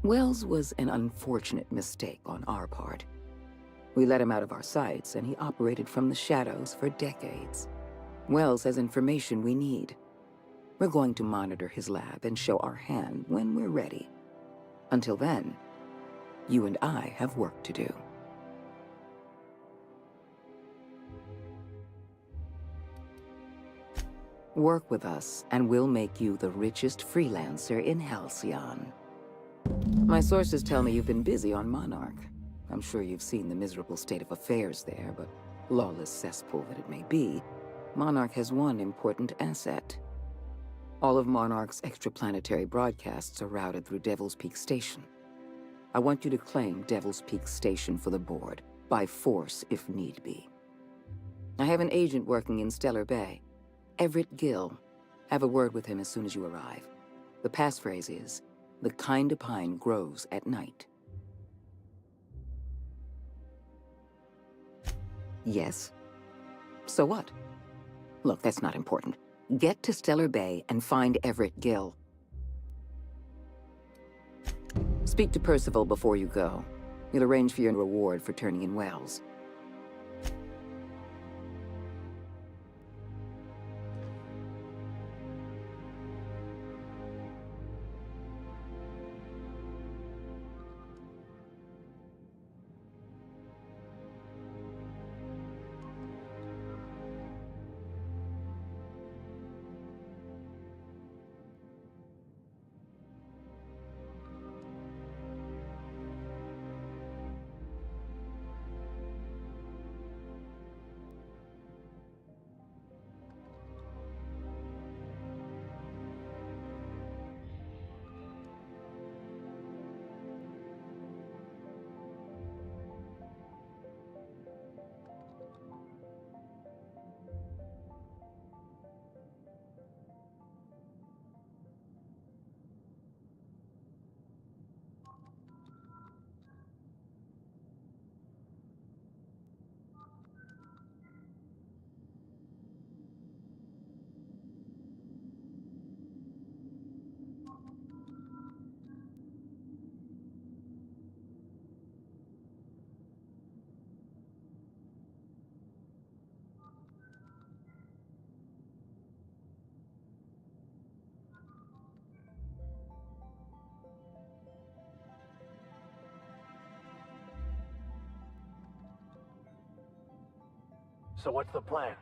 Wells was an unfortunate mistake on our part. We let him out of our sights, and he operated from the shadows for decades. Wells has information we need. We're going to monitor his lab and show our hand when we're ready. Until then, you and I have work to do. Work with us, and we'll make you the richest freelancer in Halcyon. My sources tell me you've been busy on Monarch. I'm sure you've seen the miserable state of affairs there, but lawless cesspool that it may be, Monarch has one important asset. All of Monarch's extraplanetary broadcasts are routed through Devil's Peak Station. I want you to claim Devil's Peak Station for the board, by force if need be. I have an agent working in Stellar Bay, Everett Gill. Have a word with him as soon as you arrive. The passphrase is, "The kind of pine grows at night." Yes? So what? Look, that's not important. Get to Stellar Bay and find Everett Gill. Speak to Percival before you go. He'll arrange for your reward for turning in Wells. So what's the plan?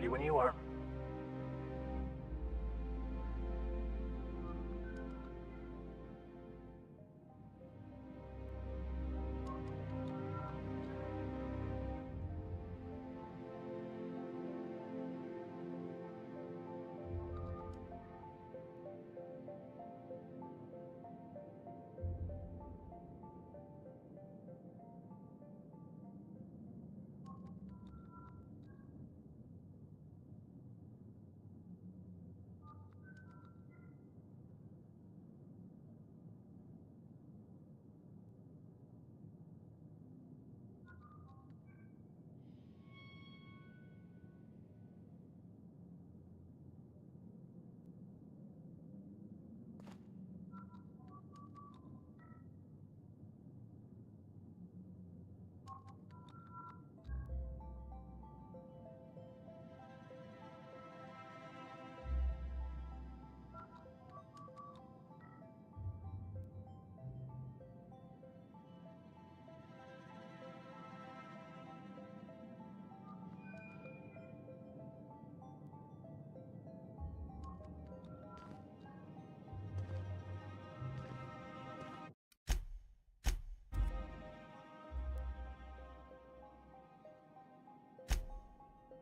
Ready when you are.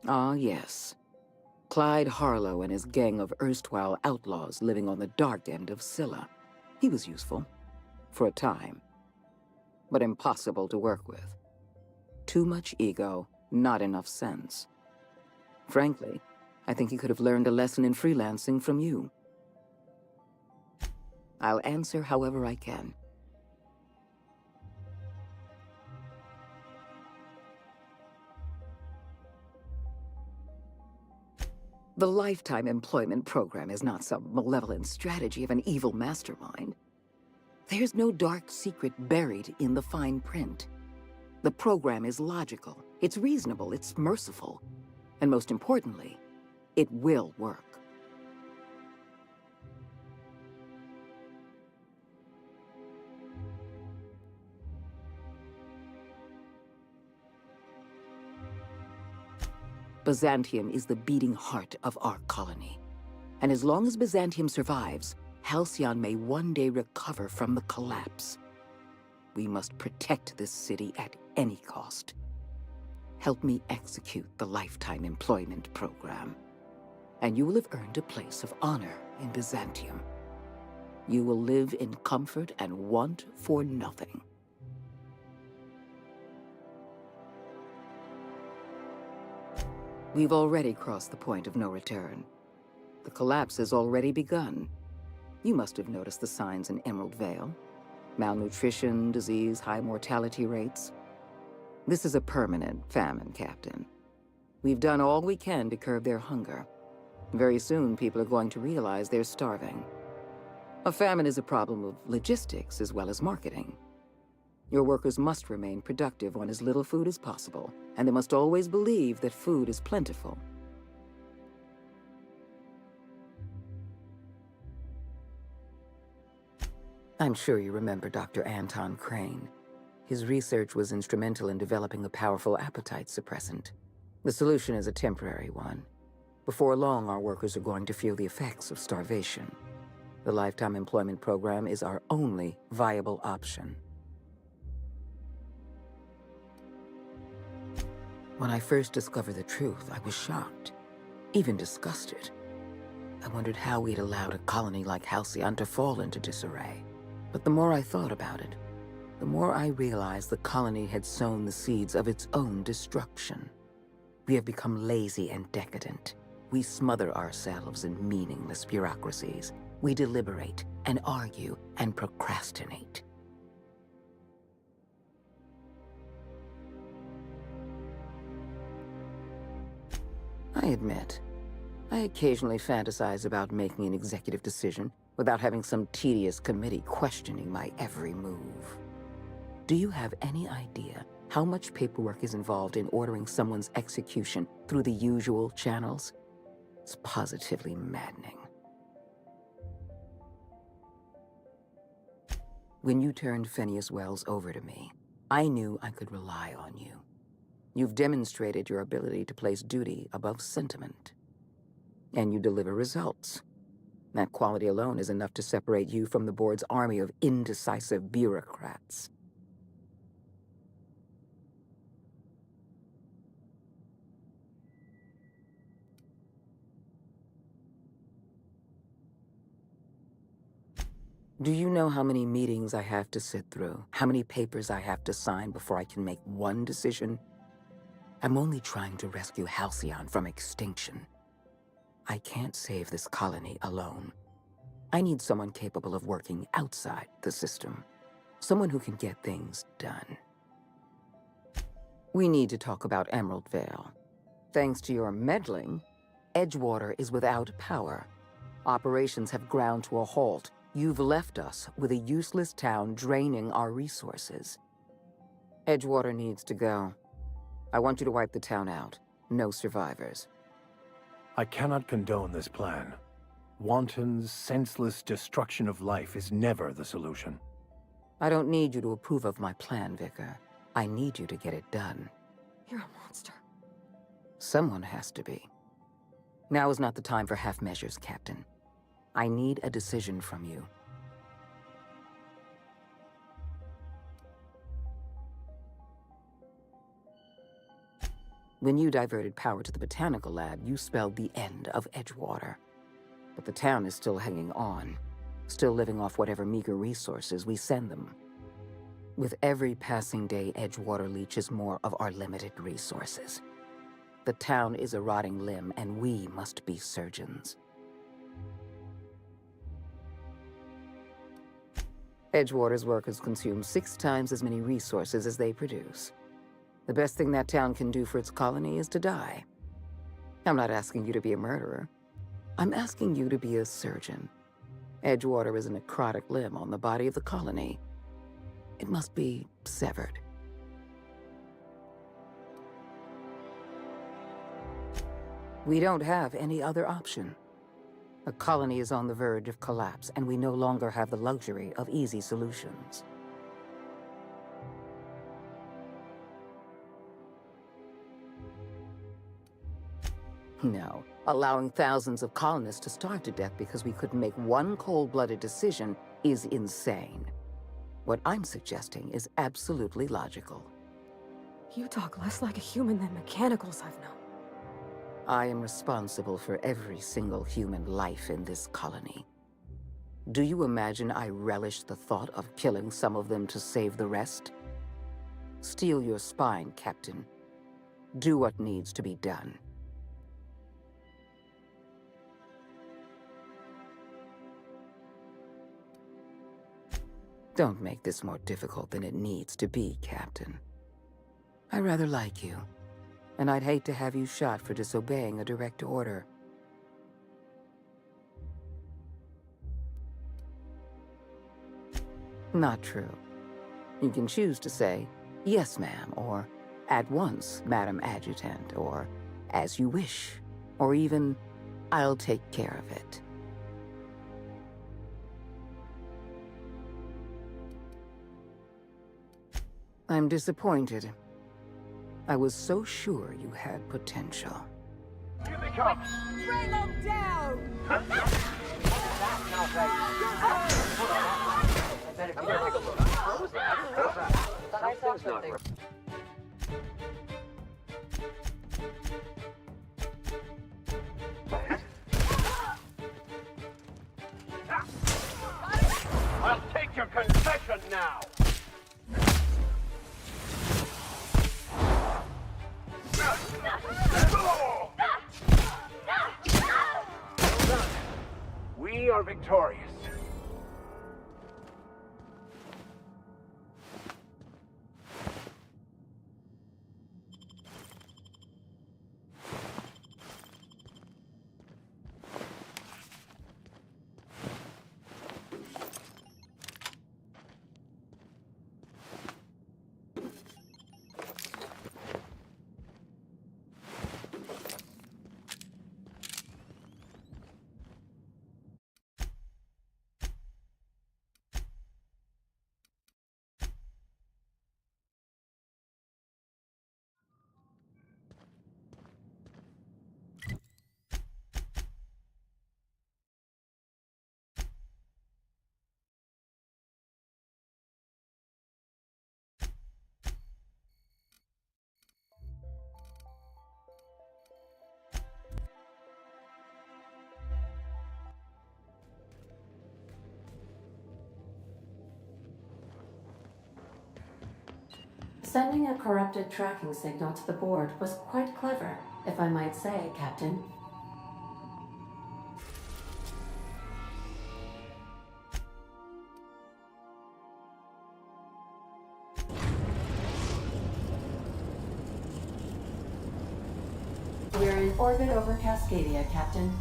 Ah, yes. Clyde Harlow and his gang of erstwhile outlaws living on the dark end of Scylla. He was useful. For a time. But impossible to work with. Too much ego, not enough sense. Frankly, I think he could have learned a lesson in freelancing from you. I'll answer however I can. The Lifetime Employment Program is not some malevolent strategy of an evil mastermind. There's no dark secret buried in the fine print. The program is logical, it's reasonable, it's merciful, and most importantly, it will work. Byzantium is the beating heart of our colony. And as long as Byzantium survives, Halcyon may one day recover from the collapse. We must protect this city at any cost. Help me execute the Lifetime Employment Program, and you will have earned a place of honor in Byzantium. You will live in comfort and want for nothing. We've already crossed the point of no return. The collapse has already begun. You must have noticed the signs in Emerald Vale. Malnutrition, disease, high mortality rates. This is a permanent famine, Captain. We've done all we can to curb their hunger. Very soon, people are going to realize they're starving. A famine is a problem of logistics as well as marketing. Your workers must remain productive on as little food as possible, and they must always believe that food is plentiful. I'm sure you remember Dr. Anton Crane. His research was instrumental in developing a powerful appetite suppressant. The solution is a temporary one. Before long, our workers are going to feel the effects of starvation. The Lifetime Employment Program is our only viable option. When I first discovered the truth, I was shocked, even disgusted. I wondered how we'd allowed a colony like Halcyon to fall into disarray. But the more I thought about it, the more I realized the colony had sown the seeds of its own destruction. We have become lazy and decadent. We smother ourselves in meaningless bureaucracies. We deliberate and argue and procrastinate. I admit, I occasionally fantasize about making an executive decision without having some tedious committee questioning my every move. Do you have any idea how much paperwork is involved in ordering someone's execution through the usual channels? It's positively maddening. When you turned Phineas Wells over to me, I knew I could rely on you. You've demonstrated your ability to place duty above sentiment. And you deliver results. That quality alone is enough to separate you from the board's army of indecisive bureaucrats. Do you know how many meetings I have to sit through? How many papers I have to sign before I can make one decision? I'm only trying to rescue Halcyon from extinction. I can't save this colony alone. I need someone capable of working outside the system. Someone who can get things done. We need to talk about Emerald Vale. Thanks to your meddling, Edgewater is without power. Operations have ground to a halt. You've left us with a useless town draining our resources. Edgewater needs to go. I want you to wipe the town out. No survivors. I cannot condone this plan. Wanton, senseless destruction of life is never the solution. I don't need you to approve of my plan, Vicar. I need you to get it done. You're a monster. Someone has to be. Now is not the time for half measures, Captain. I need a decision from you. When you diverted power to the Botanical Lab, you spelled the end of Edgewater. But the town is still hanging on, still living off whatever meager resources we send them. With every passing day, Edgewater leeches more of our limited resources. The town is a rotting limb, and we must be surgeons. Edgewater's workers consume 6 times as many resources as they produce. The best thing that town can do for its colony is to die. I'm not asking you to be a murderer. I'm asking you to be a surgeon. Edgewater is a necrotic limb on the body of the colony. It must be severed. We don't have any other option. The colony is on the verge of collapse, and we no longer have the luxury of easy solutions. No, allowing thousands of colonists to starve to death because we couldn't make one cold-blooded decision is insane. What I'm suggesting is absolutely logical. You talk less like a human than mechanicals I've known. I am responsible for every single human life in this colony. Do you imagine I relish the thought of killing some of them to save the rest? Steel your spine, Captain. Do what needs to be done. Don't make this more difficult than it needs to be, Captain. I rather like you, and I'd hate to have you shot for disobeying a direct order. Not true. You can choose to say, "Yes, ma'am," or "At once, Madam Adjutant," or "As you wish," or even, "I'll take care of it." I'm disappointed. I was so sure you had potential. Here they come! Bring them down! I'll take your confession now! We are victorious. Sending a corrupted tracking signal to the board was quite clever, if I might say, Captain. We're in orbit over Cascadia, Captain.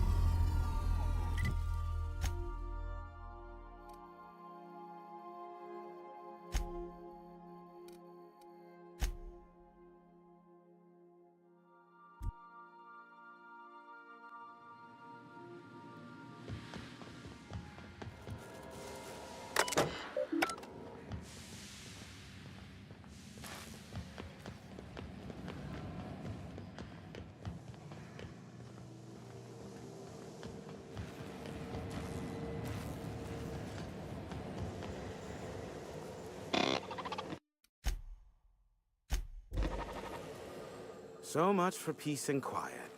So much for peace and quiet.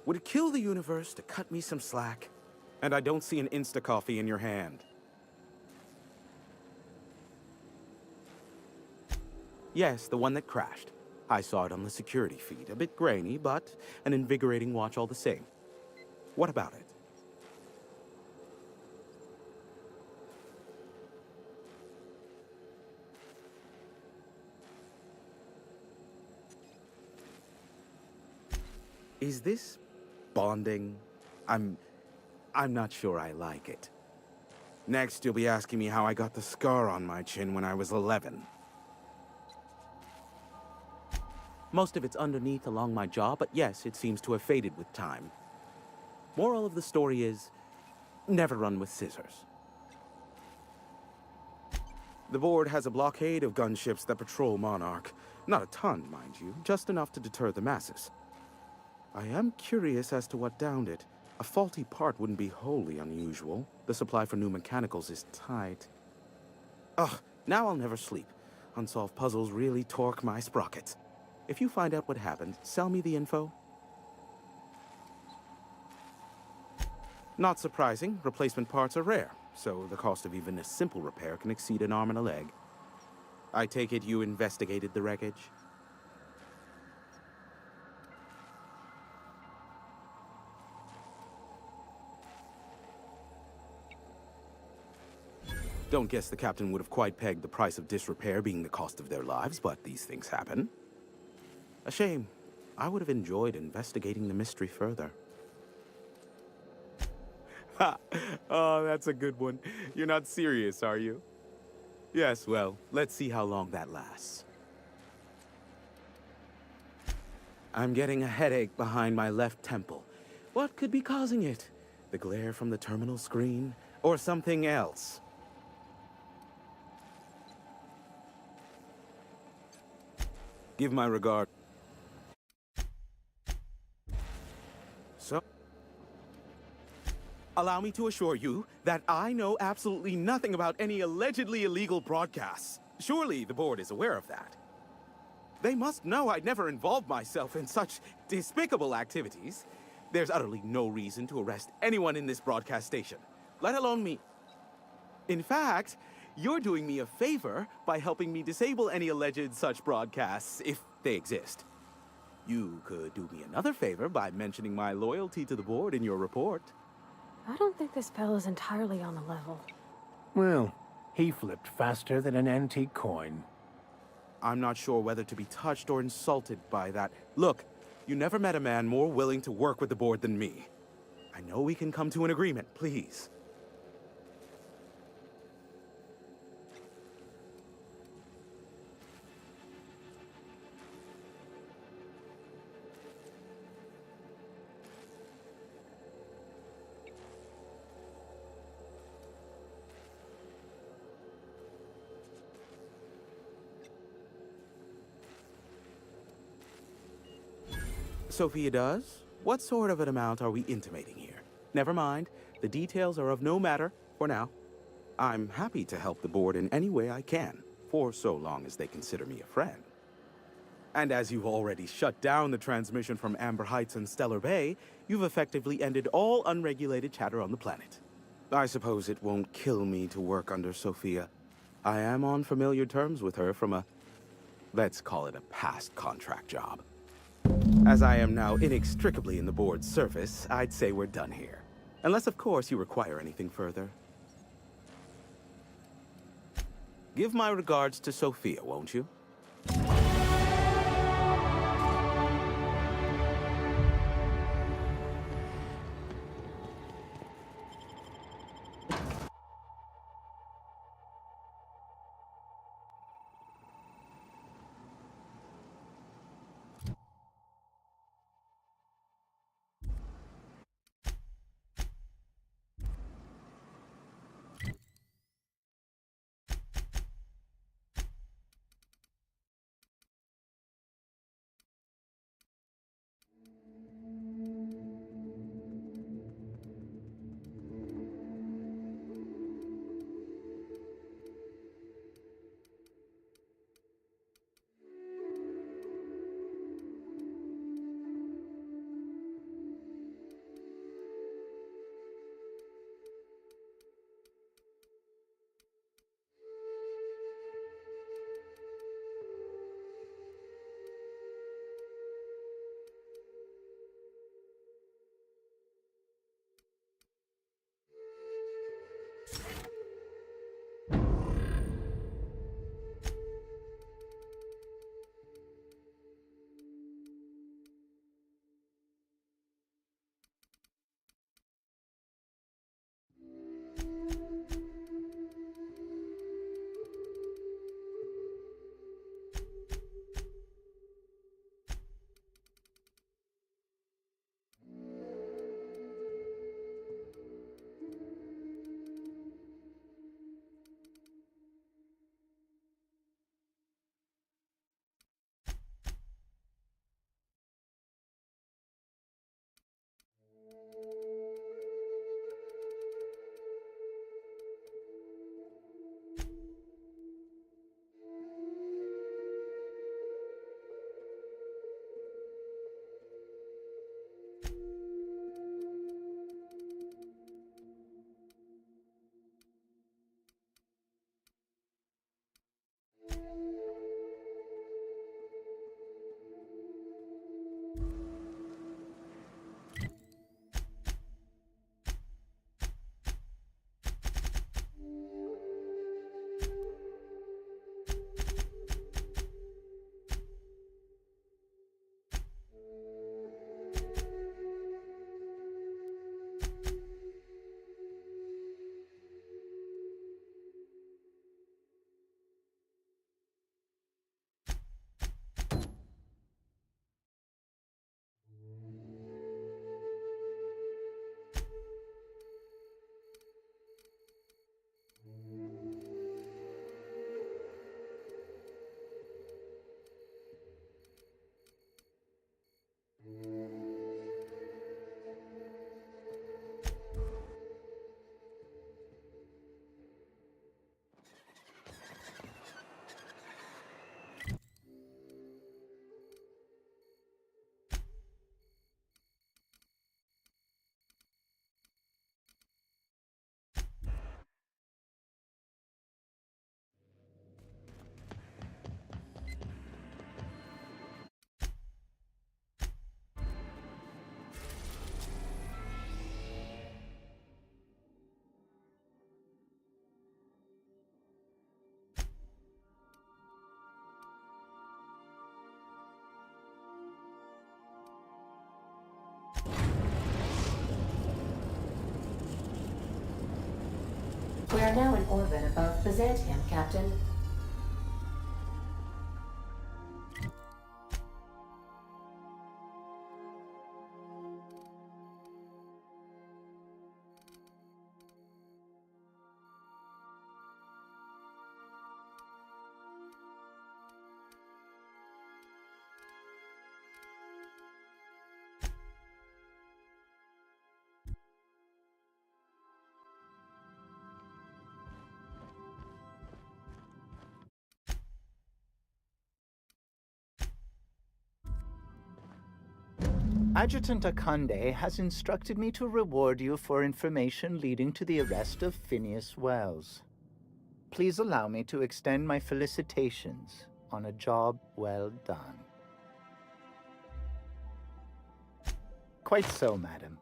Would it kill the universe to cut me some slack? And I don't see an Insta-coffee in your hand. Yes, the one that crashed. I saw it on the security feed. A bit grainy, but an invigorating watch all the same. What about it? Is this bonding? I'm not sure I like it. Next, you'll be asking me how I got the scar on my chin when I was 11. Most of it's underneath along my jaw, but yes, it seems to have faded with time. Moral of the story is, never run with scissors. The board has a blockade of gunships that patrol Monarch. Not a ton, mind you, just enough to deter the masses. I am curious as to what downed it. A faulty part wouldn't be wholly unusual. The supply for new mechanicals is tight. Ugh, now I'll never sleep. Unsolved puzzles really torque my sprockets. If you find out what happened, sell me the info. Not surprising, replacement parts are rare, so the cost of even a simple repair can exceed an arm and a leg. I take it you investigated the wreckage? Don't guess the captain would have quite pegged the price of disrepair being the cost of their lives, but these things happen. A shame. I would have enjoyed investigating the mystery further. Ha! Oh, that's a good one. You're not serious, are you? Yes, well, let's see how long that lasts. I'm getting a headache behind my left temple. What could be causing it? The glare from the terminal screen? Or something else? Give my regard. So, allow me to assure you that I know absolutely nothing about any allegedly illegal broadcasts. Surely the board is aware of that. They must know I'd never involved myself in such despicable activities. There's utterly no reason to arrest anyone in this broadcast station, let alone me. In fact, you're doing me a favor by helping me disable any alleged such broadcasts, if they exist. You could do me another favor by mentioning my loyalty to the board in your report. I don't think this fellow's entirely on the level. Well, he flipped faster than an antique coin. I'm not sure whether to be touched or insulted by that. Look, you never met a man more willing to work with the board than me. I know we can come to an agreement, please. Sophia does? What sort of an amount are we intimating here? Never mind. The details are of no matter for now. I'm happy to help the board in any way I can, for so long as they consider me a friend. And as you've already shut down the transmission from Amber Heights and Stellar Bay, you've effectively ended all unregulated chatter on the planet. I suppose it won't kill me to work under Sophia. I am on familiar terms with her from a Let's call it a past contract job. As I am now inextricably in the board's service, I'd say we're done here. Unless, of course, you require anything further. Give my regards to Sophia, won't you? We are now in orbit above Byzantium, Captain. Adjutant Akande has instructed me to reward you for information leading to the arrest of Phineas Wells. Please allow me to extend my felicitations on a job well done. Quite so, madam.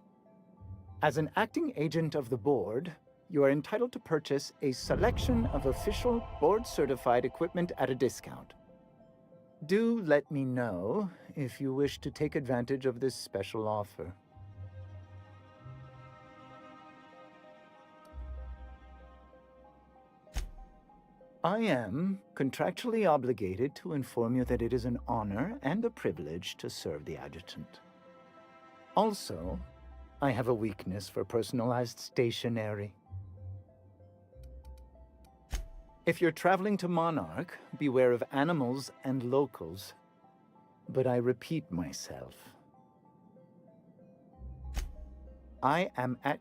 As an acting agent of the board, you are entitled to purchase a selection of official board-certified equipment at a discount. Do let me know if you wish to take advantage of this special offer. I am contractually obligated to inform you that it is an honor and a privilege to serve the adjutant. Also, I have a weakness for personalized stationery. If you're traveling to Monarch, beware of animals and locals. But I repeat myself. I am at...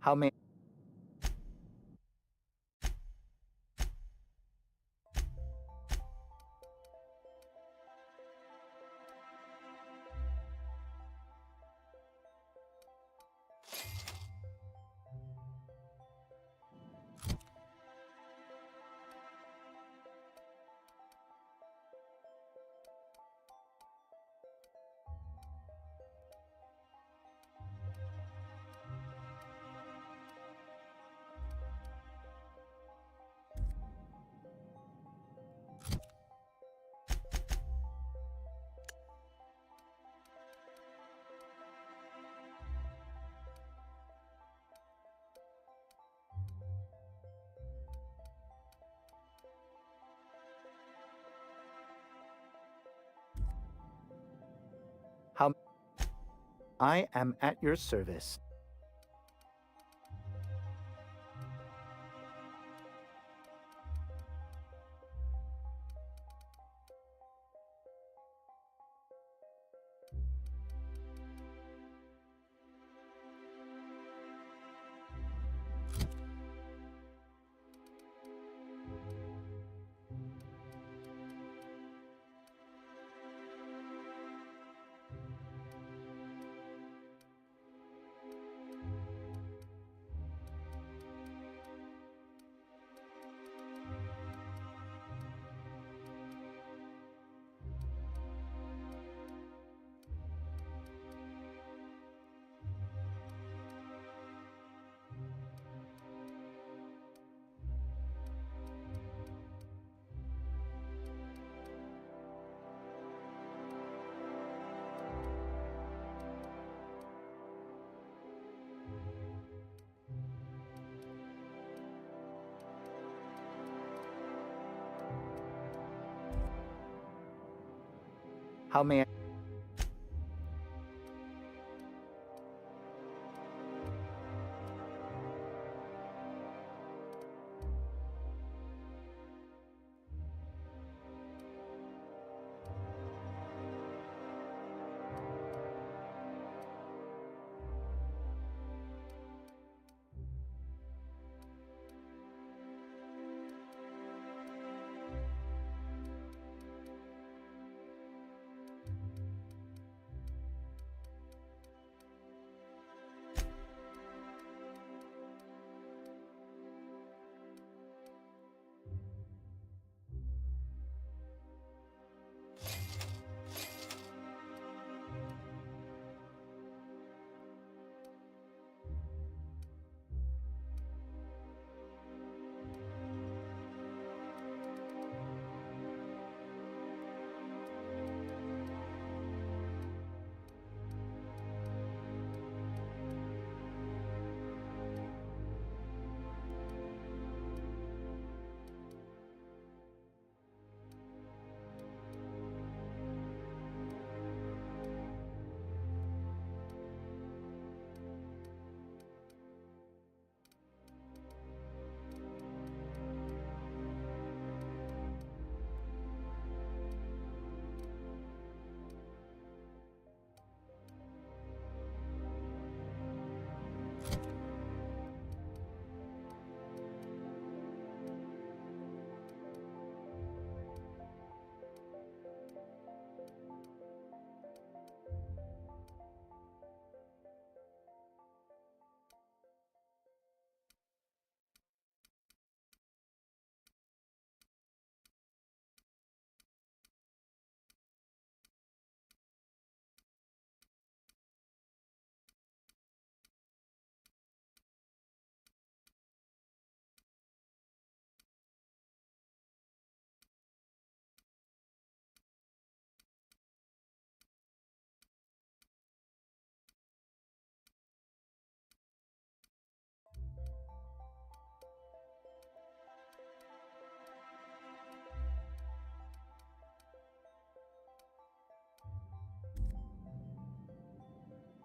How may... I am at your service. How may I?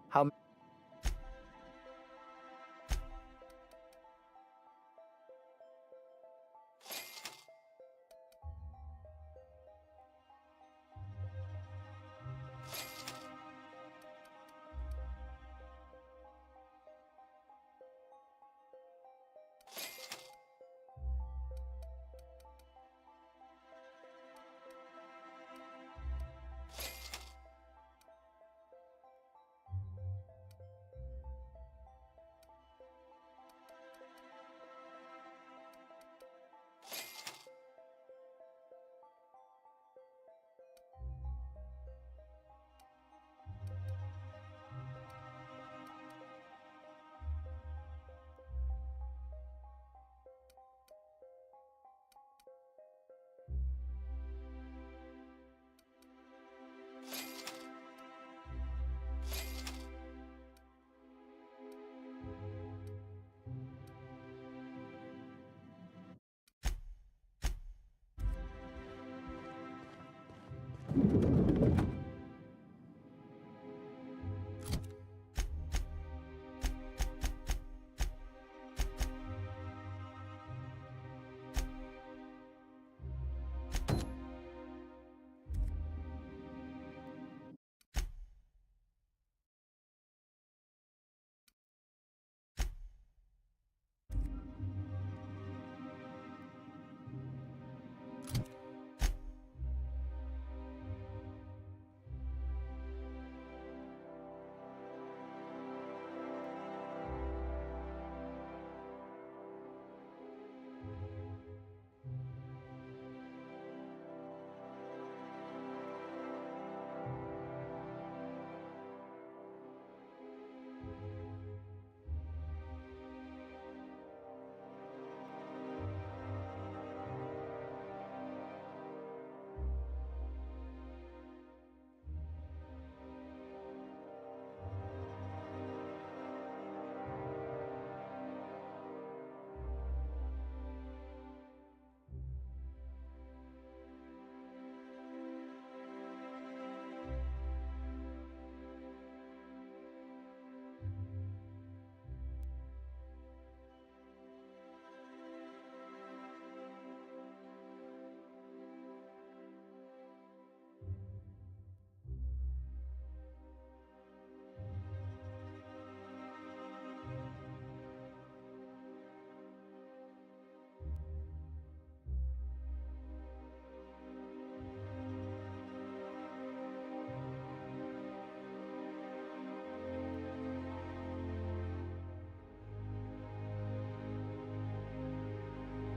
How?